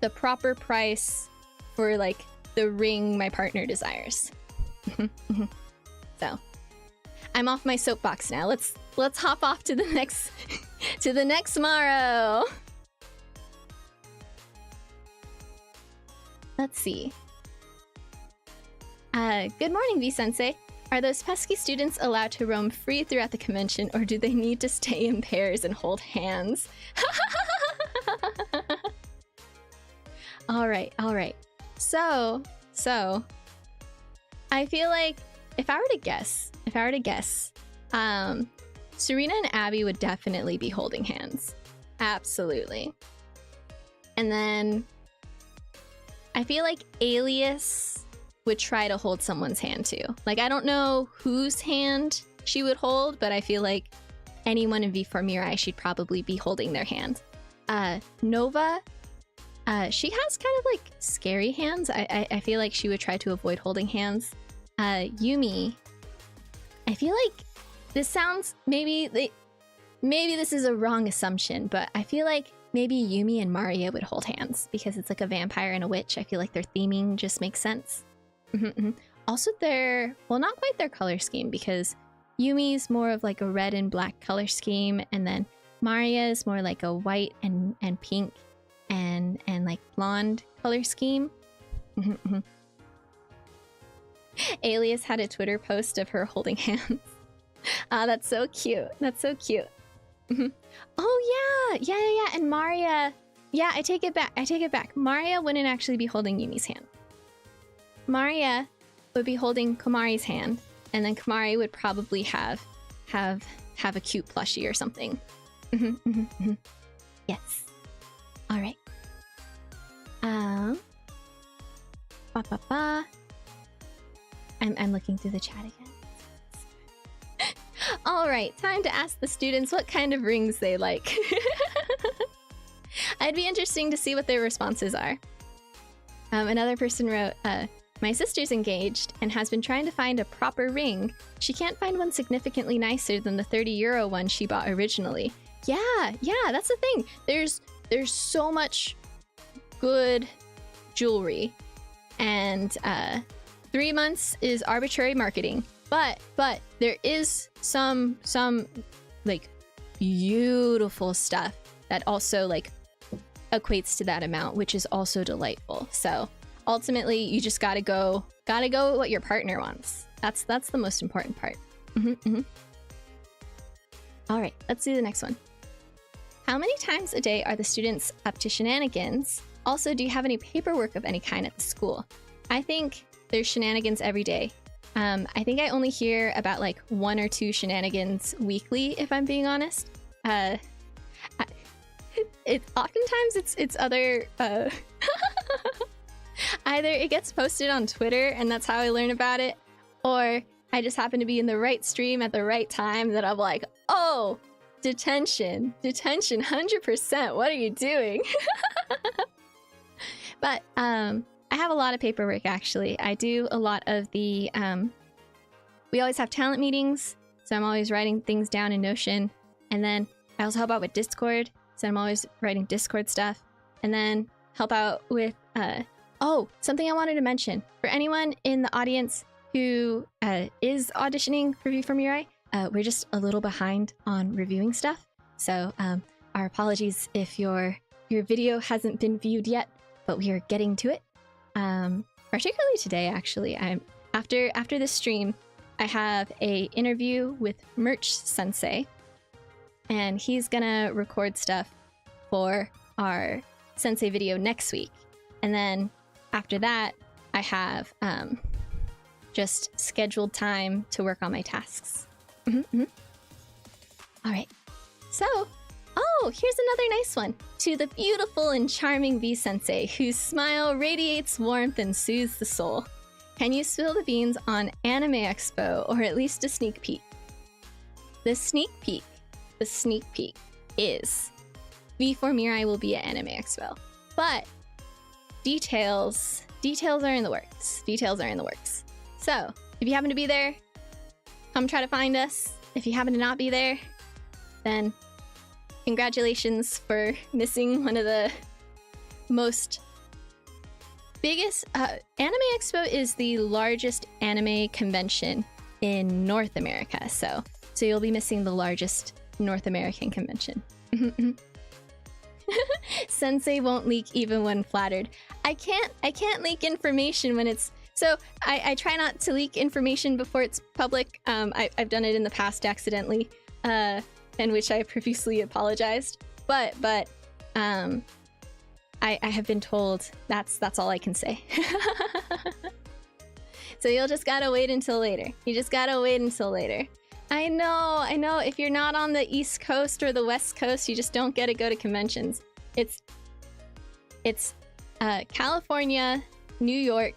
A: the proper price for like the ring my partner desires? So I'm off my soapbox now. Let's hop off to the next Maro. Let's see. Good morning, V-Sensei. Are those pesky students allowed to roam free throughout the convention, or do they need to stay in pairs and hold hands? All right. So, I feel like if I were to guess, Serena and Abby would definitely be holding hands. Absolutely. And then I feel like Alias would try to hold someone's hand too. Like, I don't know whose hand she would hold, but I feel like anyone in V4Mirai, she'd probably be holding their hand. Nova, she has kind of like scary hands. I feel like she would try to avoid holding hands. Yumi, I feel like this sounds, maybe this is a wrong assumption, but I feel like maybe Yumi and Maria would hold hands because it's like a vampire and a witch. I feel like their theming just makes sense. Also, well, not quite their color scheme, because Yumi's more of like a red and black color scheme, and then Maria is more like a white and pink and like blonde color scheme. Alias had a Twitter post of her holding hands. That's so cute. Oh yeah. And Maria, yeah, I take it back. Maria wouldn't actually be holding Yumi's hand. Maria would be holding Komari's hand, and then Komari would probably have a cute plushie or something. Yes. All right. I'm looking through the chat again. All right, time to ask the students what kind of rings they like. It'd be interesting to see what their responses are. Another person wrote, my sister's engaged and has been trying to find a proper ring. She can't find one significantly nicer than the €30 one she bought originally. Yeah, that's the thing. There's so much good jewelry, and 3 months is arbitrary marketing. But there is some like beautiful stuff that also like equates to that amount, which is also delightful. So ultimately, you just gotta go with what your partner wants. That's the most important part. All right, let's do the next one. How many times a day are the students up to shenanigans? Also, do you have any paperwork of any kind at the school? I think there's shenanigans every day. I think I only hear about like 1 or 2 shenanigans weekly, if I'm being honest. Oftentimes it's other either it gets posted on Twitter and that's how I learn about it, or I just happen to be in the right stream at the right time that I'm like, oh, detention 100%, what are you doing? But I have a lot of paperwork, actually. I do a lot of the we always have talent meetings, so I'm always writing things down in Notion, and then I also help out with Discord, so I'm always writing Discord stuff, and then help out with oh, something I wanted to mention. For anyone in the audience who is auditioning for V4Mirai, we're just a little behind on reviewing stuff. So our apologies if your video hasn't been viewed yet, but we are getting to it. Particularly today, actually. After this stream, I have a interview with Merch Sensei, and he's gonna record stuff for our Sensei video next week. And then after that, I have just scheduled time to work on my tasks. All right. So, oh, here's another nice one. To the beautiful and charming V-Sensei, whose smile radiates warmth and soothes the soul. Can you spill the beans on Anime Expo, or at least a sneak peek? The sneak peek is V4Mirai will be at Anime Expo. But details are in the works. So, if you happen to be there, come try to find us. If you happen to not be there, then congratulations for missing one of the biggest Anime Expo is the largest anime convention in North America, so you'll be missing the largest North American convention. Sensei won't leak even when flattered. I can't leak information when it's So I try not to leak information before it's public. I've done it in the past accidentally, in which I profusely apologized. But I have been told that's all I can say. So you'll just gotta wait until later. You just gotta wait until later. I know. If you're not on the East Coast or the West Coast, you just don't get to go to conventions. It's California, New York,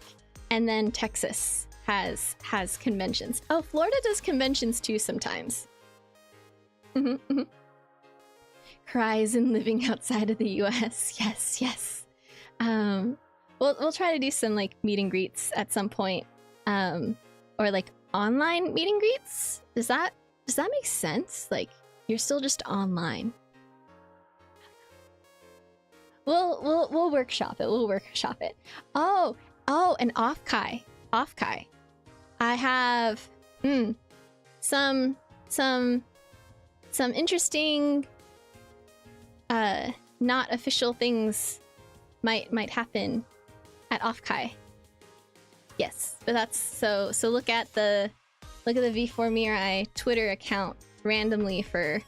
A: and then Texas has conventions. Oh, Florida does conventions too sometimes. Cries in living outside of the US. Yes. We'll try to do some like meet and greets at some point. Or like online meet and greets. Does that make sense? Like you're still just online. We'll workshop it. We'll workshop it. Oh, and off Kai. I have some interesting not official things might happen at off Kai. Yes, but that's so look at the V4Mirai Twitter account randomly for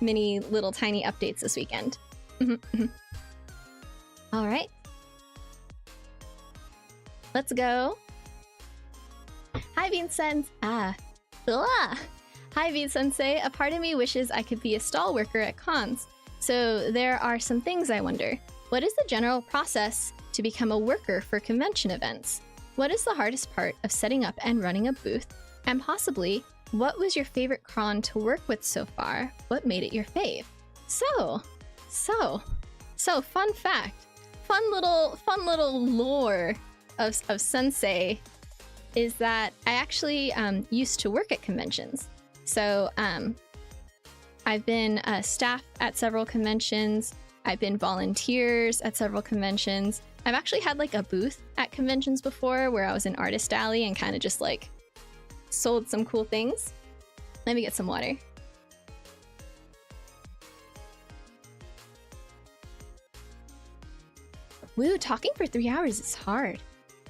A: many little tiny updates this weekend. All right. Let's go. Hi, Bean Sensei. Hi, Bean Sensei. A part of me wishes I could be a stall worker at cons. So there are some things I wonder. What is the general process to become a worker for convention events? What is the hardest part of setting up and running a booth? And possibly, what was your favorite con to work with so far? What made it your fave? So, fun fact. Fun little lore of Sensei is that I actually used to work at conventions. So I've been staff at several conventions. I've been volunteers at several conventions. I've actually had like a booth at conventions before where I was an artist alley and kind of just like sold some cool things. Let me get some water. Woo, talking for 3 hours is hard.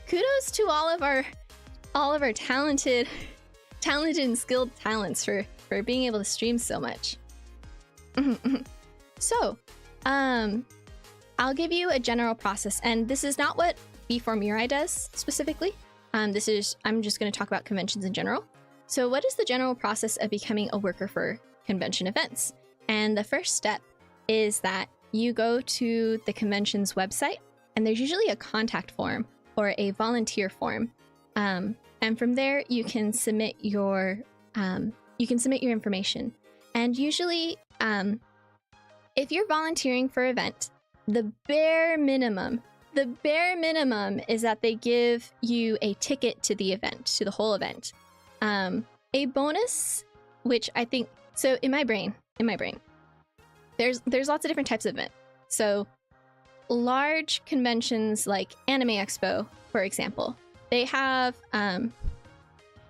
A: Kudos to all of our talented and skilled talents for being able to stream so much. So, I'll give you a general process, and this is not what V4Mirai does specifically. I'm just going to talk about conventions in general. So what is the general process of becoming a worker for convention events? And the first step is that you go to the convention's website, and there's usually a contact form or a volunteer form. And from there, you can submit your information. And usually, if you're volunteering for an event, the bare minimum is that they give you a ticket to the event, to the whole event. A bonus, which I think, so in my brain, there's lots of different types of event. So large conventions like Anime Expo, for example, they have,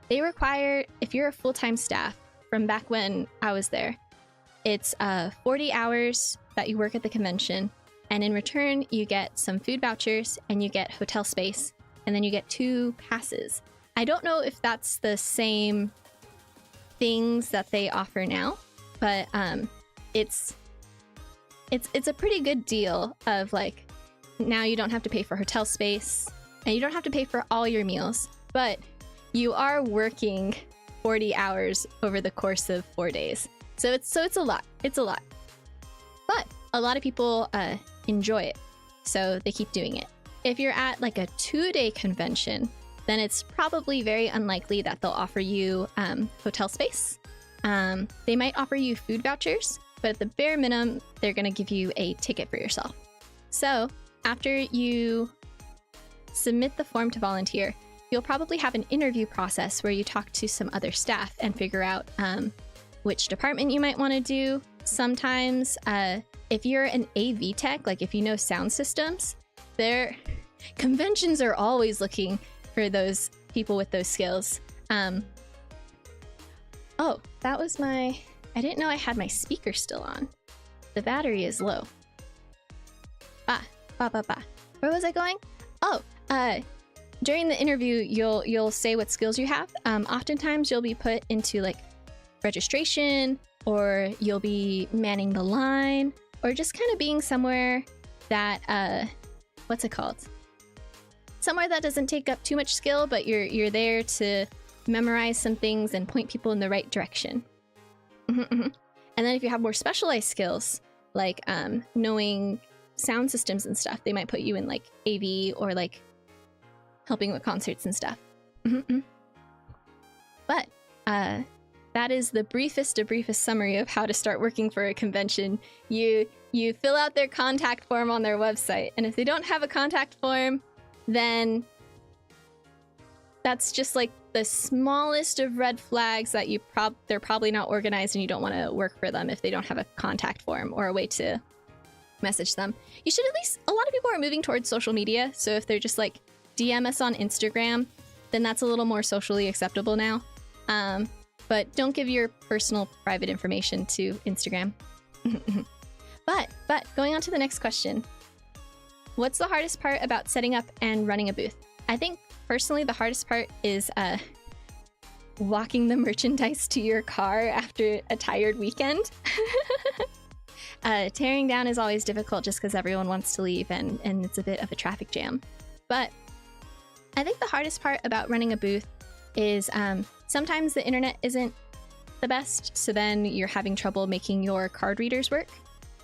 A: they require, if you're a full-time staff from back when I was there, it's 40 hours that you work at the convention. And in return, you get some food vouchers and you get hotel space, and then you get 2 passes. I don't know if that's the same things that they offer now, but it's a pretty good deal of like, now you don't have to pay for hotel space and you don't have to pay for all your meals, but you are working 40 hours over the course of 4 days. So it's a lot. It's a lot. But a lot of people enjoy it, so they keep doing it. If you're at like a 2-day convention, then it's probably very unlikely that they'll offer you hotel space. They might offer you food vouchers, but at the bare minimum, they're going to give you a ticket for yourself. So after you submit the form to volunteer, you'll probably have an interview process where you talk to some other staff and figure out which department you might want to do. Sometimes if you're an AV tech, like if you know sound systems, conventions are always looking for those people with those skills. Oh, that was I didn't know I had my speaker still on. The battery is low. Where was I going? Oh, during the interview, you'll say what skills you have. Oftentimes you'll be put into like registration, or you'll be manning the line, or just kind of being somewhere that what's it called? Somewhere that doesn't take up too much skill, but you're there to memorize some things and point people in the right direction. And then if you have more specialized skills, like knowing sound systems and stuff, they might put you in like AV or like helping with concerts and stuff. But that is the briefest summary of how to start working for a convention. You fill out their contact form on their website, and if they don't have a contact form, then that's just like the smallest of red flags that they're probably not organized and you don't want to work for them if they don't have a contact form or a way to message them. You should at least, a lot of people are moving towards social media, so if they're just like DM us on Instagram, then that's a little more socially acceptable now. But don't give your personal private information to Instagram. But going on to the next question. What's the hardest part about setting up and running a booth? I think personally the hardest part is walking the merchandise to your car after a tired weekend. Tearing down is always difficult just because everyone wants to leave and it's a bit of a traffic jam. But I think the hardest part about running a booth is sometimes the internet isn't the best, so then you're having trouble making your card readers work.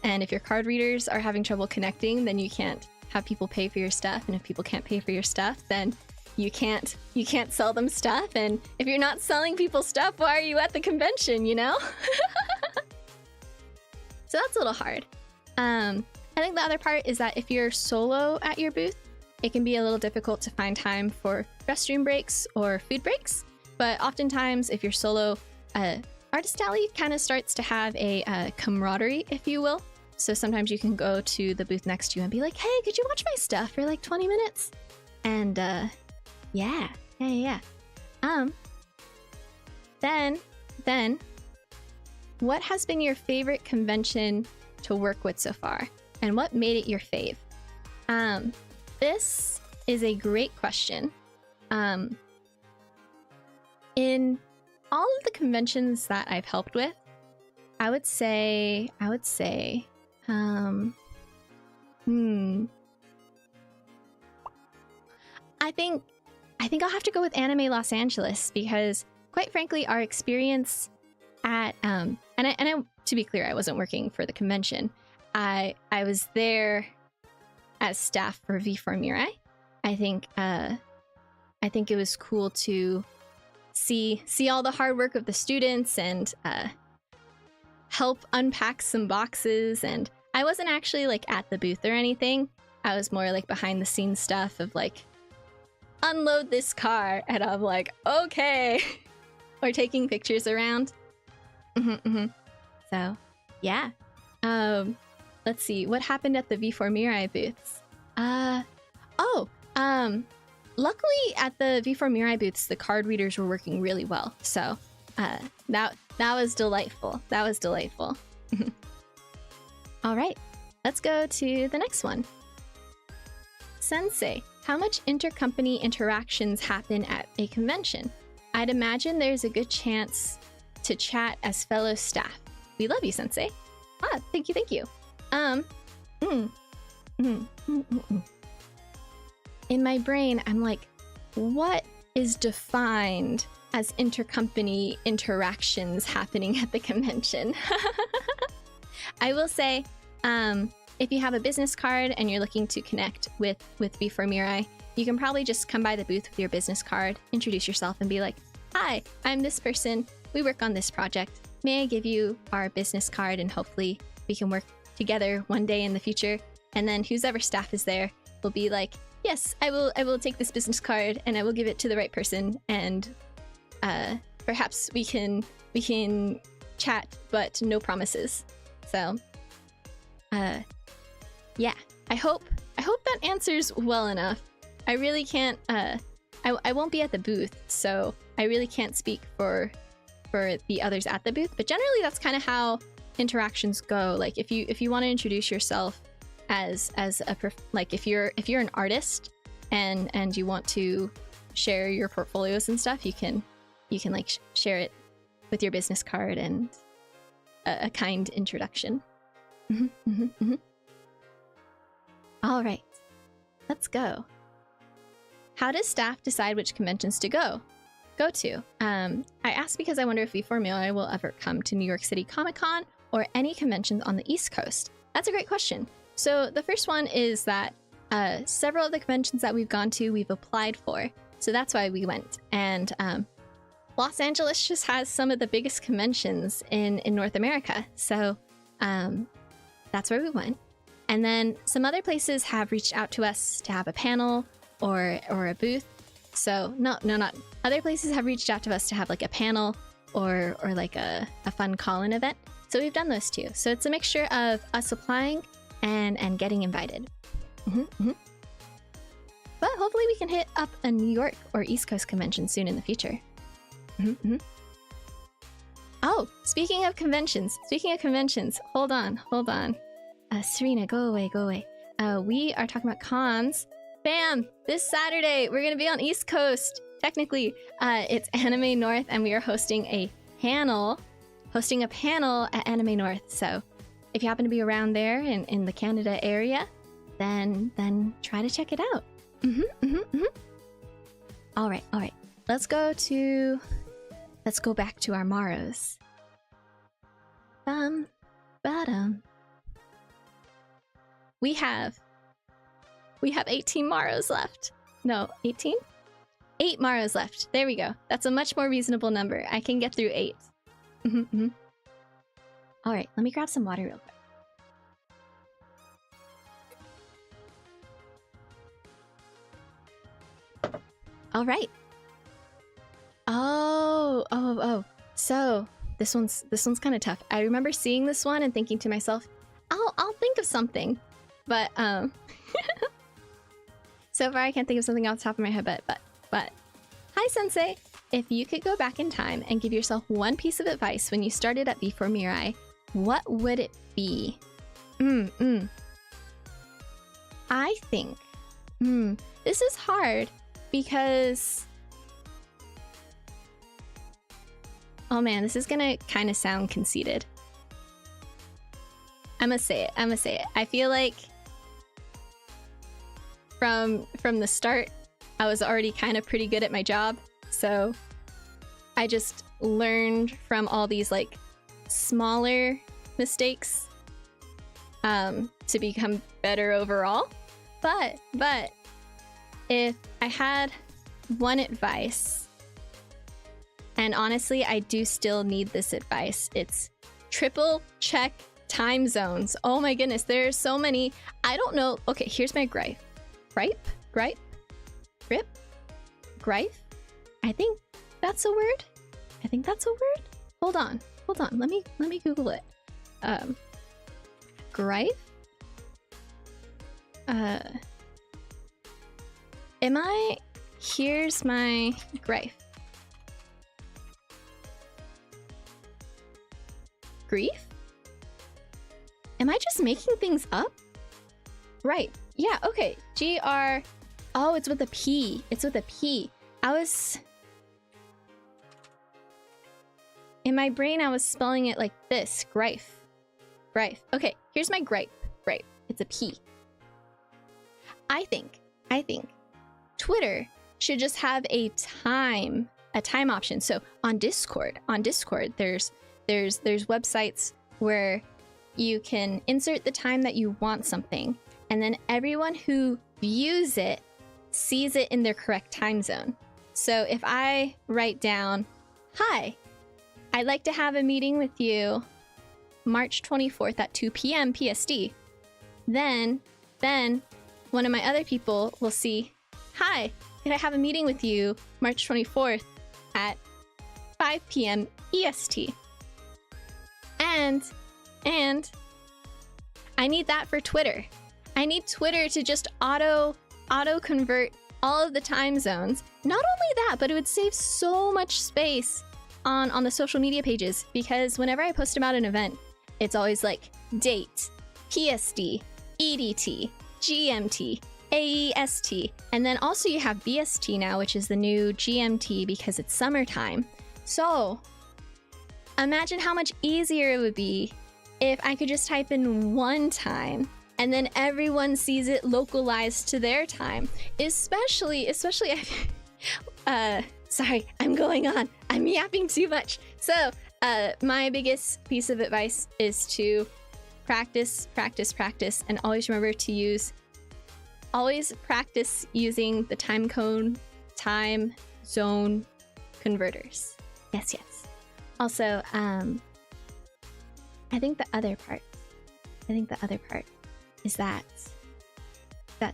A: And if your card readers are having trouble connecting, then you can't have people pay for your stuff. And if people can't pay for your stuff, then you can't sell them stuff. And if you're not selling people stuff, why are you at the convention, you know? So that's a little hard. I think the other part is that if you're solo at your booth, it can be a little difficult to find time for restroom breaks or food breaks. But oftentimes, if you're solo, Artist Alley kind of starts to have a camaraderie, if you will. So sometimes you can go to the booth next to you and be like, hey, could you watch my stuff for like 20 minutes? And yeah. Then, what has been your favorite convention to work with so far? And what made it your fave? This is a great question. In all of the conventions that I've helped with, I would say, I think I'll have to go with Anime Los Angeles because, quite frankly, our experience at and I to be clear, I wasn't working for the convention. I was there as staff for V4Mirai. I think it was cool to see all the hard work of the students and help unpack some boxes. And I wasn't actually like at the booth or anything. I was more like behind the scenes stuff of like, unload this car, and I'm like, okay. Or taking pictures around. So yeah. Let's see, what happened at the V4Mirai booths? Luckily at the V4Mirai booths, the card readers were working really well. So that was delightful. That was delightful. All right, let's go to the next one. Sensei, how much intercompany interactions happen at a convention? I'd imagine there's a good chance to chat as fellow staff. We love you, Sensei. Ah, thank you. In my brain, I'm like, what is defined as intercompany interactions happening at the convention? I will say, if you have a business card and you're looking to connect with V4Mirai, you can probably just come by the booth with your business card, introduce yourself, and be like, hi, I'm this person. We work on this project. May I give you our business card, and hopefully we can work together one day in the future. And then whoever staff is there will be like, yes, I will take this business card and I will give it to the right person, and perhaps we can chat, but no promises. So yeah, I hope that answers well enough. I really can't I won't be at the booth, so I really can't speak for the others at the booth, but generally that's kind of how interactions go. Like if you want to introduce yourself as a like if you're an artist and you want to share your portfolios and stuff, you can like share it with your business card and a kind introduction. All right, let's go. How does staff decide which conventions to go to? I asked because I wonder if V4Mirai will ever come to New York City Comic-Con or any conventions on the East Coast. That's a great question. So the first one is that several of the conventions that we've gone to, we've applied for. So that's why we went. And Los Angeles just has some of the biggest conventions in North America. So that's where we went. And then some other places have reached out to us to have a panel or a booth. So not other places have reached out to us to have like a panel or like a fun call-in event. So we've done those too. So it's a mixture of us applying and getting invited. But hopefully we can hit up a New York or East Coast convention soon in the future. Oh, speaking of conventions, hold on. Serena, go away. We are talking about cons. Bam! This Saturday, we're gonna be on East Coast. Technically, it's Anime North, and we are hosting a panel at Anime North. So if you happen to be around there in the Canada area, then try to check it out. All right. Let's go back to our Maros. We have 18 Maros left. No, 18? 8 Maros left. There we go. That's a much more reasonable number. I can get through 8. All right, let me grab some water real quick. All right. Oh. So this one's kind of tough. I remember seeing this one and thinking to myself, I'll think of something, but so far I can't think of something off the top of my head. But hi Sensei, if you could go back in time and give yourself one piece of advice when you started at V4Mirai, what would it be? I think this is hard because, oh man, this is gonna kind of sound conceited. I'm gonna say it. I feel like from the start, I was already kind of pretty good at my job. So I just learned from all these like smaller mistakes to become better overall. But if I had one advice, and honestly, I do still need this advice, it's triple check time zones. Oh my goodness, there are so many. I don't know. Okay, here's my gripe. Gripe? I think that's a word. Hold on. Let me Google it. Gripe? Here's my gripe. Grief? Am I just making things up? Right. Yeah, okay. GR. Oh, it's with a P. In my brain, I was spelling it like this. Grife. Okay, here's my gripe. It's a P. I think Twitter should just have a time option. So on Discord, there's websites where you can insert the time that you want something, and then everyone who views it sees it in their correct time zone. So if I write down, "Hi, I'd like to have a meeting with you March 24th at 2 p.m. PST," then one of my other people will see, "Hi, could I have a meeting with you March 24th at 5 p.m. EST?" And I need that for Twitter. I need Twitter to just auto convert all of the time zones. Not only that, but it would save so much space on the social media pages, because whenever I post about an event, it's always like date, PST, EDT, GMT, AEST. And then also you have BST now, which is the new GMT because it's summertime. So imagine how much easier it would be if I could just type in one time and then everyone sees it localized to their time. Especially, sorry, I'm going on. I'm yapping too much. So my biggest piece of advice is to practice, and always remember to practice using the time zone converters. Yes. Also, I think the other part is that I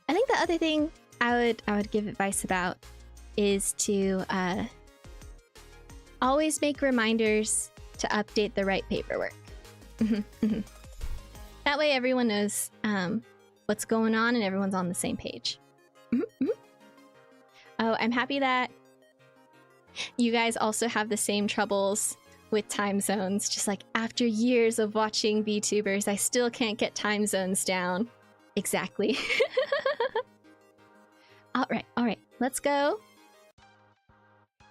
A: think the other thing I would give advice about is to always make reminders to update the right paperwork. That way everyone knows what's going on and everyone's on the same page. Oh, I'm happy that you guys also have the same troubles with time zones. Just like after years of watching VTubers, I still can't get time zones down. Exactly. All right, let's go.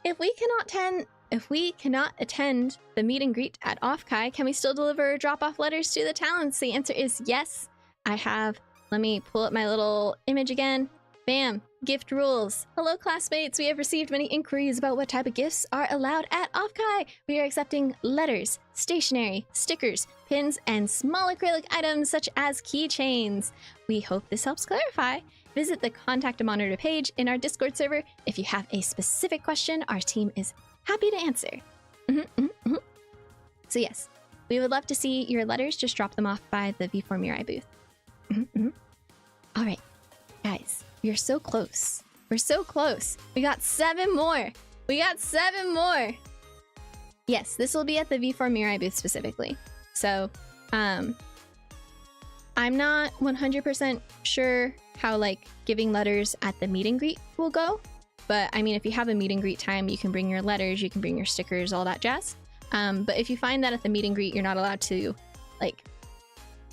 A: If we cannot attend the meet and greet at Offkai, can we still deliver drop-off letters to the talents? The answer is yes. Let me pull up my little image again. Bam, gift rules. Hello classmates, we have received many inquiries about what type of gifts are allowed at Offkai. We are accepting letters, stationery, stickers, pins, and small acrylic items such as keychains. We hope this helps clarify. Visit the contact a monitor page in our Discord server. If you have a specific question, our team is happy to answer. So yes, we would love to see your letters. Just drop them off by the V4Mirai booth. All right, guys, we're so close. We're so close. We got 7 more. Yes, this will be at the V4Mirai booth specifically. So, I'm not 100% sure how like giving letters at the meet and greet will go. But I mean, if you have a meet and greet time, you can bring your letters, you can bring your stickers, all that jazz. But if you find that at the meet and greet, you're not allowed to, like,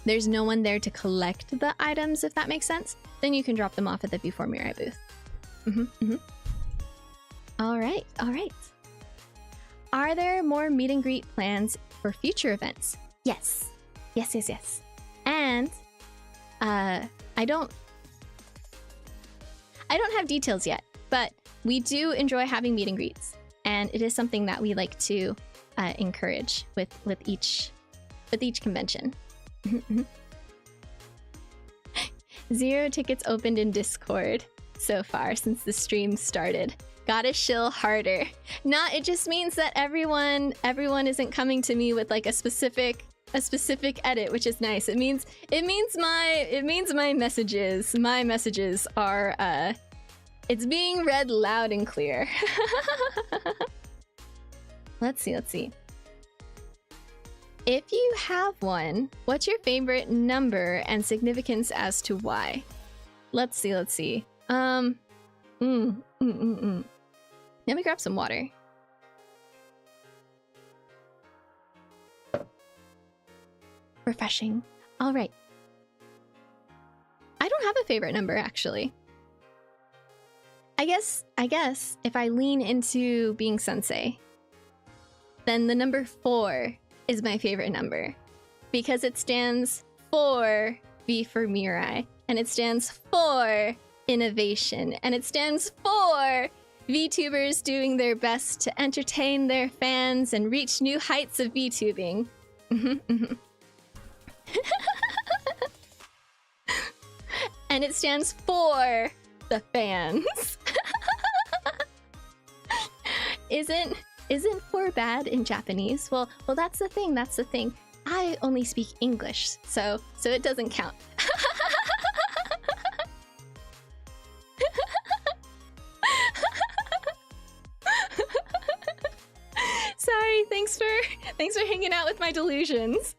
A: there's no one there to collect the items, if that makes sense, then you can drop them off at the V4Mirai booth. All right. Are there more meet and greet plans for future events? Yes. And I don't have details yet, but we do enjoy having meet and greets, and it is something that we like to encourage with each convention. 0 tickets opened in Discord so far since the stream started. Gotta shill harder. Nah, it just means that everyone isn't coming to me with like a specific edit, which is nice. It means my messages are it's being read loud and clear. Let's see. If you have one, what's your favorite number and significance as to why? Let's see. Let me grab some water. Refreshing. All right. I don't have a favorite number, actually. I guess if I lean into being Sensei, then the number 4 is my favorite number because it stands for V4Mirai, and it stands for innovation, and it stands for VTubers doing their best to entertain their fans and reach new heights of VTubing. And it stands for the fans. Isn't for bad in Japanese? Well, that's the thing. I only speak English, so it doesn't count. Sorry, thanks for hanging out with my delusions.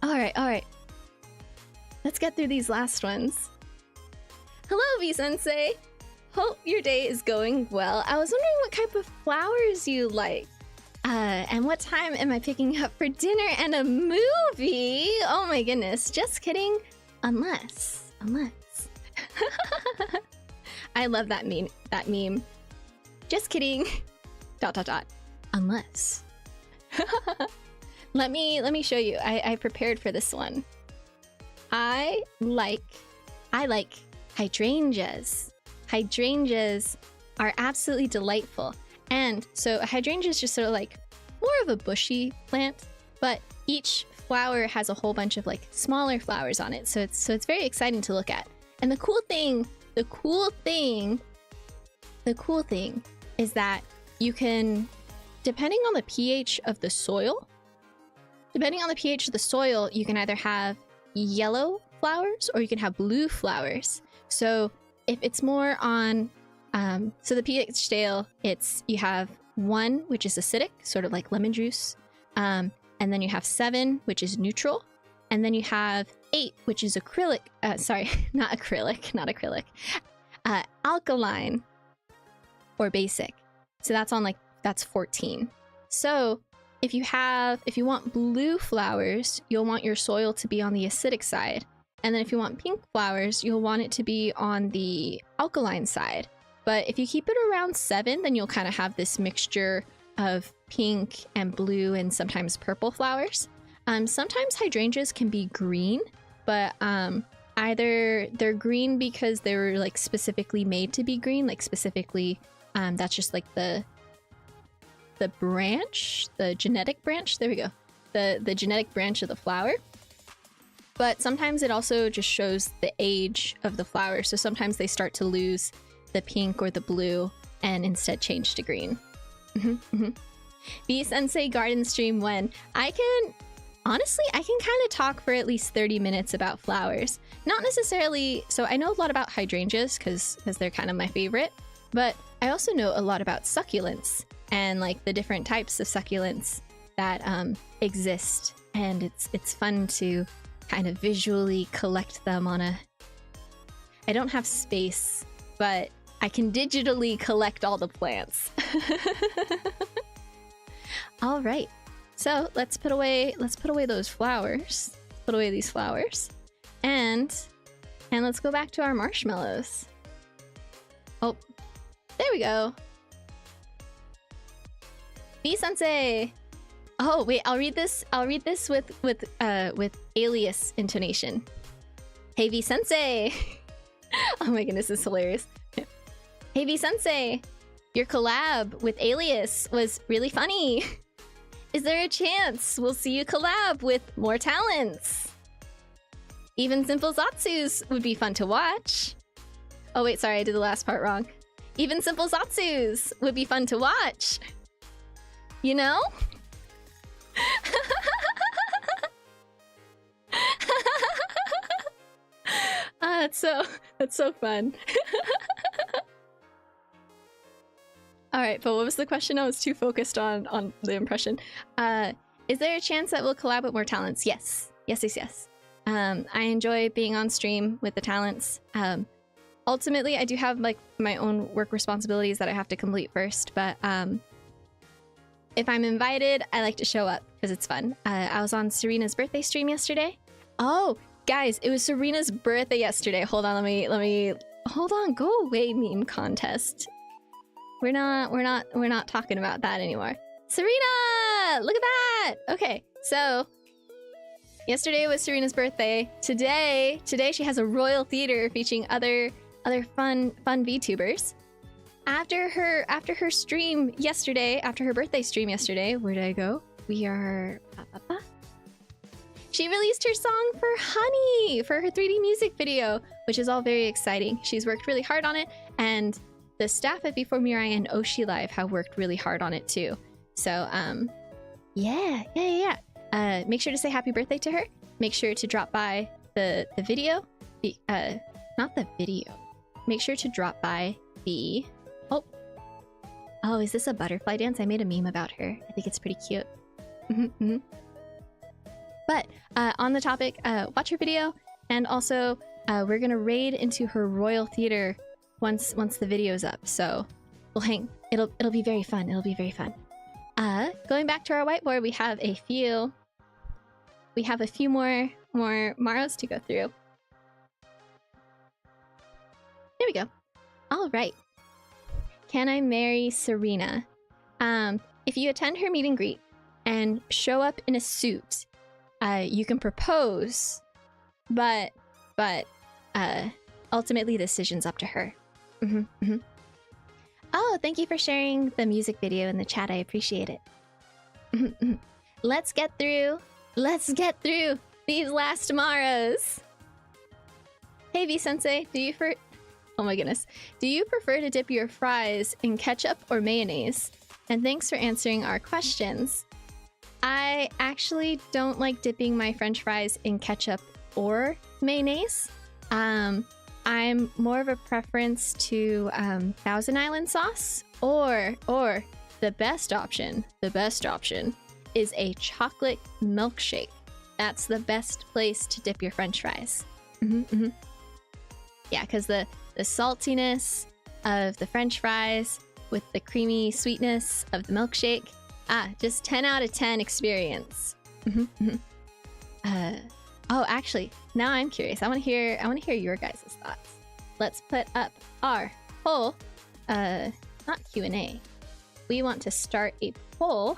A: All right. Let's get through these last ones. Hello, V-Sensei! Hope your day is going well. I was wondering what type of flowers you like. And what time am I picking up for dinner and a movie? Oh my goodness, just kidding. Unless. I love that meme. Just kidding. ... Unless. Let me show you. I prepared for this one. I like hydrangeas. Hydrangeas are absolutely delightful. And so a hydrangea is just sort of like more of a bushy plant, but each flower has a whole bunch of like smaller flowers on it. So it's very exciting to look at. And the cool thing is that you can, depending on the pH of the soil, you can either have yellow flowers or you can have blue flowers. So if it's more on, so the pH scale, you have 1, which is acidic, sort of like lemon juice. And then you have 7, which is neutral. And then you have 8, which is acrylic. Sorry, not acrylic. Alkaline or basic. So that's 14. So if you want blue flowers, you'll want your soil to be on the acidic side. And then if you want pink flowers, you'll want it to be on the alkaline side. But if you keep it around 7, then you'll kind of have this mixture of pink and blue and sometimes purple flowers. Sometimes hydrangeas can be green, but either they're green because they were like specifically made to be green, like specifically that's just like the branch, the genetic branch, there we go, the genetic branch of the flower. But sometimes it also just shows the age of the flower. So sometimes they start to lose the pink or the blue and instead change to green. V-Sensei garden stream when? Honestly, I can kind of talk for at least 30 minutes about flowers. Not necessarily, so I know a lot about hydrangeas because they're kind of my favorite, but I also know a lot about succulents and like the different types of succulents that exist. And it's fun to kind of visually collect them on I don't have space, but I can digitally collect all the plants. All right, so let's put away those flowers. Let's put away these flowers, and let's go back to our marshmallows. Oh, there we go. V-Sensei. Oh wait, I'll read this with alias intonation. Hey V-Sensei. Oh my goodness, this is hilarious. Hey V-Sensei, your collab with Alias was really funny. Is there a chance we'll see you collab with more talents? Even simple Zatsus would be fun to watch. Oh wait, sorry, I did the last part wrong. Even simple Zatsus would be fun to watch. You know? That's so fun. All right, but what was the question? I was too focused on the impression. Is there a chance that we'll collab with more talents? Yes. I enjoy being on stream with the talents. Ultimately, I do have like my own work responsibilities that I have to complete first, but if I'm invited, I like to show up because it's fun. I was on Serena's birthday stream yesterday. Oh, guys, it was Serena's birthday yesterday. Hold on, let me hold on. Go away, meme contest. We're not talking about that anymore. Serena, look at that. Okay, so yesterday was Serena's birthday. Today she has a royal theater featuring other fun VTubers. After her stream yesterday, after her birthday stream yesterday, where did I go? She released her song for Honey for her 3D music video, which is all very exciting. She's worked really hard on it, and the staff at V4Mirai and Oshi Live have worked really hard on it too. So, yeah. Make sure to say happy birthday to her. Make sure to drop by the video. Not the video. Make sure to drop by the... Oh, is this a butterfly dance? I made a meme about her. I think it's pretty cute. But on the topic, watch her video, and also we're gonna raid into her royal theater once the video's up. So we'll hang. It'll be very fun. Going back to our whiteboard, we have a few more Maros to go through. There we go. All right. Can I marry Serena? If you attend her meet and greet and show up in a suit, you can propose, but ultimately the decision's up to her. Oh, thank you for sharing the music video in the chat. I appreciate it. Let's get through these last Maros. Hey V-Sensei, oh my goodness. Do you prefer to dip your fries in ketchup or mayonnaise? And thanks for answering our questions. I actually don't like dipping my french fries in ketchup or mayonnaise. I'm more of a preference to Thousand Island sauce, or the best option is a chocolate milkshake. That's the best place to dip your french fries. Yeah, because the saltiness of the french fries with the creamy sweetness of the milkshake, just 10 out of 10 experience. Oh, actually, now I'm curious. I want to hear your guys' thoughts. Let's put up our poll. Not Q&A. We want to start a poll.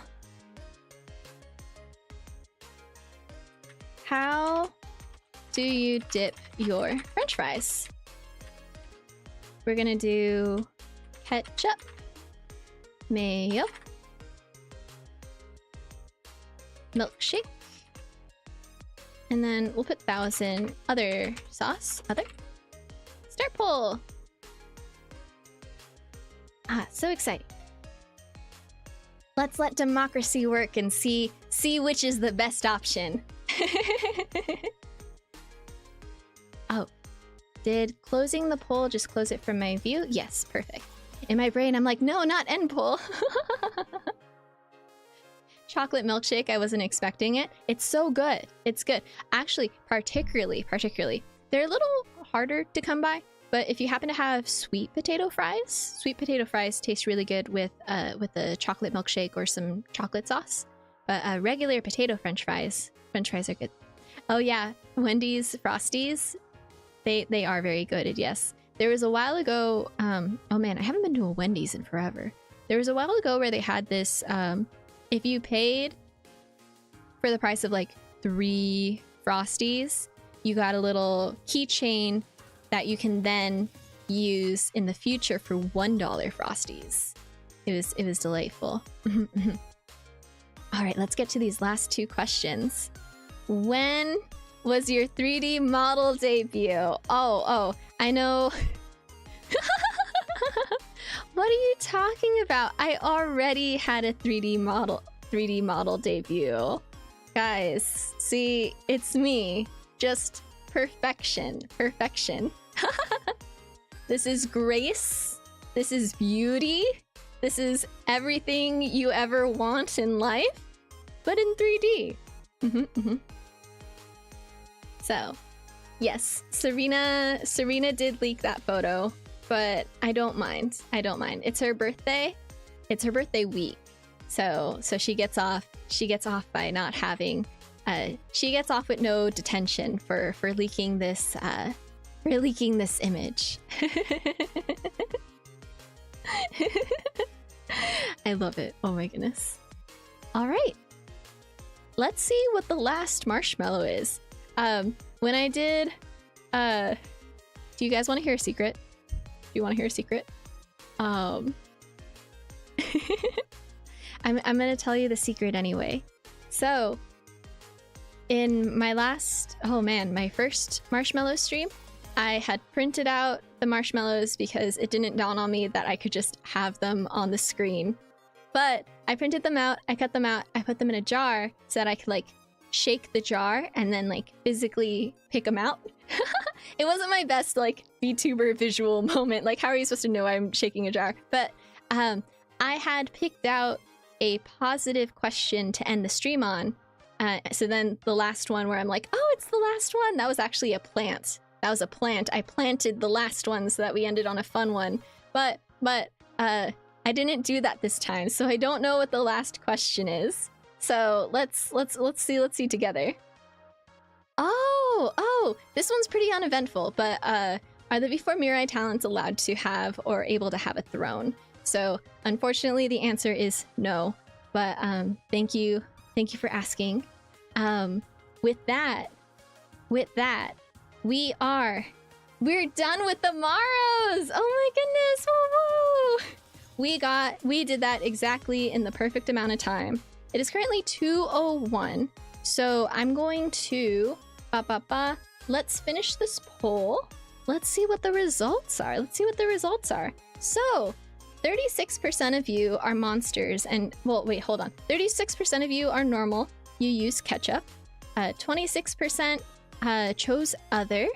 A: How do you dip your french fries? We're gonna do ketchup, mayo, milkshake, and then we'll put 1000 other sauce. Start poll. So exciting. Let's let democracy work and see which is the best option. Oh, did closing the poll just close it from my view? Yes, perfect. In my brain, I'm like, no, not end poll. Chocolate milkshake, I wasn't expecting it. It's so good. It's good. Actually, particularly, they're a little harder to come by, but if you happen to have sweet potato fries taste really good with a chocolate milkshake or some chocolate sauce. But regular potato french fries are good. Oh yeah, Wendy's Frosties, they are very good, yes. There was a while ago, oh man, I haven't been to a Wendy's in forever. There was a while ago where they had this, if you paid for the price of like 3 Frosties, you got a little keychain that you can then use in the future for $1 Frosties. It was delightful. All right, let's get to these last 2 questions. When was your 3D model debut? Oh, I know. What are you talking about? I already had a 3D model debut. Guys, see, it's me. Just perfection. This is grace. This is beauty. This is everything you ever want in life, but in 3D. So, yes, Serena did leak that photo, but I don't mind. It's her birthday. It's her birthday week. So she gets off by not having she gets off with no detention for leaking this image. I love it. Oh my goodness. All right. Let's see what the last marshmallow is. When I did, do you guys want to hear a secret? Do you want to hear a secret? I'm gonna tell you the secret anyway. So, in my my first marshmallow stream, I had printed out the marshmallows because it didn't dawn on me that I could just have them on the screen. But I printed them out, I cut them out, I put them in a jar so that I could like shake the jar and then like physically pick them out. It wasn't my best like VTuber visual moment. Like, how are you supposed to know I'm shaking a jar? But I had picked out a positive question to end the stream on. So then the last one where I'm like, oh, it's the last one. That was actually a plant. That was a plant. I planted the last one so that we ended on a fun one. But I I didn't do that this time, so I don't know what the last question is. So let's see together. Oh, this one's pretty uneventful, but are the V4Mirai talents allowed to have or able to have a throne? So unfortunately the answer is no, but thank you for asking. With that, we're done with the Maros! Oh my goodness, woo! We did that exactly in the perfect amount of time. It is currently 2:01, so I'm going to let's finish this poll. Let's see what the results are. So 36% of you are monsters, and well, wait, hold on. 36% of you are normal. You use ketchup. 26% chose other.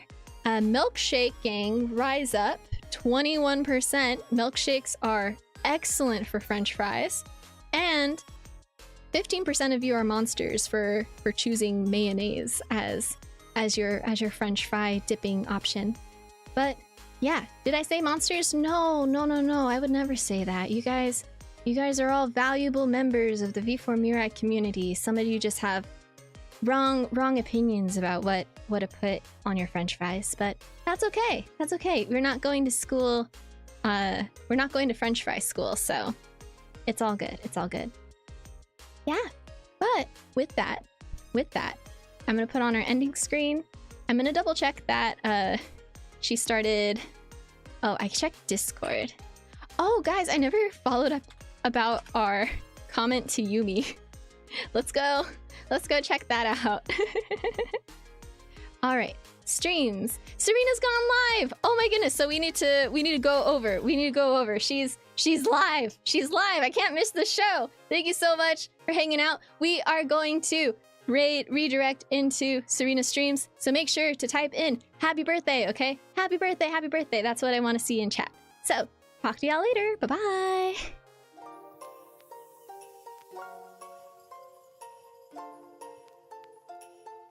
A: Milkshake gang, rise up. 21%. Milkshakes are excellent for French fries, and 15% of you are monsters for choosing mayonnaise as your French fry dipping option. But yeah, did I say monsters? No, I would never say that. You guys are all valuable members of the V4Mirai community. Some of you just have wrong opinions about what to put on your French fries, but that's okay. We're not going to school. We're not going to French fry school, so it's all good. Yeah, but with that, I'm gonna put on our ending screen. I'm gonna double check that she started. Oh, I checked Discord. Oh, guys, I never followed up about our comment to Yumi. Let's go check that out. All right, streams. Serena's gone live. Oh my goodness. So we need to go over. She's live. I can't miss the show. Thank you so much for hanging out. We are going to redirect into Serena's streams, so make sure to type in happy birthday, okay? Happy birthday. That's what I want to see in chat. So talk to y'all later. Bye-bye.